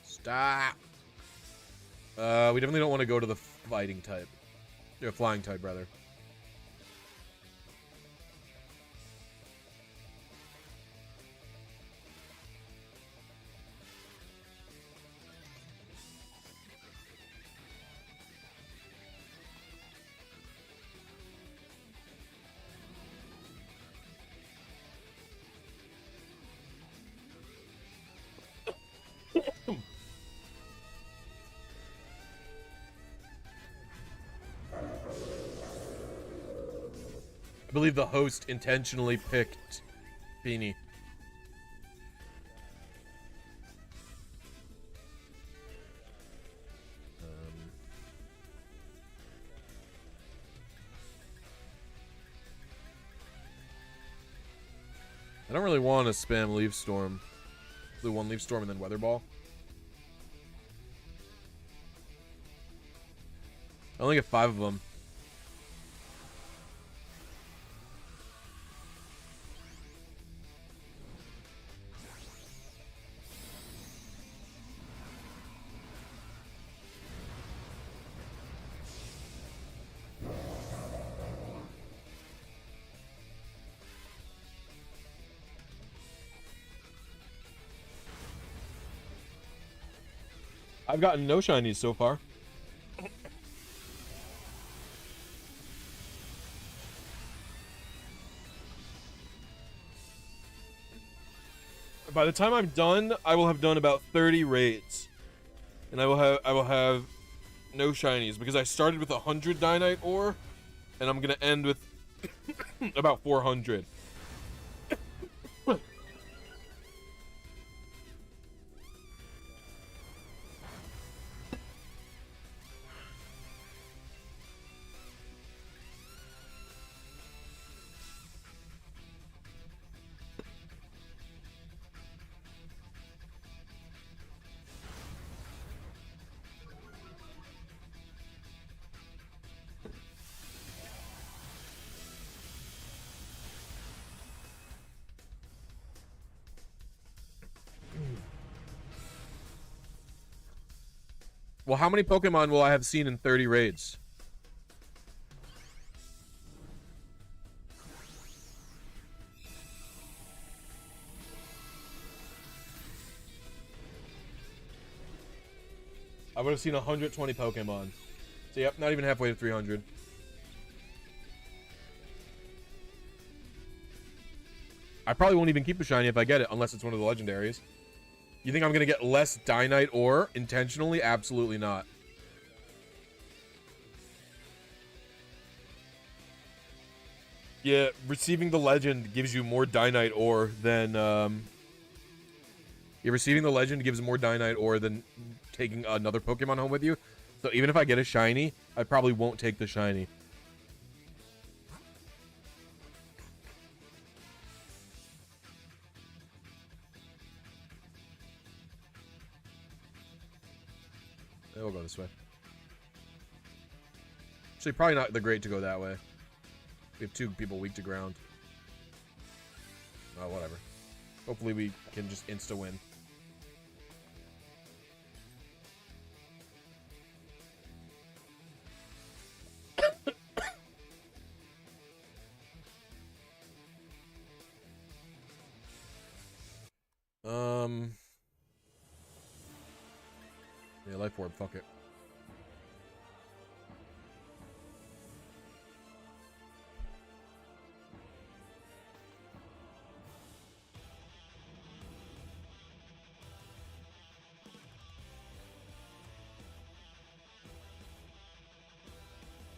Stop. We definitely don't want to go to the fighting type. Yeah, flying type, rather. I believe the host intentionally picked Beanie. I don't really want to spam Leaf Storm. Do one Leaf Storm and then Weather Ball. I only get 5 of them. I've gotten no shinies so far. By the time I'm done, I will have done about 30 raids. And I will have no shinies because I started with 100 Dynite ore and I'm going to end with about 400. Well, how many Pokemon will I have seen in 30 raids? I would have seen 120 Pokemon. So, yep, not even halfway to 300. I probably won't even keep a shiny if I get it, unless it's one of the legendaries. You think I'm going to get less Dynite ore intentionally? Absolutely not. Yeah, receiving the legend gives you more Dynite ore than, Yeah, receiving the legend gives more Dynite ore than taking another Pokemon home with you. So even if I get a shiny, I probably won't take the shiny. Yeah, we'll go this way. Actually, probably not the great to go that way. We have 2 people weak to ground. Oh, whatever. Hopefully we can just insta-win. Yeah, Life Orb, fuck it.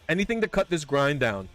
Anything to cut this grind down.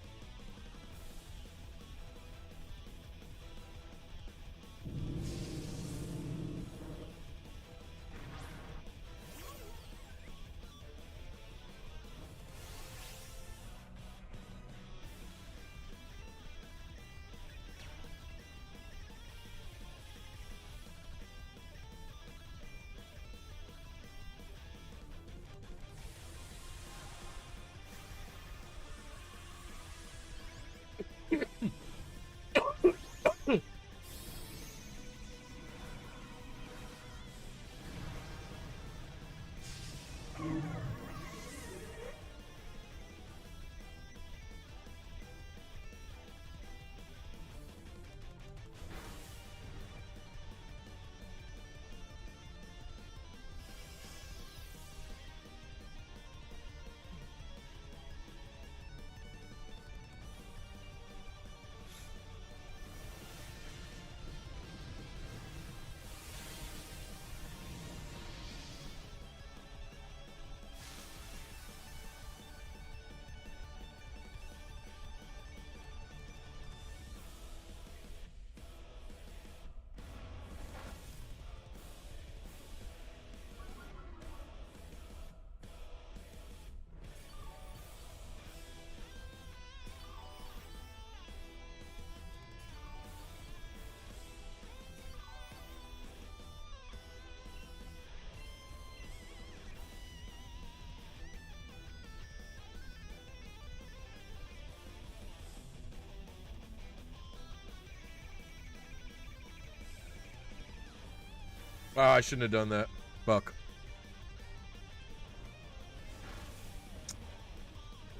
Oh, I shouldn't have done that. Fuck.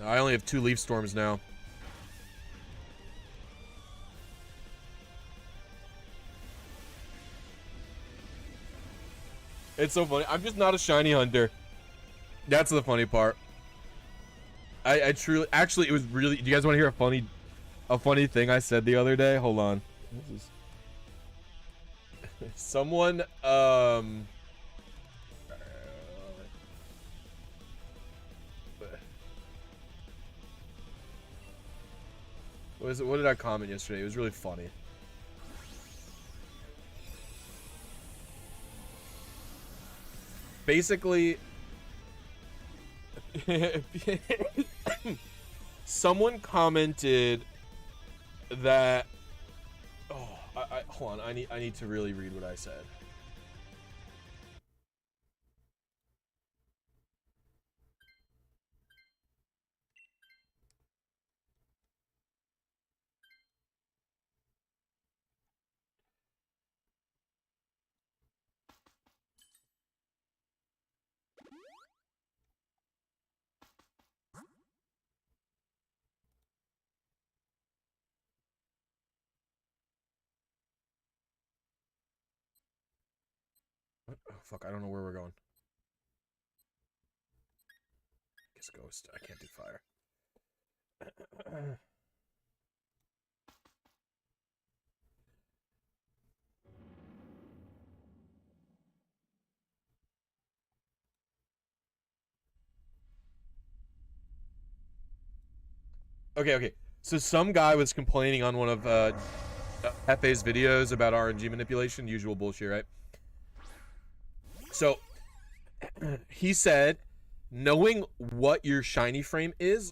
I only have 2 Leaf Storms now. It's so funny. I'm just not a shiny hunter. That's the funny part. I truly... Actually, it was really... Do you guys want to hear a funny thing I said the other day? Hold on. This is... Someone, what did I comment yesterday? It was really funny. Basically, someone commented that... Oh, hold on. I need to really read what I said. fuck, I don't know where we're going. I guess ghost. I can't do fire. Okay. So some guy was complaining on one of Hefe's videos about RNG manipulation, usual bullshit, right? So he said, knowing what your shiny frame is,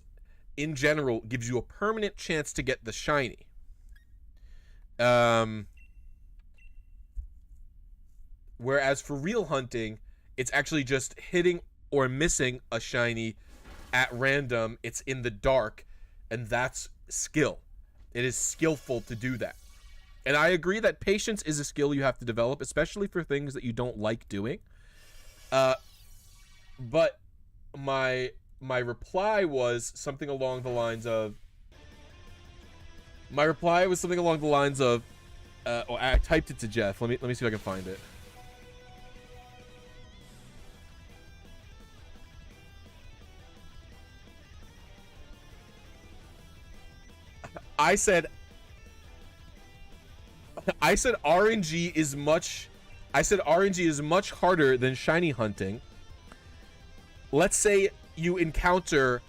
in general, gives you a permanent chance to get the shiny. Whereas for real hunting, it's actually just hitting or missing a shiny at random. It's in the dark, and that's skill. It is skillful to do that. And I agree that patience is a skill you have to develop, especially for things that you don't like doing. But my reply was something along the lines of... I typed it to Jeff. Let me see if I can find it. I said RNG is much harder than shiny hunting. Let's say you encounter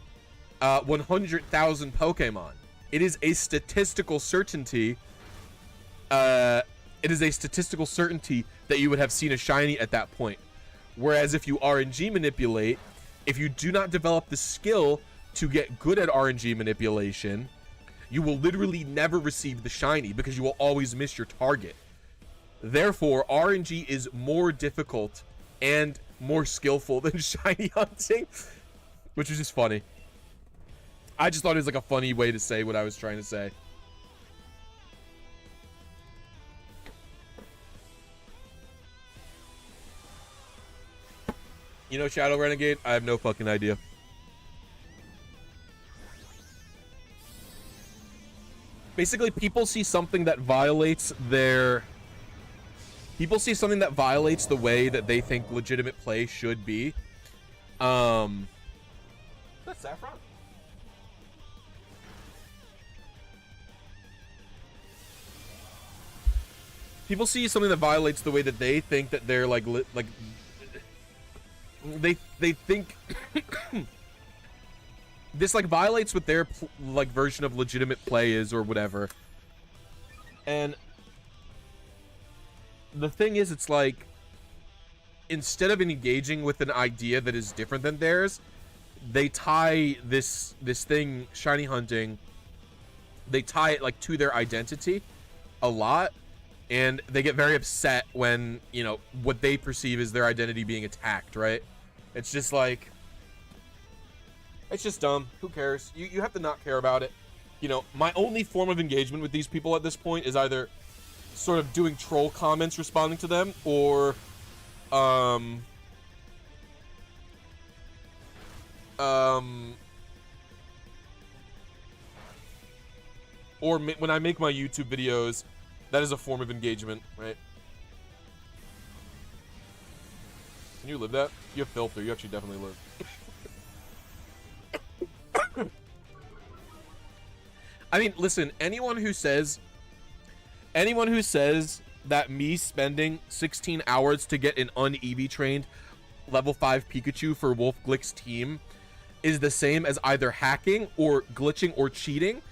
100,000 Pokemon. It is a statistical certainty. That you would have seen a shiny at that point. Whereas if you RNG manipulate, if you do not develop the skill to get good at RNG manipulation, you will literally never receive the shiny because you will always miss your target. Therefore, RNG is more difficult and more skillful than shiny hunting, which is just funny. I just thought it was like a funny way to say what I was trying to say. You know Shadow Renegade? I have no fucking idea. Basically, people see something that violates the way that they think legitimate play should be. That's saffron. People see something that violates the way that they think that they're they think this like violates what their like version of legitimate play is or whatever. And the thing is, it's like, instead of engaging with an idea that is different than theirs, they tie this thing, shiny hunting, they tie it like to their identity a lot, and they get very upset when, you know, what they perceive as their identity being attacked, right? It's just like, it's just dumb. Who cares? You have to not care about it. You know, my only form of engagement with these people at this point is either sort of doing troll comments, responding to them, or when I make my YouTube videos, that is a form of engagement, right? Can you live that? You have filter. You actually definitely live. I mean, listen, anyone who says that me spending 16 hours to get an un-EV trained level 5 Pikachu for Wolf Glick's team is the same as either hacking or glitching or cheating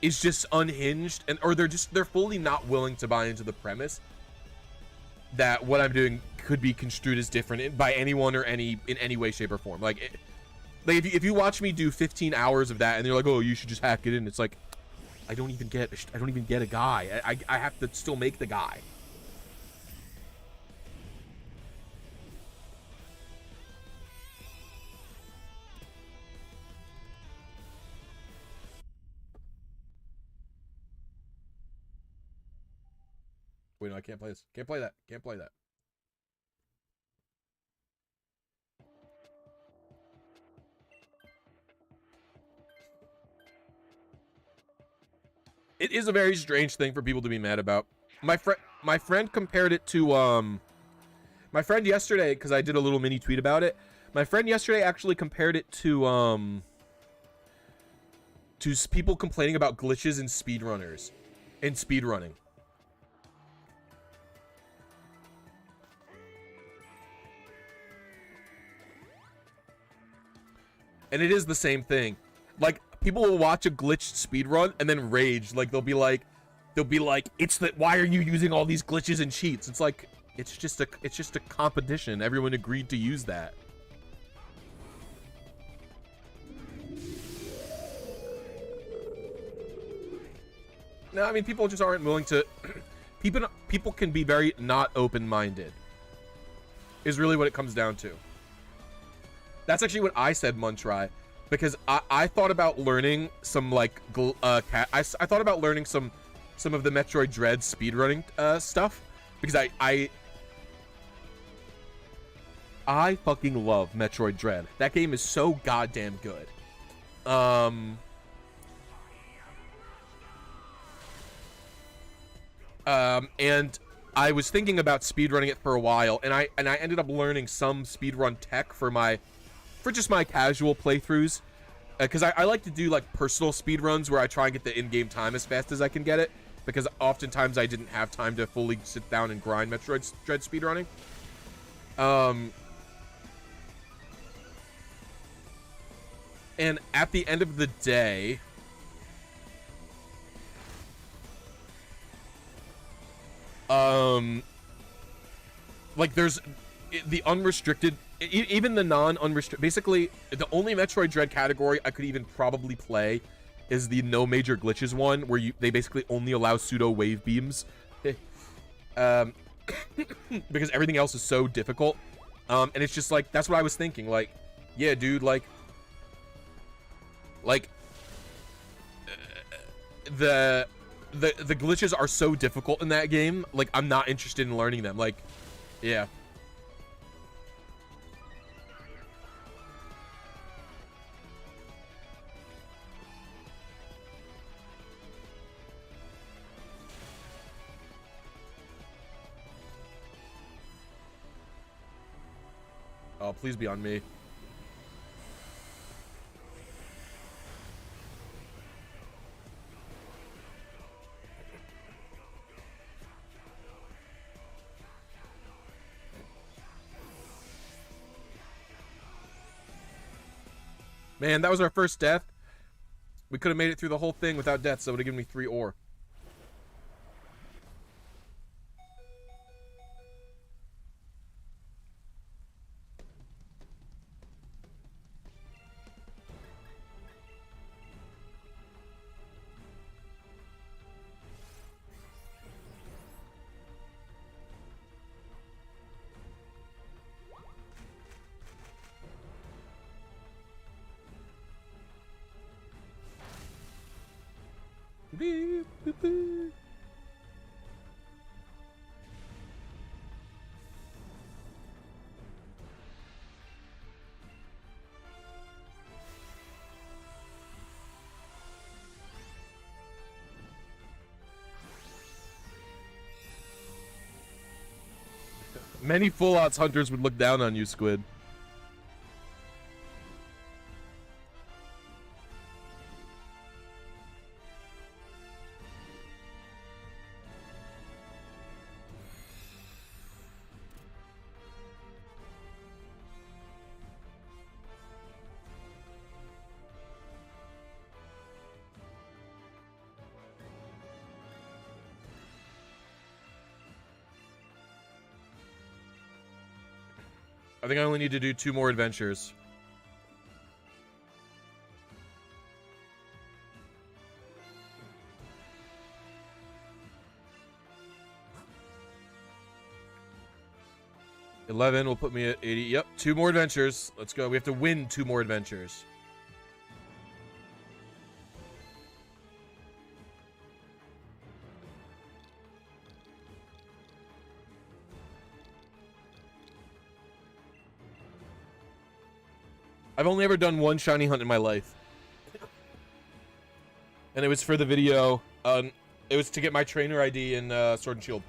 is just unhinged, and or they're fully not willing to buy into the premise that what I'm doing could be construed as different by anyone or in any way, shape, or form. Like if you watch me do 15 hours of that and you're like, oh, you should just hack it in, it's like, I don't even get a guy. I have to still make the guy. Wait, no, I can't play this. Can't play that. Can't play that. It is a very strange thing for people to be mad about. My friend compared it to My friend yesterday, because I did a little mini tweet about it, my friend yesterday actually compared it to people complaining about glitches in speedrunners, in speedrunning. And it is the same thing. Like, people will watch a glitched speedrun and then rage. Like, they'll be like, it's that, why are you using all these glitches and cheats? It's like, it's just a competition. Everyone agreed to use that. No, I mean, people just aren't willing to, people can be very not open-minded, is really what it comes down to. That's actually what I said, Muntry, because I thought about learning some, like, I thought about learning some of the Metroid Dread speedrunning stuff, because I fucking love Metroid Dread. That game is so goddamn good. And I was thinking about speedrunning it for a while, and I ended up learning some speedrun tech for just my casual playthroughs, because I like to do like personal speedruns where I try and get the in-game time as fast as I can get it, because oftentimes I didn't have time to fully sit down and grind Metroid Dread speedrunning. And at the end of the day, like, there's the unrestricted, even the non-unrestricted, basically the only Metroid Dread category I could even probably play is the no major glitches one, where they basically only allow pseudo wave beams, because everything else is so difficult. And it's just like, that's what I was thinking, like, yeah, dude, like the glitches are so difficult in that game, like, I'm not interested in learning them, like, yeah. Oh, please be on me. Man, that was our first death. We could have made it through the whole thing without deaths, so it would have given me 3 ore. Many full odds hunters would look down on you, Squid. I think I only need to do 2 more adventures. $11 will put me at 80. Yep, 2 more adventures. Let's go. We have to win 2 more adventures. I've only ever done 1 shiny hunt in my life. And it was for the video. It was to get my trainer ID in Sword and Shield.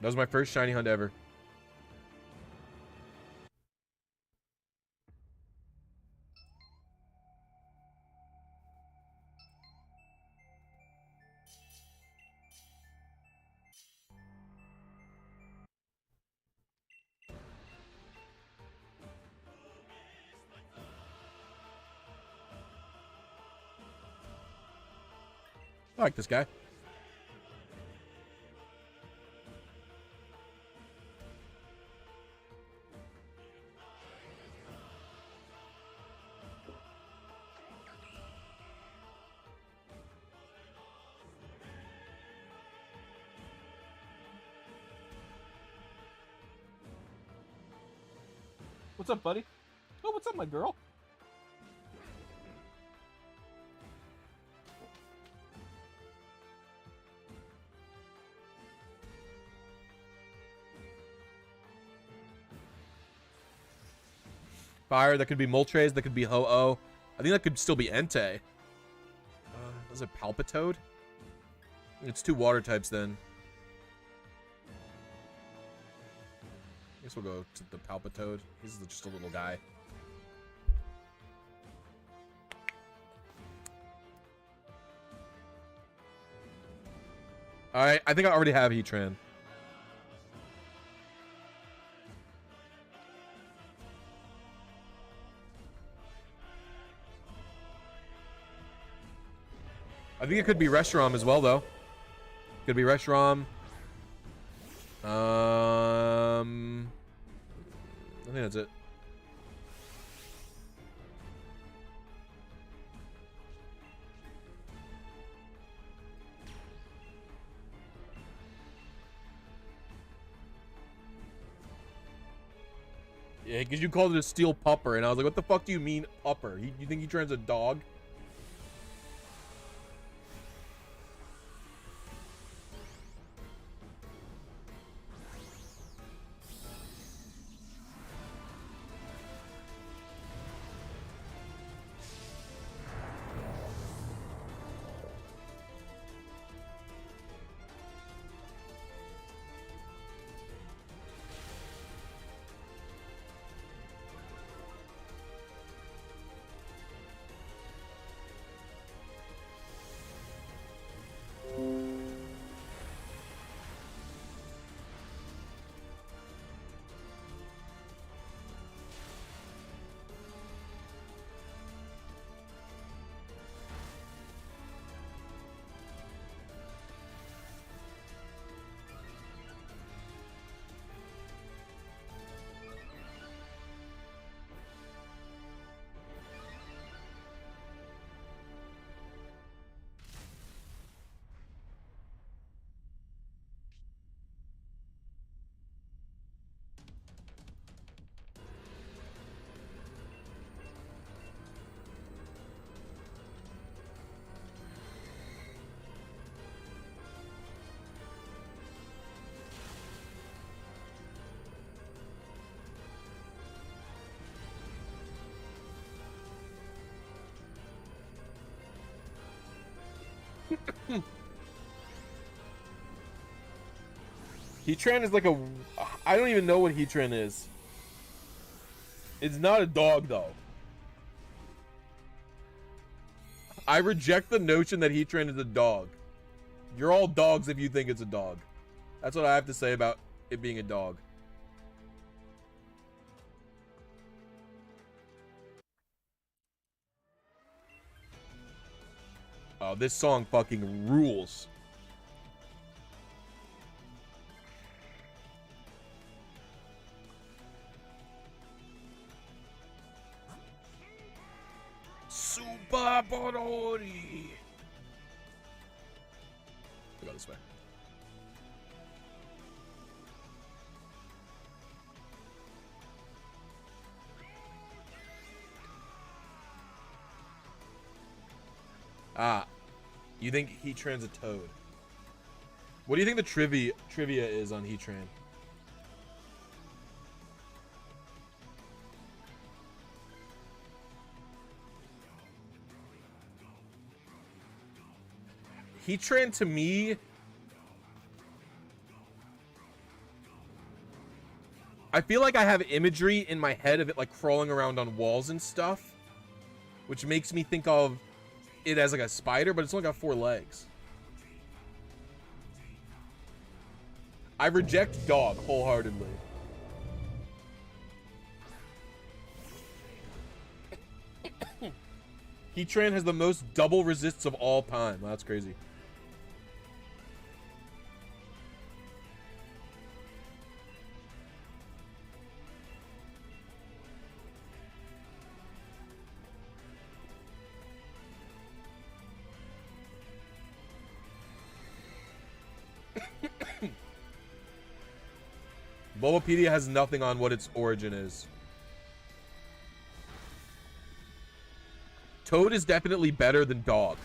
That was my first shiny hunt ever. I like this guy. What's up, buddy? Oh, what's up, my girl? Fire, that could be Moltres, that could be Ho-Oh. I think that could still be Entei. Is it Palpitoad? It's 2 water types then. I guess we'll go to the Palpitoad. He's just a little guy. Alright, I think I already have Heatran. I think it could be Reshiram as well, though. Could be Reshiram. I think that's it. Yeah, because you called it a steel pupper, and I was like, what the fuck do you mean pupper? You think he turns a dog? Heatran is like a... I don't even know what Heatran is. It's not a dog, though. I reject the notion that Heatran is a dog. You're all dogs if you think it's a dog. That's what I have to say about it being a dog. Oh, this song fucking rules. Super Borori. Go this way. Ah, you think Heatran's a toad? What do you think the trivia is on Heatran? Heatran to me I feel like I have imagery in my head of it like crawling around on walls and stuff, which makes me think of it as like a spider, but it's only got 4 legs. I reject dog wholeheartedly. Heatran has the most double resists of all time. Wow, that's crazy. Bulbapedia has nothing on what its origin is. Toad is definitely better than dog.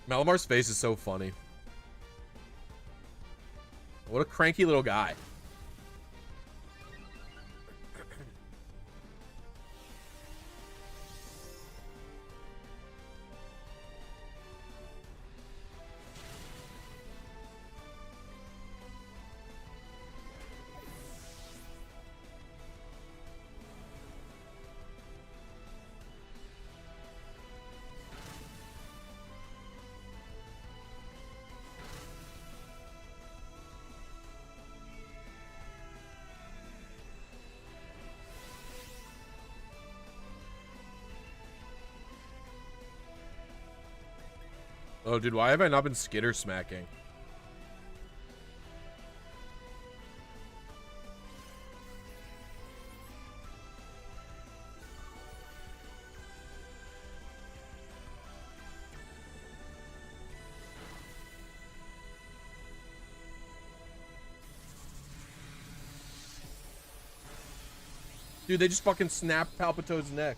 Malamar's face is so funny. What a cranky little guy. Oh, dude, why have I not been skitter smacking? Dude, they just fucking snapped Palpitoad's neck.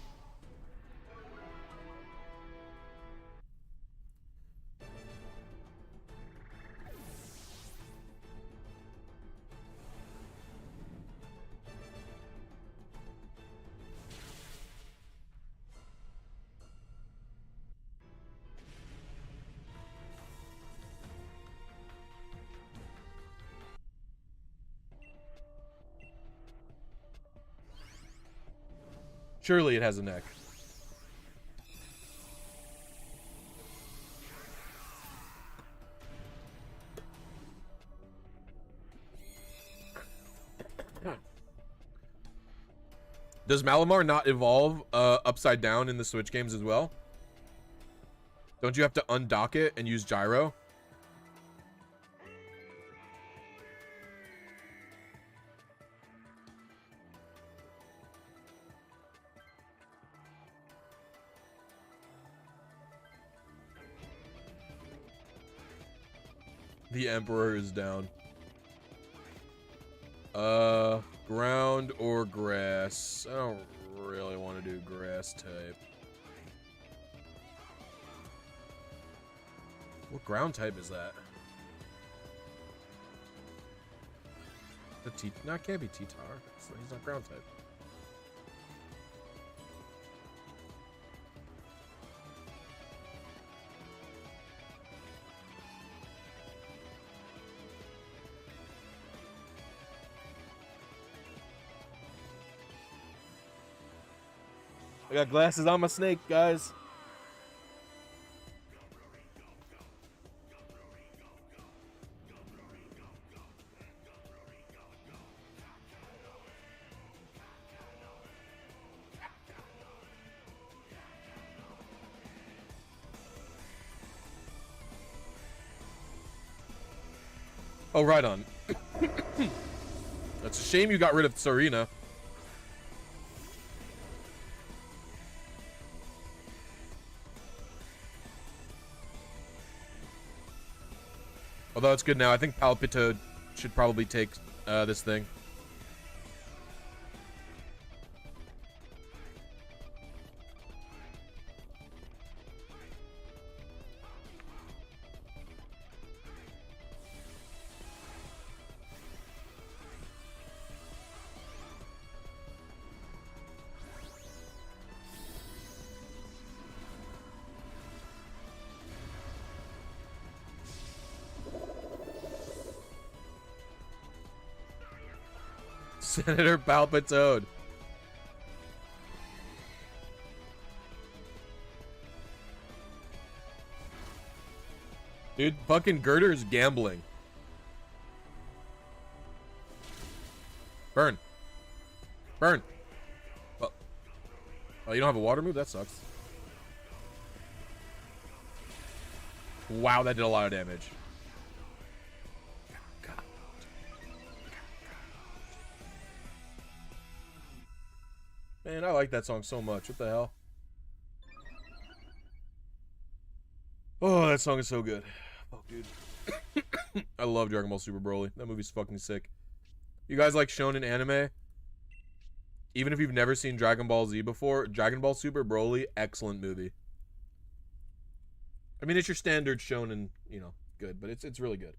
Surely it has a neck. Does Malamar not evolve upside down in the Switch games as well? Don't you have to undock it and use gyro? The Emperor is down. Ground or grass? I don't really want to do grass type. What ground type is that? The T? No, it can't be T-Tar. He's not ground type. I got glasses on my snake, guys. Oh, right on. That's a shame you got rid of Serena. Although it's good now. I think Palpito should probably take this thing. Senator Palpatone. Dude, fucking Girder's gambling. Burn. Burn. Oh, you don't have a water move? That sucks. Wow, that did a lot of damage. Man, I like that song so much. What the hell? Oh, that song is so good. Oh, dude. I love Dragon Ball Super Broly. That movie's fucking sick. You guys like shonen anime? Even if you've never seen Dragon Ball Z before, Dragon Ball Super Broly, excellent movie. I mean, it's your standard shonen, you know, good, but it's really good.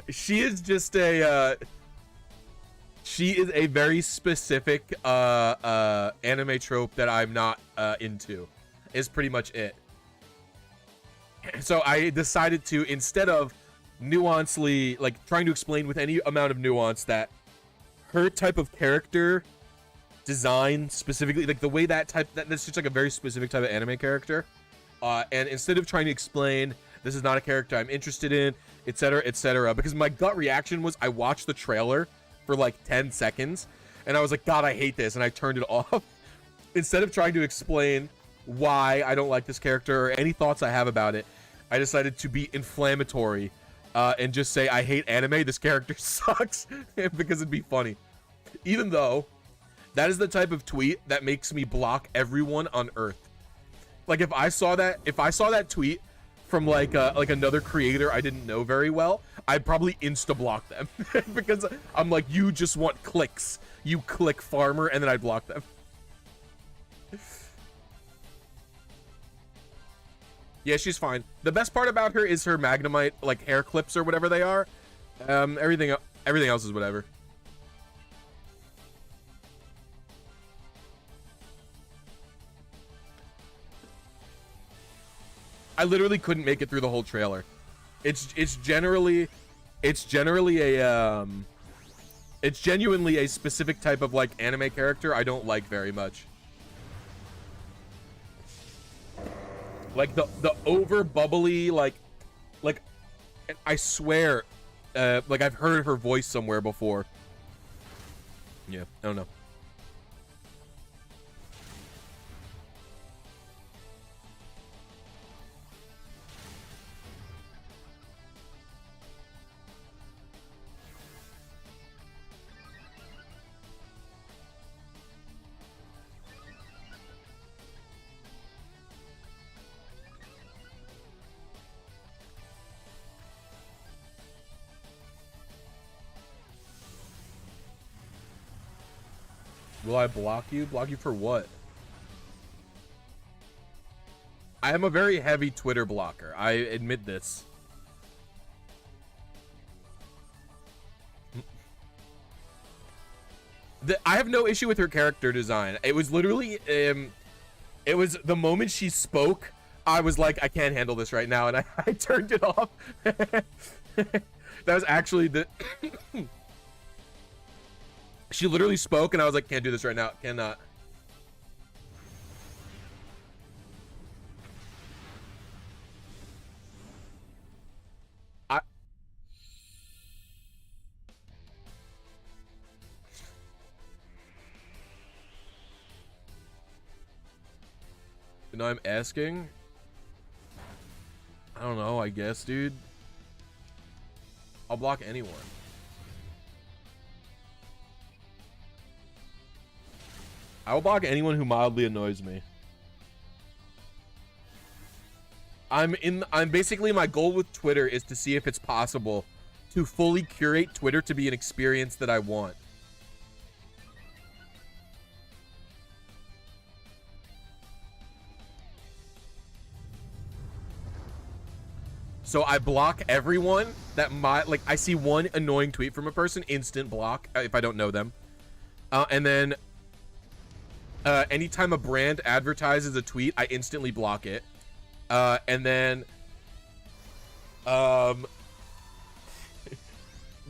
She is just a she is a very specific anime trope that I'm not into, is pretty much it. So I decided to, instead of nuancely like trying to explain with any amount of nuance, that her type of character design, specifically like the way that's just like a very specific type of anime character, and instead of trying to explain this is not a character I'm interested in, etc., because my gut reaction was, I watched the trailer for like 10 seconds and I was like, God, I hate this, and I turned it off. Instead of trying to explain why I don't like this character or any thoughts I have about it, I decided to be inflammatory and just say, I hate anime, this character sucks, because it'd be funny. Even though that is the type of tweet that makes me block everyone on Earth. Like if I saw that tweet from like another creator I didn't know very well, I'd probably insta-block them because I'm like, you just want clicks, you click farmer, and then I'd block them. Yeah, she's fine. The best part about her is her Magnemite like hair clips or whatever they are. Everything else is whatever. I literally couldn't make it through the whole trailer. It's genuinely a specific type of like anime character I don't like very much. Like the over bubbly like I swear like I've heard her voice somewhere before. Yeah, I don't know. Will I block you? Block you for what? I am a very heavy Twitter blocker. I admit this. I have no issue with her character design. It was literally, it was the moment she spoke, I was like, I can't handle this right now, and I turned it off. That was actually the... She literally spoke, and I was like, can't do this right now. Cannot. You know, I'm asking. I don't know, I guess, dude. I'll block anyone. I will block anyone who mildly annoys me. I'm basically, my goal with Twitter is to see if it's possible to fully curate Twitter to be an experience that I want. So I block everyone that like, I see one annoying tweet from a person, instant block if I don't know them. And then anytime a brand advertises a tweet, I instantly block it. And then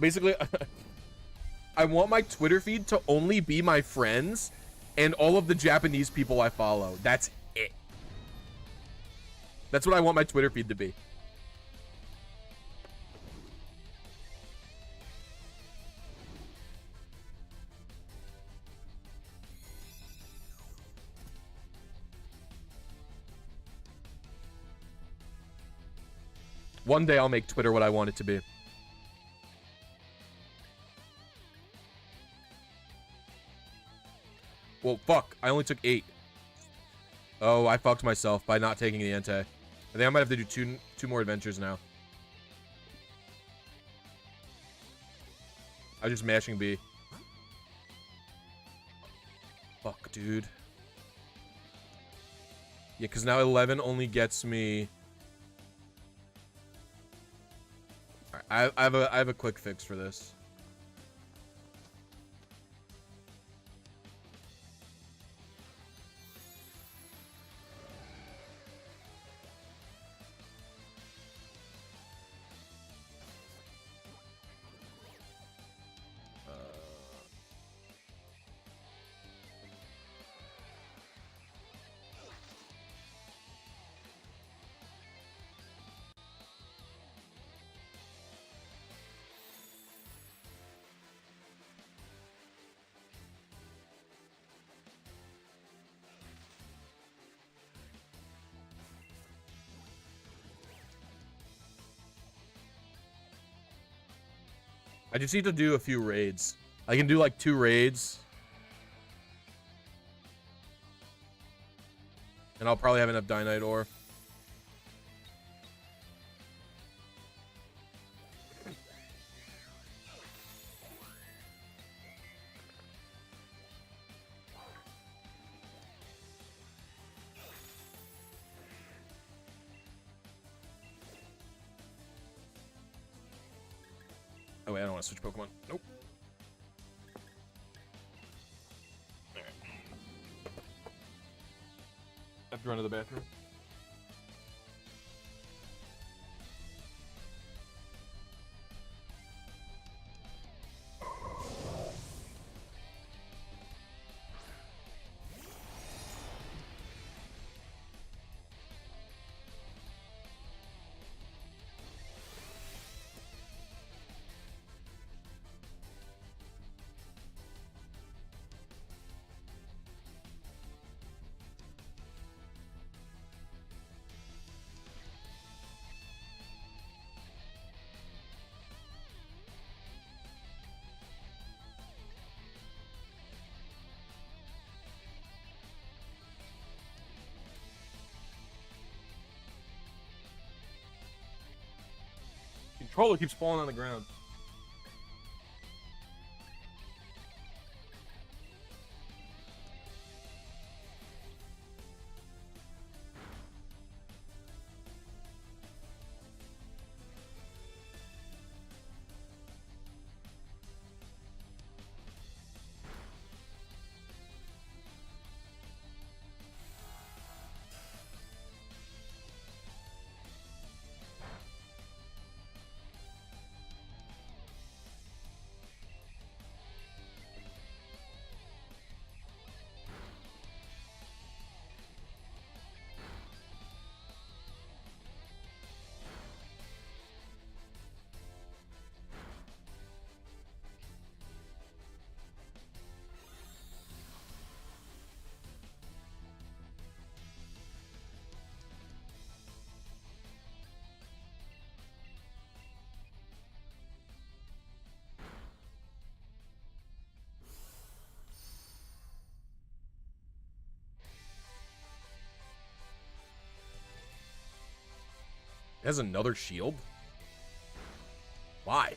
basically I want my Twitter feed to only be my friends and all of the Japanese people I follow. That's it. That's what I want my Twitter feed to be. One day I'll make Twitter what I want it to be. Well, fuck. I only took 8. Oh, I fucked myself by not taking the Entei. I think I might have to do two more adventures now. I was just mashing B. Fuck, dude. Yeah, because now 11 only gets me... I have a quick fix for this. I just need to do a few raids. I can do like 2 raids. And I'll probably have enough Dynite ore. Oh wait, I don't want to switch Pokemon. Nope. Alright. I have to run to the bathroom. Controller keeps falling on the ground. It has another shield? Why?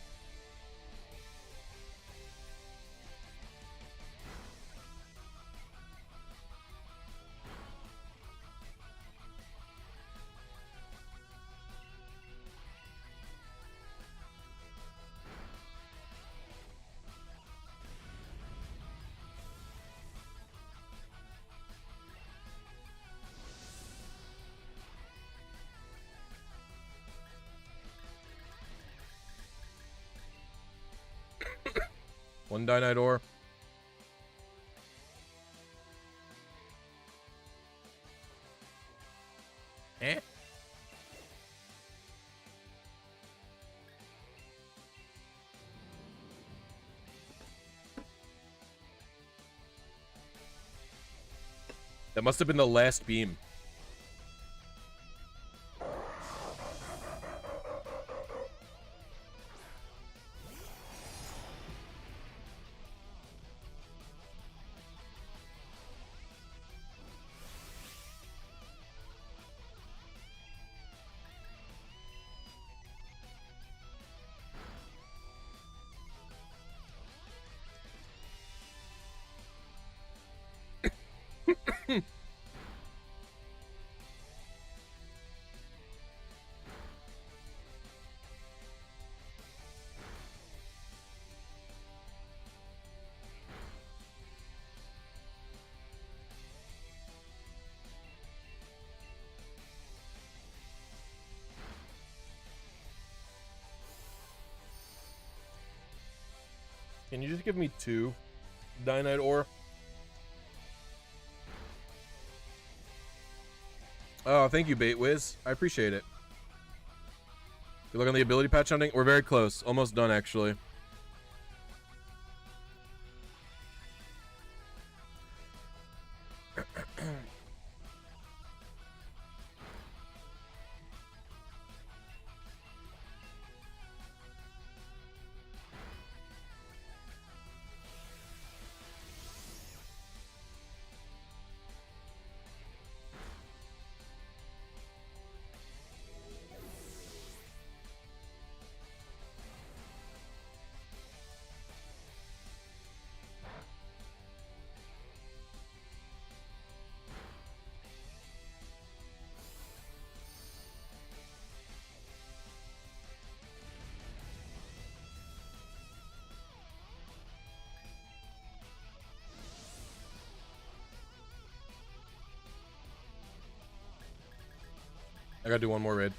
One Dynite ore. Eh? That must have been the last beam. Can you just give me 2 Dynite ore? Oh, thank you, Baitwiz. I appreciate it. You look on the ability patch hunting? We're very close. Almost done, actually. I gotta do one more raid.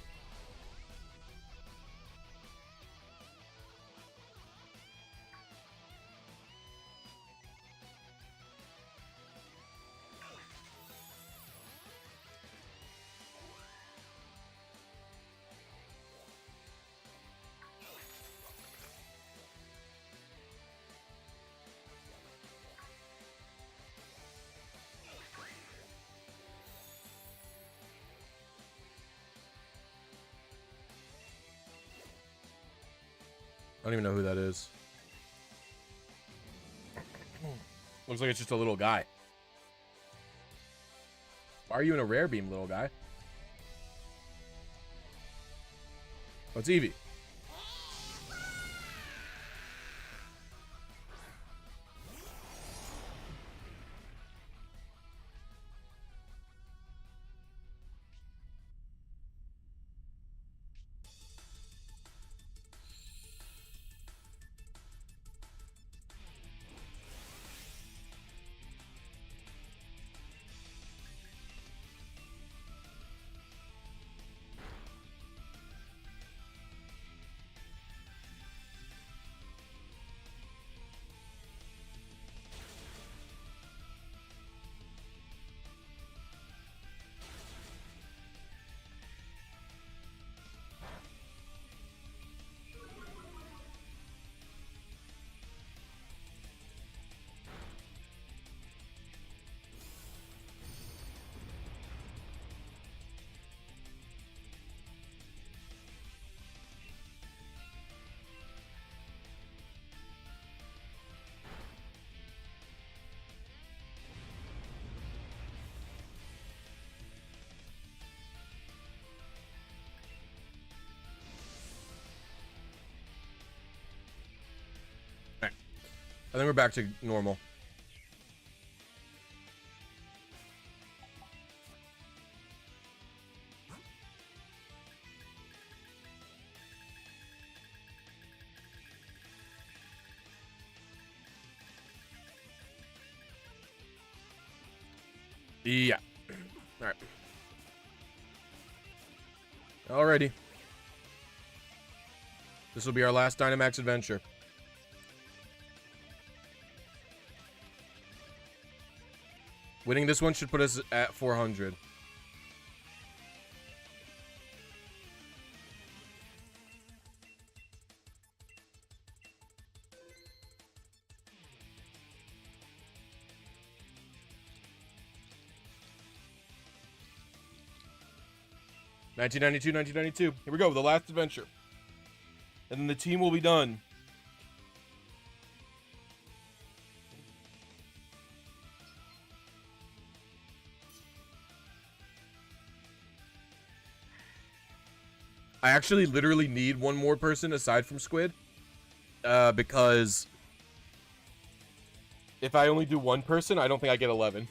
I don't even know who that is. Looks like it's just a little guy. Why are you in a rare beam, little guy? Oh, it's Eevee. I think we're back to normal. Yeah. All right. Alrighty. This will be our last Dynamax adventure. Winning this one should put us at 400. $1992. Here we go, the last adventure. And then the team will be done. I actually literally need one more person aside from Squid. Because if I only do one person, I don't think I get 11.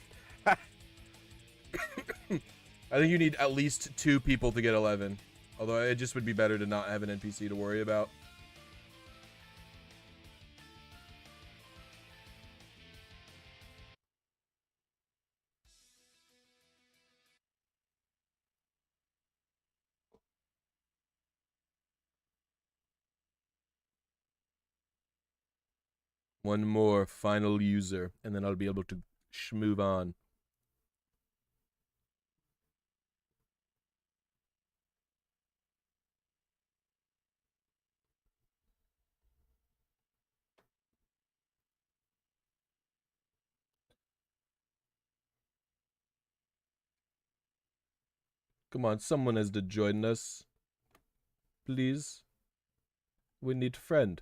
I think you need at least 2 people to get 11. Although it just would be better to not have an NPC to worry about. One more final user, and then I'll be able to move on. Come on, someone has to join us. Please. We need a friend.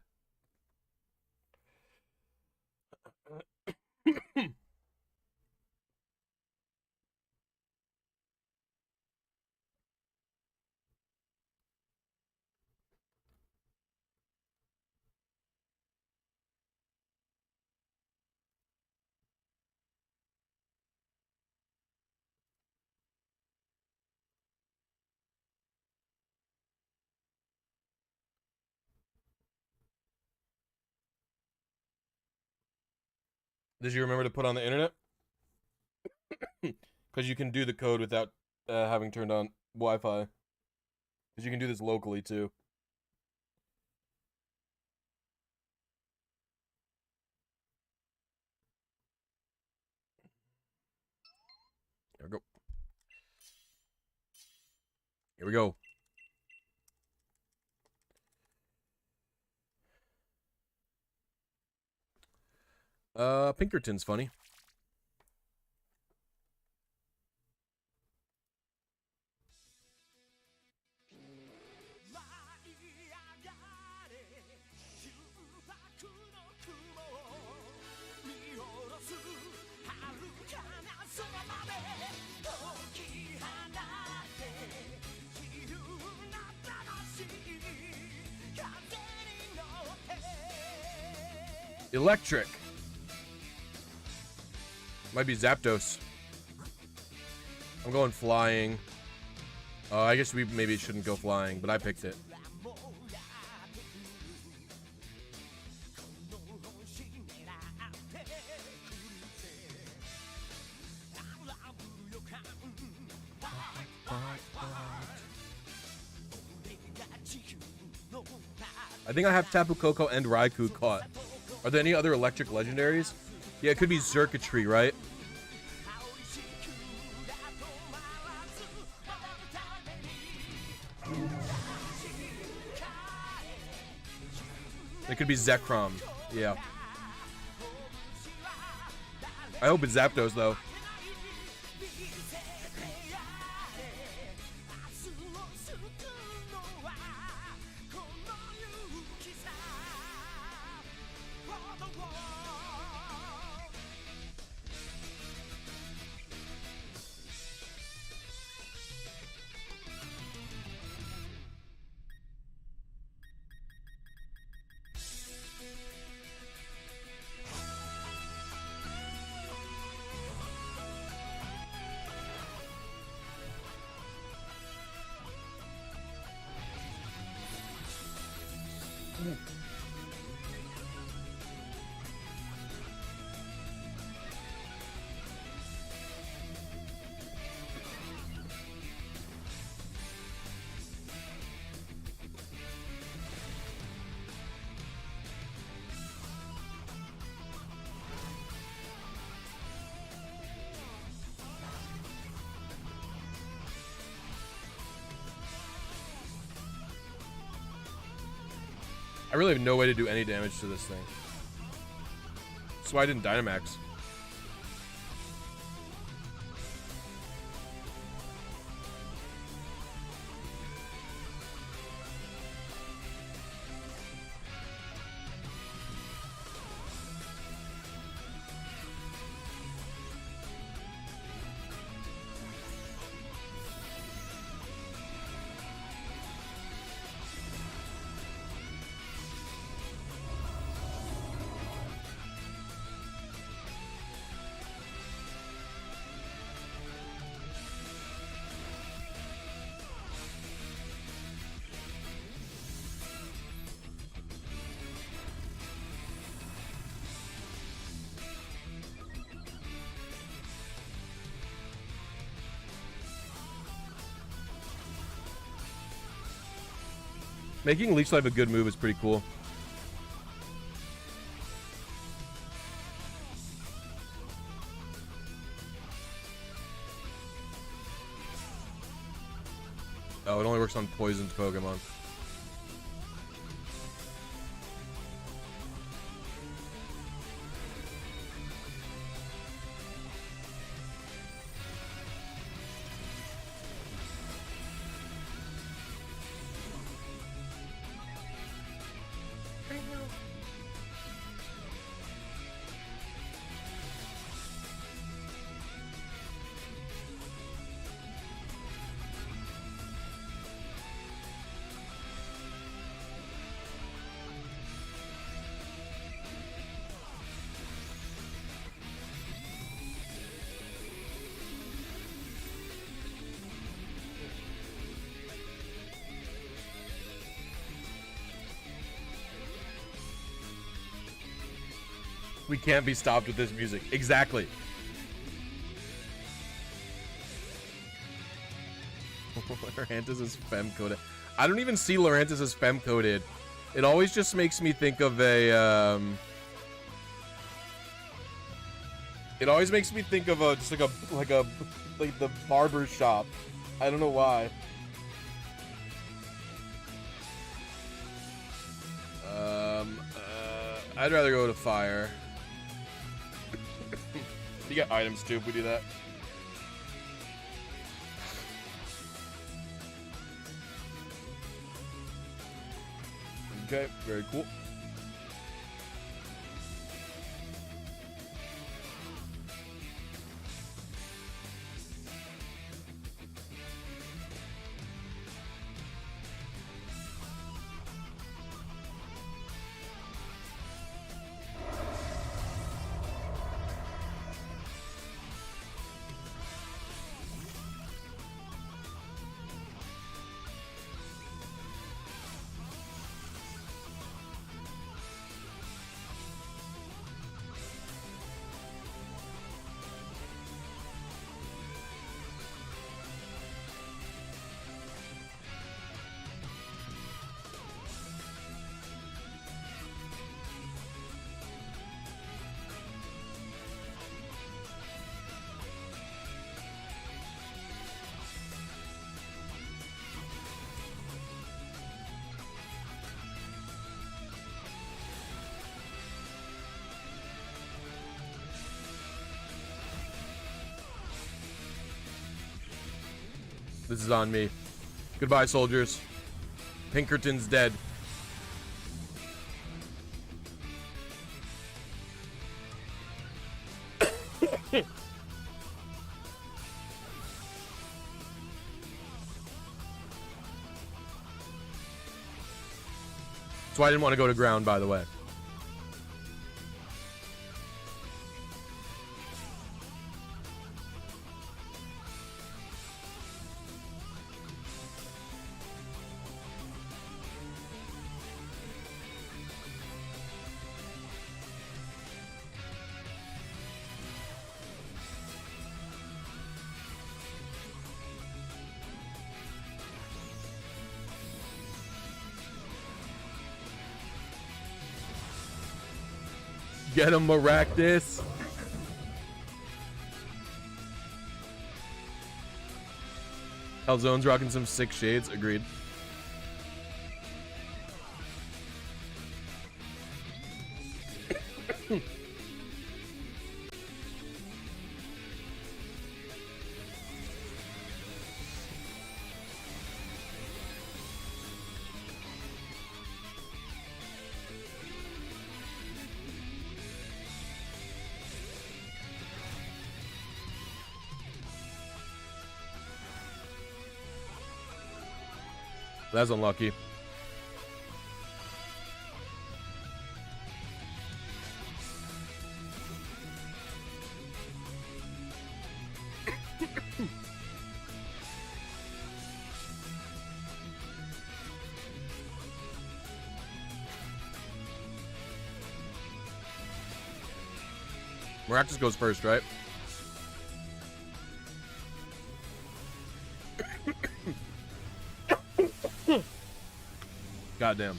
Did you remember to put on the internet? Because you can do the code without having turned on Wi-Fi. Because you can do this locally, too. There we go. Here we go. Pinkerton's funny. Electric. Might be Zapdos. I'm going flying. I guess we maybe shouldn't go flying, but I picked it. I think I have Tapu Koko and Raikou caught. Are there any other electric legendaries? Yeah, it could be Circuitry, right? It could be Zekrom. Yeah. I hope it's Zapdos, though. I really have no way to do any damage to this thing. That's why I didn't Dynamax. Making Leech Life a good move is pretty cool. Oh, it only works on poisoned Pokemon. We can't be stopped with this music. Exactly. Lurantis is fem-coded. I don't even see Lurantis as fem-coded. It always just makes me think of a, It always makes me think of just like the barber shop. I don't know why. I'd rather go to fire. You get items too if we do that. Okay, very cool. This is on me. Goodbye, soldiers. Pinkerton's dead. That's why I didn't want to go to ground, by the way. Get him, Maractus. Calzone's rocking some sick shades. Agreed. That's unlucky. Maractus goes first, right? Goddamn.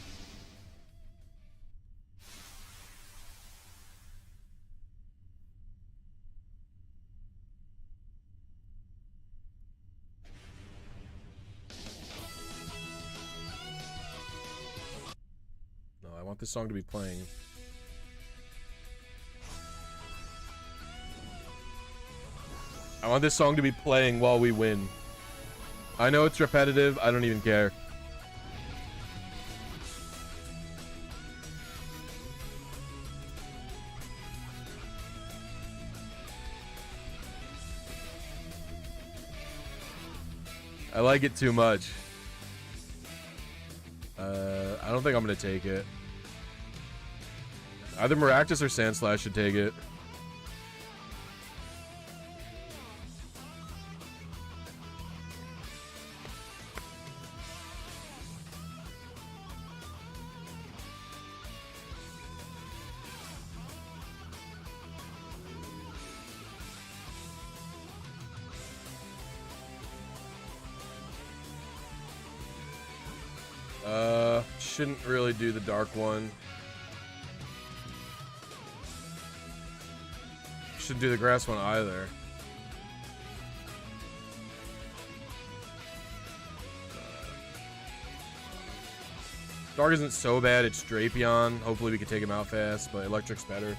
No, I want this song to be playing. I want this song to be playing while we win. I know it's repetitive. I don't even care. I like it too much. I don't think I'm gonna take it. Either Maractus or Sandslash should take it. Shouldn't really do the dark one. Shouldn't do the grass one either. Dark isn't so bad, it's Drapion. Hopefully we can take him out fast, but Electric's better.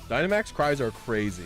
Dynamax cries are crazy.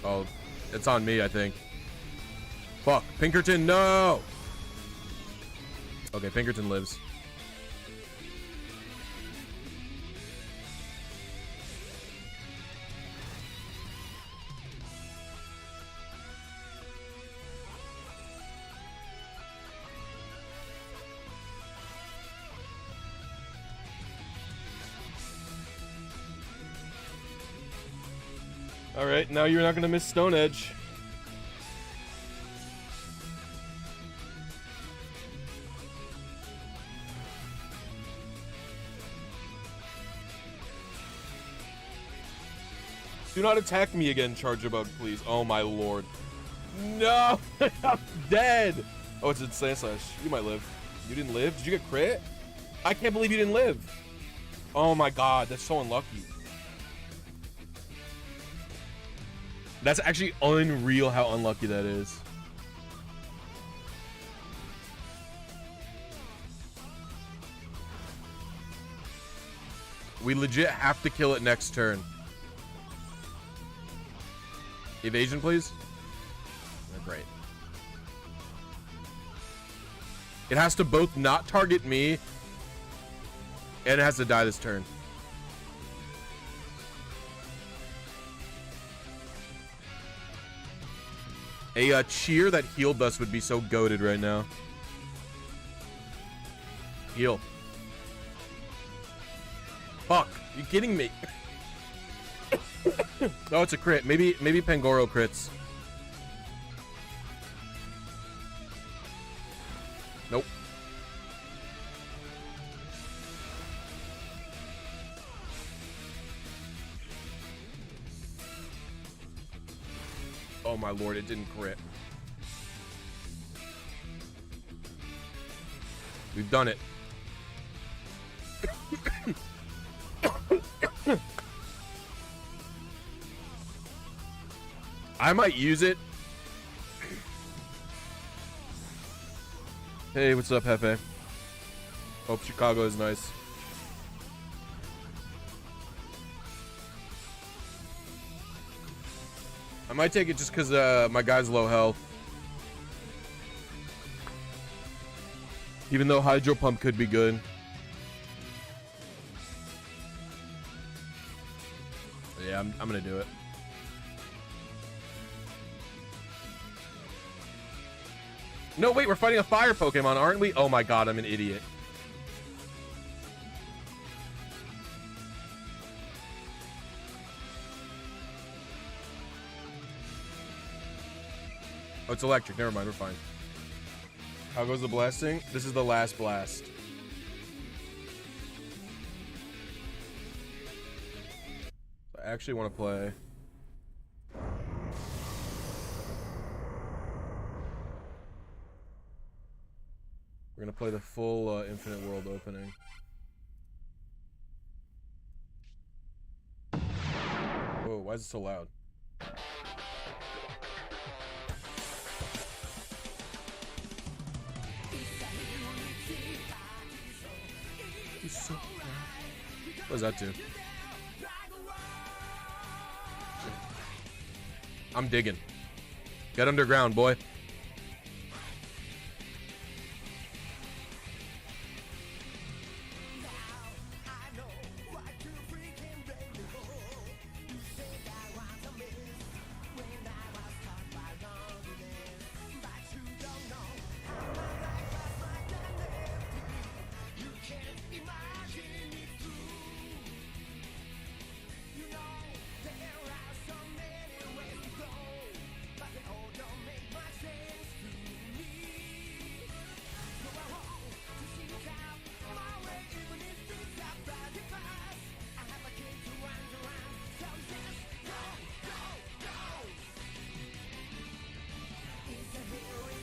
Oh, it's on me, I think. Fuck. Pinkerton, no! Okay, Pinkerton lives. Alright, now you're not gonna miss Stone Edge. Do not attack me again, Charger Bug, please. Oh my lord. No! I'm dead! Oh, it's a Sandslash. You might live. You didn't live? Did you get crit? I can't believe you didn't live. Oh my god, that's so unlucky. That's actually unreal how unlucky that is. We legit have to kill it next turn. Evasion, please. Oh, great. It has to both not target me, and it has to die this turn. A cheer that healed us would be so goated right now. Heal. Fuck, you kidding me? Oh, it's a crit. Maybe Pangoro crits. Nope. Oh my lord, it didn't crit. We've done it. I might use it. Hey, what's up, Hefe? Hope Chicago is nice. I might take it just because my guy's low health. Even though Hydro Pump could be good. Yeah, I'm gonna do it. No, wait, we're fighting a fire Pokemon, aren't we? Oh my god, I'm an idiot. Oh, it's electric. Never mind, we're fine. How goes the blasting? This is the last blast. I actually want to play. We're gonna play the full Infinite World opening. Whoa, why is it so loud? What does that do? I'm digging. Get underground, boy.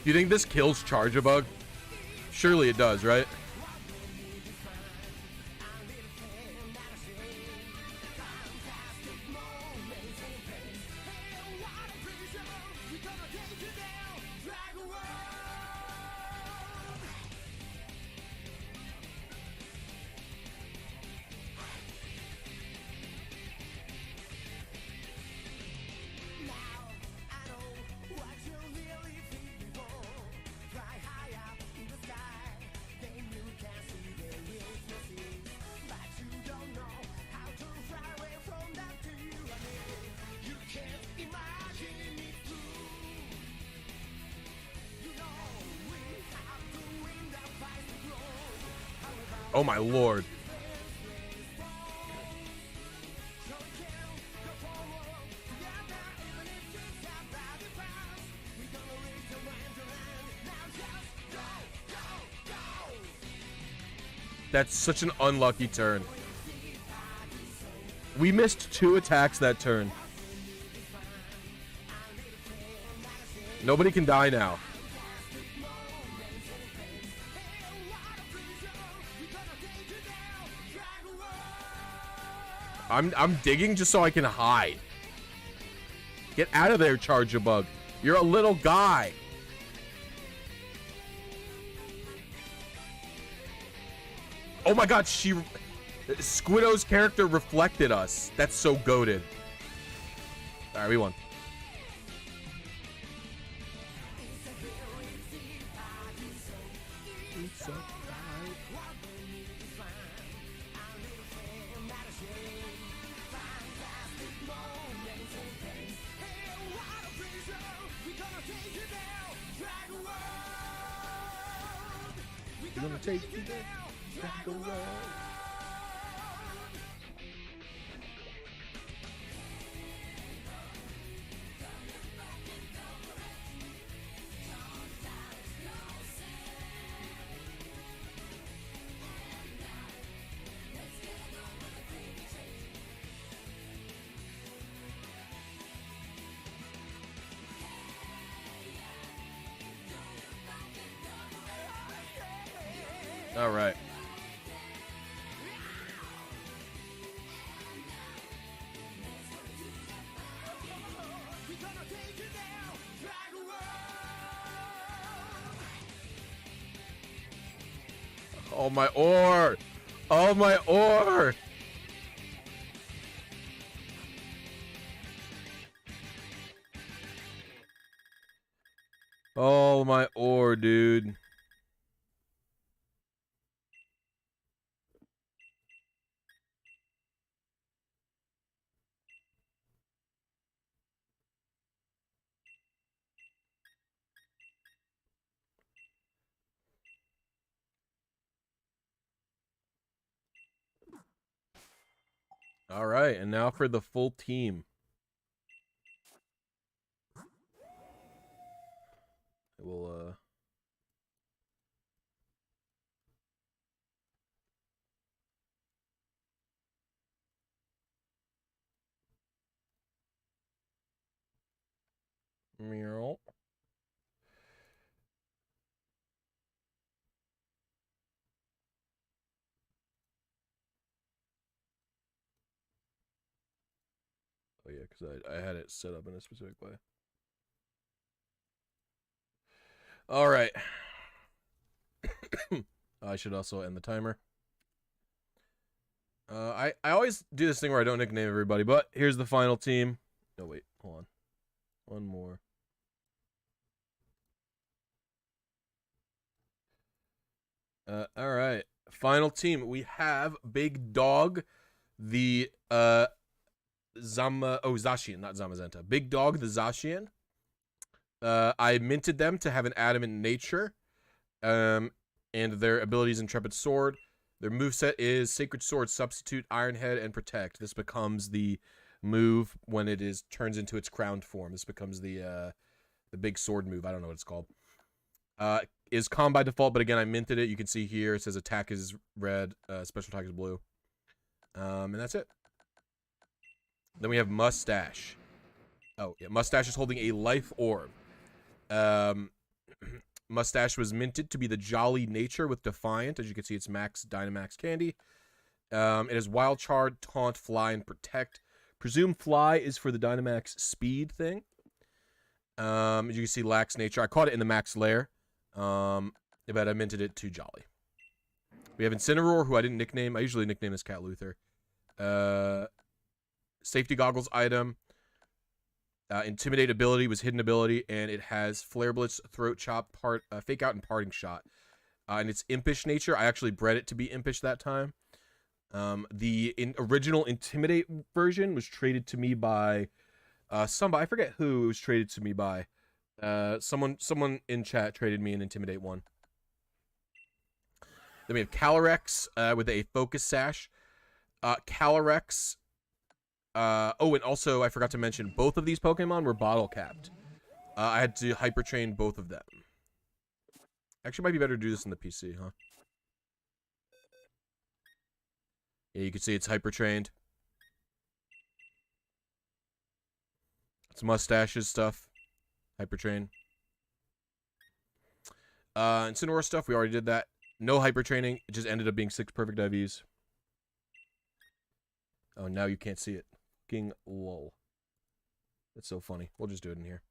You think this kills Charge-a-Bug? Surely it does, right? Oh my lord. That's such an unlucky turn. We missed 2 attacks that turn. Nobody can die now. I'm digging just so I can hide. Get out of there, Charge-a-Bug. You're a little guy. Oh my god, Squiddo's character reflected us. That's so goated. Alright, we won. We're gonna take you there. All right. Oh, my ore! Oh, my ore! Oh, my ore, dude. All right, and now for the full team. We'll, Meow. Oh, yeah, because I had it set up in a specific way. All right. I should also end the timer. I always do this thing where I don't nickname everybody, but here's the final team. No, wait, hold on. One more. All right. Final team. We have Big Dog, the Zacian, not Zamazenta. Big Dog, the Zacian. I minted them to have an Adamant nature. And their abilities: Intrepid Sword. Their moveset is Sacred Sword, Substitute, Iron Head, and Protect. This becomes the move when it turns into its crowned form. This becomes the big sword move. I don't know what it's called. Is calm by default, but again, I minted it. You can see here it says attack is red, special attack is blue. And that's it. Then we have Mustache. Oh, yeah, Mustache is holding a life orb. Mustache was minted to be the Jolly Nature with Defiant. As you can see, it's max Dynamax candy. It has Wild Charge, Taunt, Fly, and Protect. Presume Fly is for the Dynamax speed thing. As you can see, Lax Nature. I caught it in the max lair. But I minted it to Jolly. We have Incineroar, who I didn't nickname. I usually nickname as Cat Luther. Safety Goggles item. Intimidate ability was hidden ability, and it has Flare Blitz, Throat Chop, Fake Out, and Parting Shot. And it's Impish nature. I actually bred it to be Impish that time. The original Intimidate version was traded to me by somebody. I forget who it was traded to me by. Someone in chat traded me an Intimidate one. Then we have Calyrex with a Focus Sash. Calyrex. Oh, and also I forgot to mention both of these Pokemon were bottle capped. I had to hyper train both of them. Actually, might be better to do this in the PC, huh? Yeah, you can see it's hyper trained. It's Mustache's stuff. Hyper train. Incineroar stuff, we already did that. No hyper training. It just ended up being 6 perfect IVs. Oh, now you can't see it. Fucking lol. That's so funny. We'll just do it in here.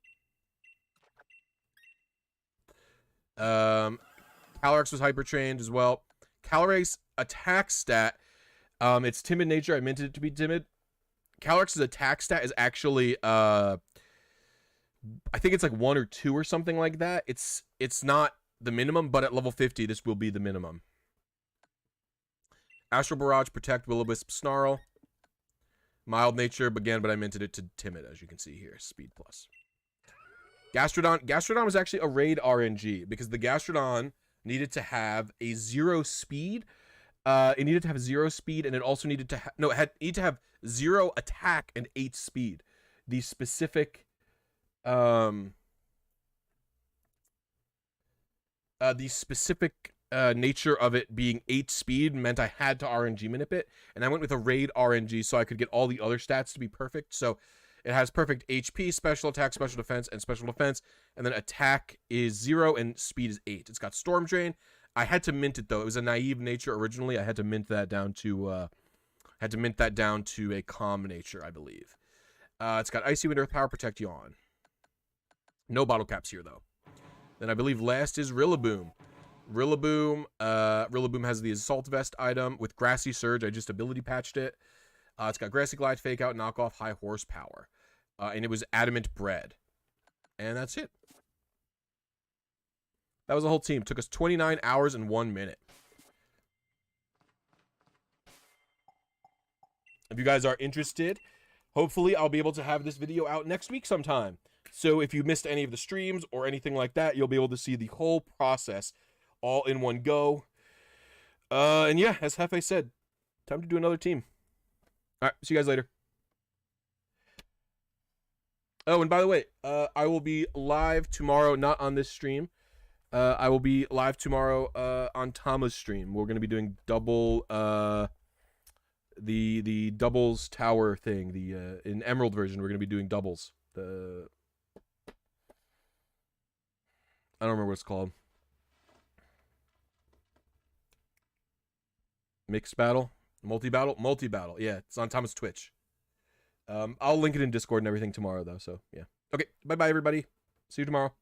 Calyrex was hyper trained as well. Calyrex attack stat. It's timid nature. I meant it to be timid. Calyrex's attack stat is actually I think it's like 1 or 2 or something like that. It's not the minimum, but at level 50 this will be the minimum. Astral Barrage, Protect, Will-O-Wisp, Snarl. Mild nature, again, but I meant it to timid, as you can see here. Speed plus. Gastrodon. Gastrodon was actually a raid RNG because the Gastrodon needed to have a 0 speed. It needed to have 0 speed, and it also needed to needed to have 0 attack and 8 speed. The specific nature of it being 8 speed meant I had to RNG minip it, and I went with a raid RNG so I could get all the other stats to be perfect. So it has perfect HP, special attack, special defense, and special defense, and then attack is 0 and speed is 8. It's got Storm Drain. I had to mint it though. It was a naive nature originally. I had to mint that down to a calm nature, I believe. It's got Icy Wind, Earth Power, Protect, Yawn. No bottle caps here though. Then I believe last is Rillaboom. Rillaboom has the Assault Vest item with Grassy Surge. I just ability patched it. It's got Grassy Glide, Fake Out, Knockoff, High Horsepower. And it was Adamant Bread. And that's it. That was the whole team. Took us 29 hours and 1 minute. If you guys are interested, hopefully I'll be able to have this video out next week sometime. So if you missed any of the streams or anything like that, you'll be able to see the whole process all in one go. And yeah, as Hefe said, time to do another team. All right, see you guys later. Oh, and by the way, I will be live tomorrow, not on this stream. I will be live tomorrow on Tama's stream. We're going to be doing double, the doubles tower thing. The in Emerald version, we're going to be doing doubles. I don't remember what it's called. Mixed battle? Multi-battle? Multi-battle. Yeah, it's on Tama's Twitch. I'll link it in Discord and everything tomorrow, though, so yeah. Okay, bye-bye, everybody. See you tomorrow.